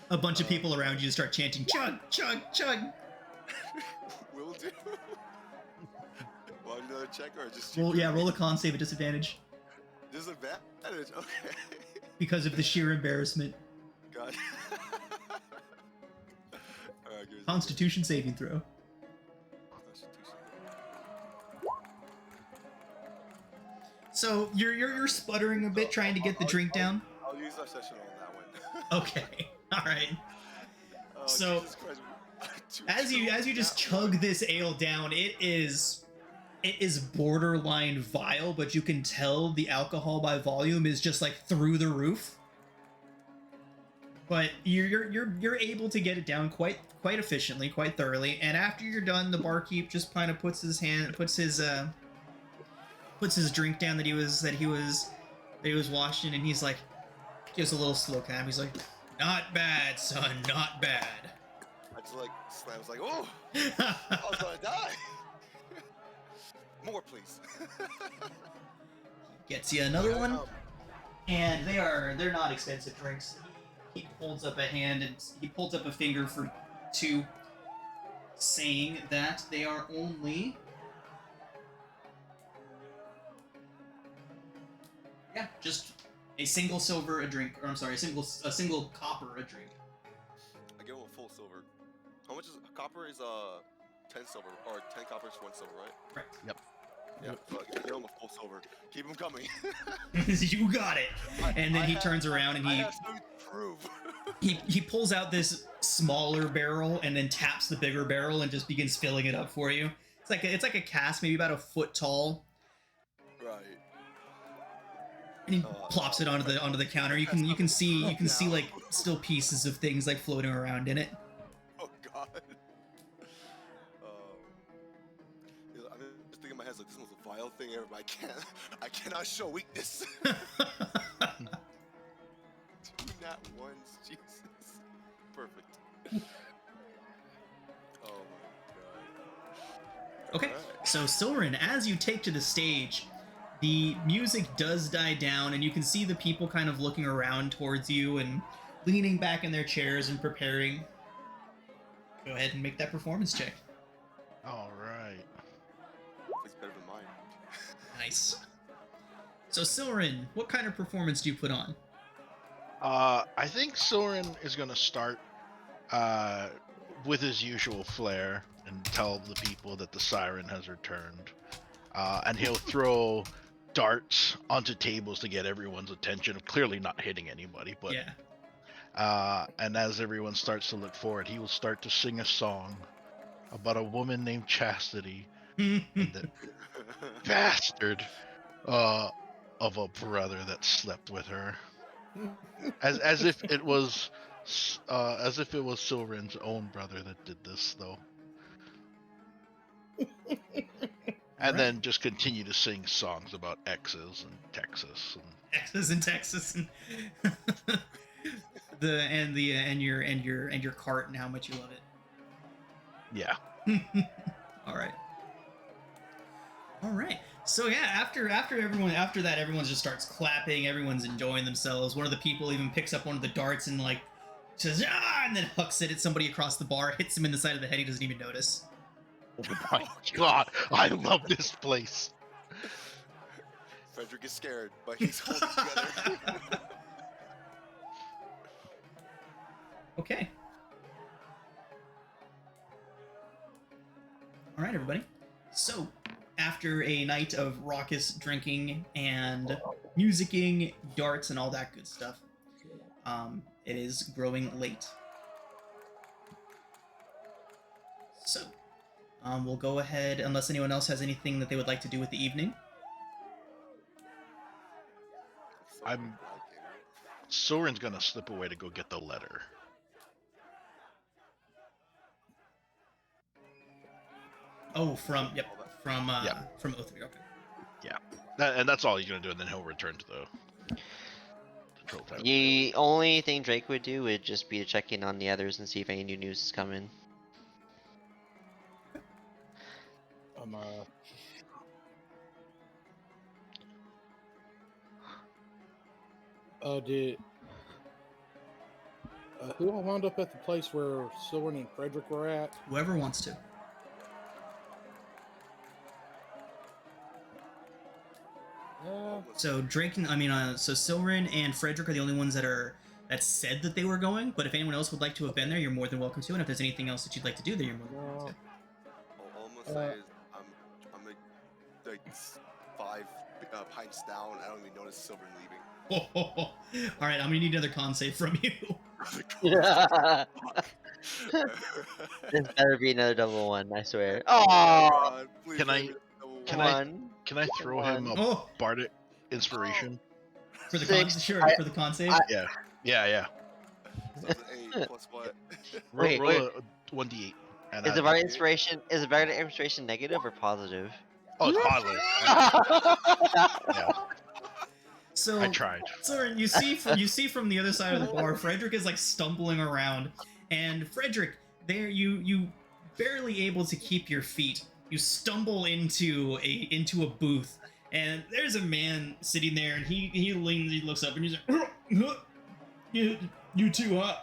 A bunch of people around you start chanting, "Chug, chug, chug." Will do. Want another check or just? Roll a con save at disadvantage Disadvantage. Okay. because of the sheer embarrassment. God. All right, good. Constitution saving throw. So you're sputtering a bit trying to get the drink down. I'll use our session on that one. Okay, all right. Oh, So Jesus Christ. as you just chug this ale down, it is borderline vile, but you can tell the alcohol by volume is just like through the roof. But you're able to get it down quite efficiently, quite thoroughly. And after you're done, the barkeep just kind of puts his drink down that he was washing, and he's like, gives a little slow clap. He's like, "Not bad, son, not bad." I just like slams like, oh, I was gonna die. More, please. Gets you another one, and they're not expensive drinks. He holds up a hand and he holds up a finger for two, saying that they are only just a single silver a drink, or I'm sorry, a single copper a drink. I give him a full silver. How much is copper? Is 10 silver, or 10 copper is 1 silver, right? Right. Yep. Yeah, so I give him a full silver. Keep him coming. You got it. And then he turns around and I have something to prove. he pulls out this smaller barrel and then taps the bigger barrel and just begins filling it up for you. It's like a cask, maybe about a foot tall. Right. And he plops it onto the counter. You can see like still pieces of things like floating around in it. Oh God. I'm just thinking in my head like this was a vile thing, but I cannot show weakness. Do not once, Jesus. Perfect. Oh my God. Okay, so Silverin, as you take to the stage, the music does die down, and you can see the people kind of looking around towards you and leaning back in their chairs and preparing. Go ahead and make that performance check. All right. It's better than mine. Nice. So Silverin, what kind of performance do you put on? I think Soren is gonna start with his usual flair and tell the people that the siren has returned. And he'll throw darts onto tables to get everyone's attention, clearly not hitting anybody, but yeah. And as everyone starts to look forward, he will start to sing a song about a woman named Chastity and the bastard of a brother that slept with her. As if it was Silverin's own brother that did this, though. And then just continue to sing songs about exes and Texas and and your cart and how much you love it. Yeah. All right. So yeah, after that, everyone just starts clapping. Everyone's enjoying themselves. One of the people even picks up one of the darts and like says "ah," and then hucks it at somebody across the bar, hits him in the side of the head. He doesn't even notice. Oh my God, I love this place. Frederick is scared, but he's holding together. Okay. All right, everybody. So, after a night of raucous drinking and musicking, darts, and all that good stuff, it is growing late. So, we'll go ahead, unless anyone else has anything that they would like to do with the evening. Soren's gonna slip away to go get the letter. Oh, from Othri. Okay. Yeah, and that's all he's gonna do, and then he'll return to the control tower. The only thing Drake would do would just be to check in on the others and see if any new news is coming. Who all wound up at the place where Silver and Frederick were at? Whoever wants to. So so Silverin and Frederick are the only ones that said that they were going. But if anyone else would like to have been there, you're more than welcome to. And if there's anything else that you'd like to do, there you're more than welcome to. All I'm gonna say is I'm like 5 pints down. I don't even notice Silver leaving. All right, I'm gonna need another con save from you. Yeah. This better be another double one, I swear. Oh, Oh, God, please Can let I- me double can one. I- one. Can I throw him a Oh, bardic inspiration? for the con, 6. sure, for the con save. Yeah. Yeah. So it's an 8 plus what? Wait, Roll a 1d8. And Is add the it. bardic inspiration negative or positive? Oh, it's positive. Yeah, So I tried. Soren, you see from the other side of the bar, Frederick is like stumbling around, and Frederick, there you barely able to keep your feet. You stumble into a booth, and there's a man sitting there, and he leans, he looks up, and he's like, you too, huh?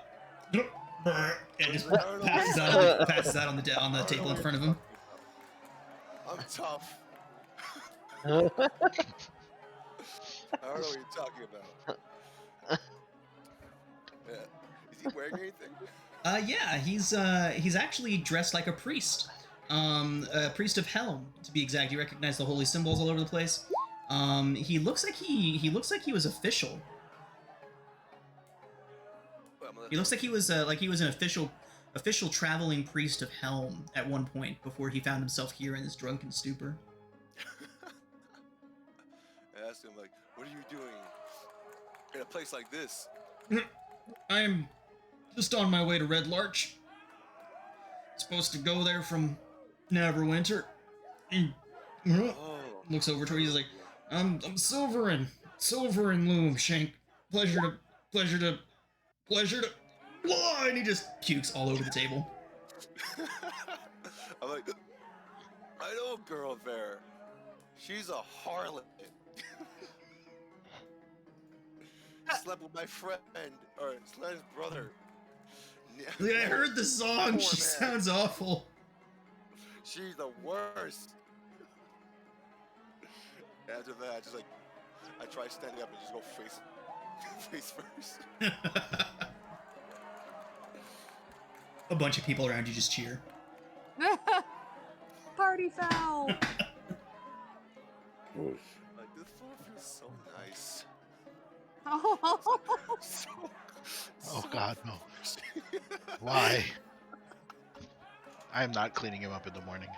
And just passes out on the table in front of him. I'm tough. I don't know what you're talking about. Yeah. Is he wearing anything? Yeah, he's actually dressed like a priest. A priest of Helm, to be exact. You recognize the holy symbols all over the place. He looks like he was official. He looks like he was an official traveling priest of Helm at one point before he found himself here in this drunken stupor. I asked him, like, what are you doing in a place like this? I'm just on my way to Red Larch. Supposed to go there from Neverwinter. Oh. Looks over to her. He's like, I'm Silverin Loom Shank. Pleasure to. Whoa! And he just pukes all over the table. I'm like, I know a girl there. She's a harlot. Slept with my friend, or Slen's brother. Like, I heard the song. Poor She man. sounds awful. She's the worst. After that, I try standing up and just go face first. A bunch of people around you just cheer. Party foul! Like, this floor feels so nice. So, Oh so God, no. fresh. Why? I am not cleaning him up in the morning.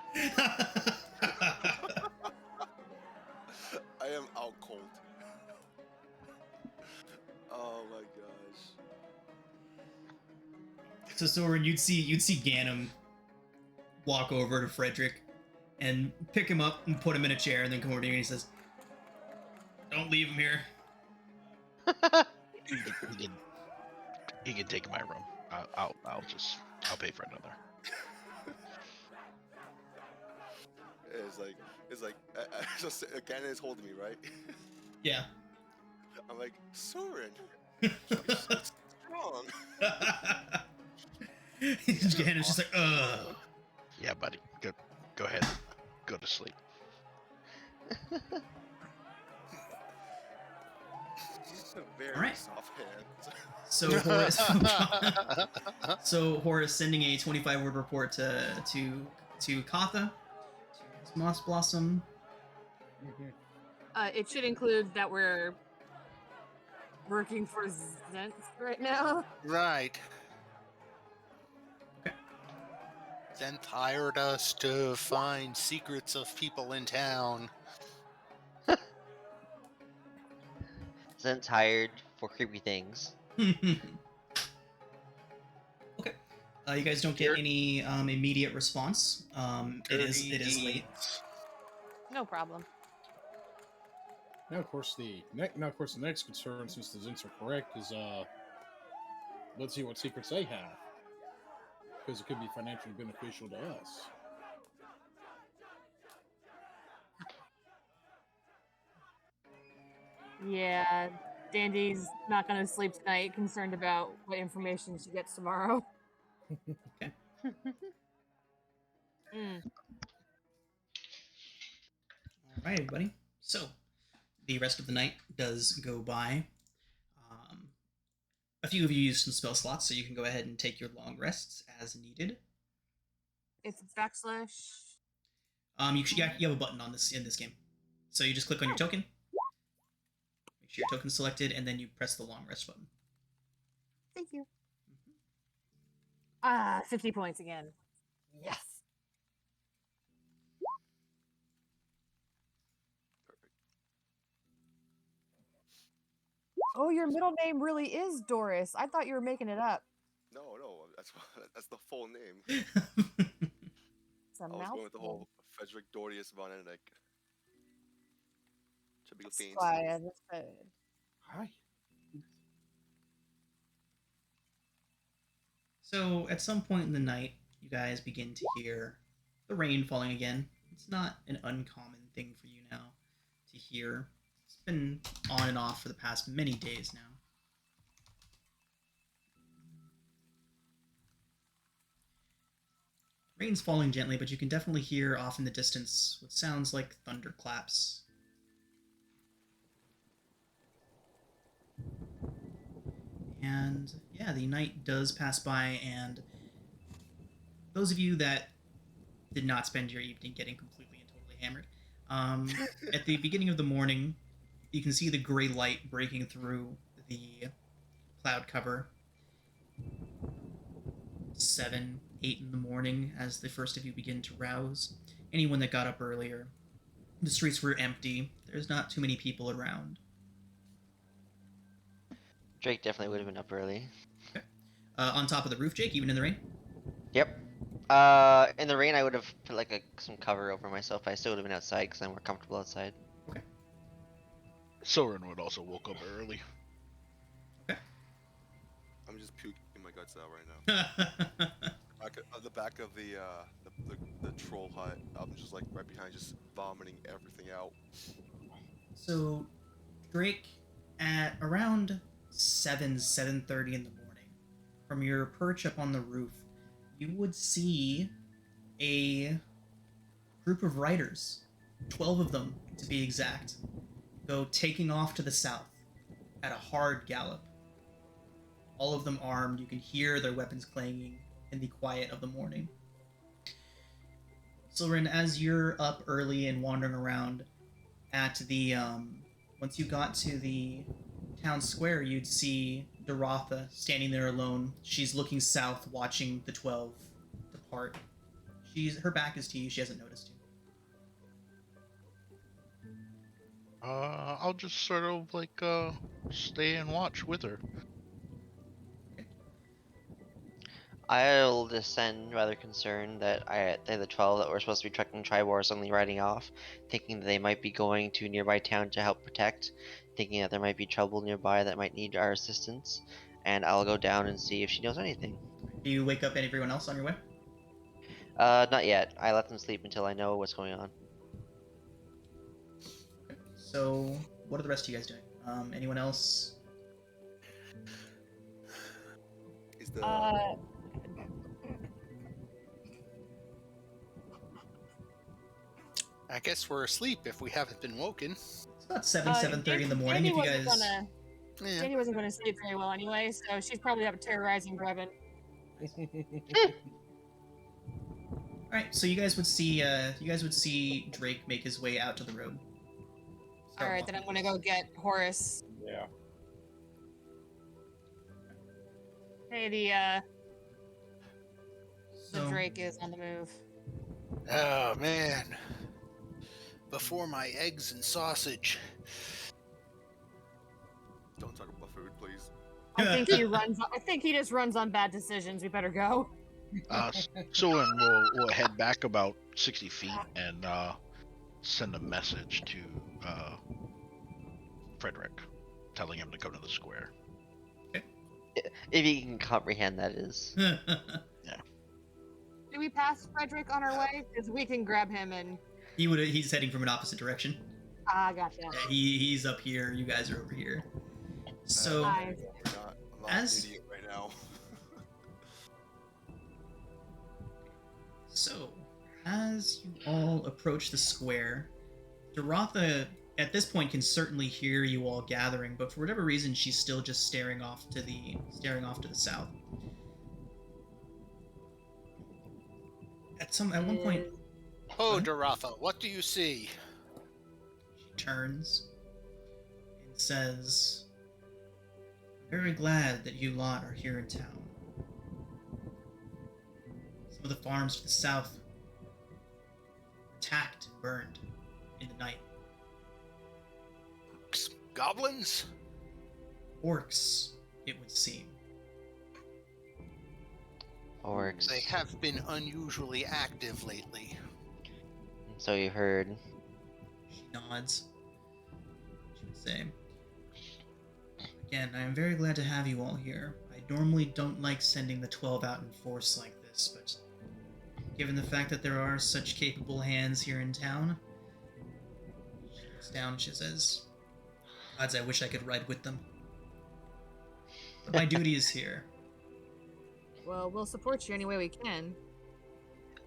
I am out cold. Oh my gosh. So Soren, you'd see Ganem walk over to Frederick and pick him up and put him in a chair, and then come over to you and he says, "Don't leave him here." He can take my room. I'll pay for another. It's like just again is holding me, right? Yeah. I'm like, Soren, you're so strong. Ganon's just like, ugh. Yeah, buddy. Go ahead. Go to sleep. Very All right. soft hands. So Horace sending a 25-word report to Katha, to Moss Blossom. It should include that we're working for Zent right now. Right. Zent hired us to find secrets of people in town. Zent's hired for creepy things. Okay. You guys don't get any immediate response. It is late. No problem. Now, of course, the next concern, since the Zins are correct, is let's see what secrets they have, because it could be financially beneficial to us. Yeah, Dandy's not gonna sleep tonight, concerned about what information she gets tomorrow. Okay. Mm. All right, everybody. So, the rest of the night does go by. A few of you use some spell slots, so you can go ahead and take your long rests as needed. It's backslash. You have a button on this in this game. So you just click on your token. Make sure your token's selected, and then you press the long rest button. Thank you. 50 points again. Yes. Perfect. Oh, your middle name really is Doris. I thought you were making it up. No, that's the full name. It's a I was going with the mouthful. whole Frederick Dorius von Ennick. Typical That's things. why I understood. Hi. So at some point in the night, you guys begin to hear the rain falling again. It's not an uncommon thing for you now to hear. It's been on and off for the past many days now. Rain's falling gently, but you can definitely hear off in the distance what sounds like thunderclaps. And yeah, the night does pass by, and those of you that did not spend your evening getting completely and totally hammered, at the beginning of the morning, you can see the gray light breaking through the cloud cover. 7, 8 in the morning as the first of you begin to rouse. Anyone that got up earlier, the streets were empty. There's not too many people around. Drake definitely would have been up early. Okay. On top of the roof, Jake, even in the rain? Yep. In the rain, I would have put like some cover over myself. I still would have been outside because I'm more comfortable outside. Okay. Soren would also woke up early. Okay. I'm just puking my guts out right now. The back of the troll hut. I'm just like right behind, just vomiting everything out. So, Drake, at around 7:30 in the morning, from your perch up on the roof, you would see a group of riders, 12 of them to be exact, go taking off to the south at a hard gallop. All of them armed. You can hear their weapons clanging in the quiet of the morning. Silverin, as you're up early and wandering around at the, once you got to the town square, you'd see Dorotha standing there alone. She's looking south, watching the 12 depart. Her back is to you. She hasn't noticed you. I'll just sort of like stay and watch with her. I'll descend rather concerned that the 12 that were supposed to be trekking Tribor are suddenly riding off, thinking that they might be going to a nearby town to help protect, thinking that there might be trouble nearby that might need our assistance, and I'll go down and see if she knows anything. Do you wake up everyone else on your way? Not yet. I let them sleep until I know what's going on. Okay. So, what are the rest of you guys doing? Anyone else? Is the I guess we're asleep if we haven't been woken. It's about 7:30 in the morning. If you guys, Yeah. Danny wasn't going to sleep very well anyway, so she's probably up terrorizing Brevin. all right. So you guys would see Drake make his way out to the road. All right, then I'm going to go get Horace. Yeah. Hey, the So, Drake is on the move. Oh man. Before my eggs and sausage. don't talk about food, please. I think he just runs on bad decisions. We better go. Soren will head back about 60 feet and send a message to Frederick, telling him to go to the square. If you can comprehend, that is. Do we pass Frederick on our way? Because we can grab him and... He's heading from an opposite direction. Gotcha. He's up here. You guys are over here. So, Hi. I'm not As- an idiot right now. So, as you all approach the square, Dorotha, at this point, can certainly hear you all gathering, but for whatever reason, she's still just staring off to the south. At one point, Oh, Dorotha, what do you see? turns and says, "I'm very glad that you lot are here in town. Some of the farms to the south were attacked and burned in the night. Goblins? Orcs, it would seem. Orcs. They have been unusually active lately. So you heard. She nods. She would say, "Again, I am very glad to have you all here. I normally don't like sending the 12 out in force like this, but given the fact that there are such capable hands here in town," she looks down and she says, "Gods, I wish I could ride with them. But my duty is here." Well, we'll support you any way we can.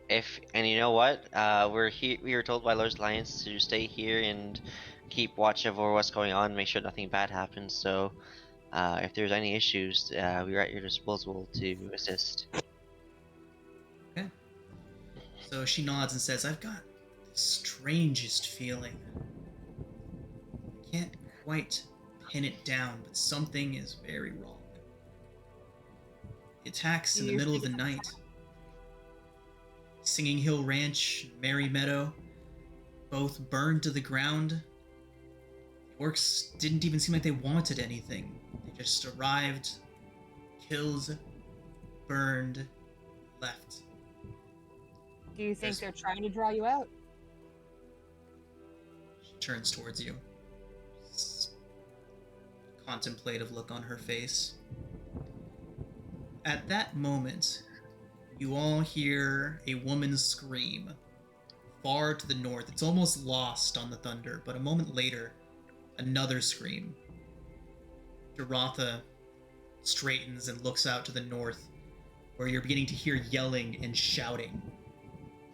And you know what? We were told by Lord's Alliance to stay here and keep watch over what's going on, make sure nothing bad happens. So, if there's any issues, we're at your disposal to assist. Okay. So she nods and says, "I've got the strangest feeling. I can't quite pin it down, but something is very wrong. The attacks in the middle of the night. Singing Hill Ranch, Merry Meadow, both burned to the ground. The orcs didn't even seem like they wanted anything. They just arrived, killed, burned, left." Do you think they're trying to draw you out? She turns towards you. Contemplative look on her face. At that moment, you all hear a woman scream far to the north. It's almost lost on the thunder, but a moment later, another scream. Dorotha straightens and looks out to the north, where you're beginning to hear yelling and shouting,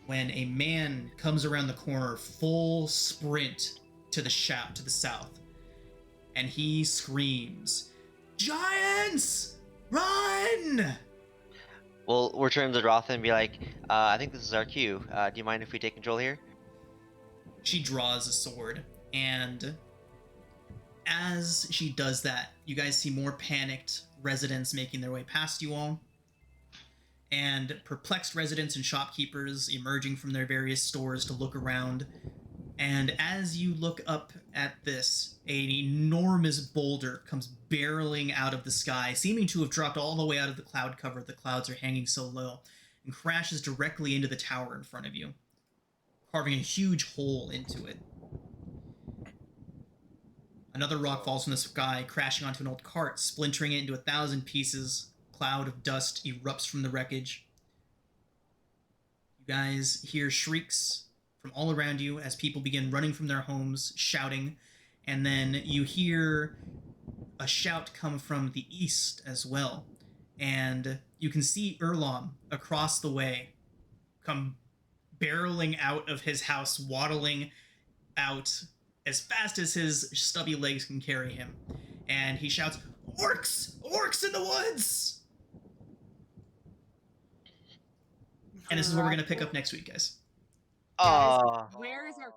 when a man comes around the corner, full sprint to the south, and he screams, "Giants! Run!" We'll return to Rotha and be like, I think this is our cue. Do you mind if we take control here? She draws a sword, and as she does that, you guys see more panicked residents making their way past you all, and perplexed residents and shopkeepers emerging from their various stores to look around. And as you look up at this, an enormous boulder comes barreling out of the sky, seeming to have dropped all the way out of the cloud cover. The clouds are hanging so low, and crashes directly into the tower in front of you, carving a huge hole into it. Another rock falls from the sky, crashing onto an old cart, splintering it into 1,000 pieces. Cloud of dust erupts from the wreckage. You guys hear shrieks from all around you as people begin running from their homes, shouting, and then you hear a shout come from the east as well. And you can see Erlom across the way come barreling out of his house, waddling out as fast as his stubby legs can carry him. And he shouts, "Orcs! Orcs in the woods!" And this is where we're going to pick up next week, guys. Oh. Where is our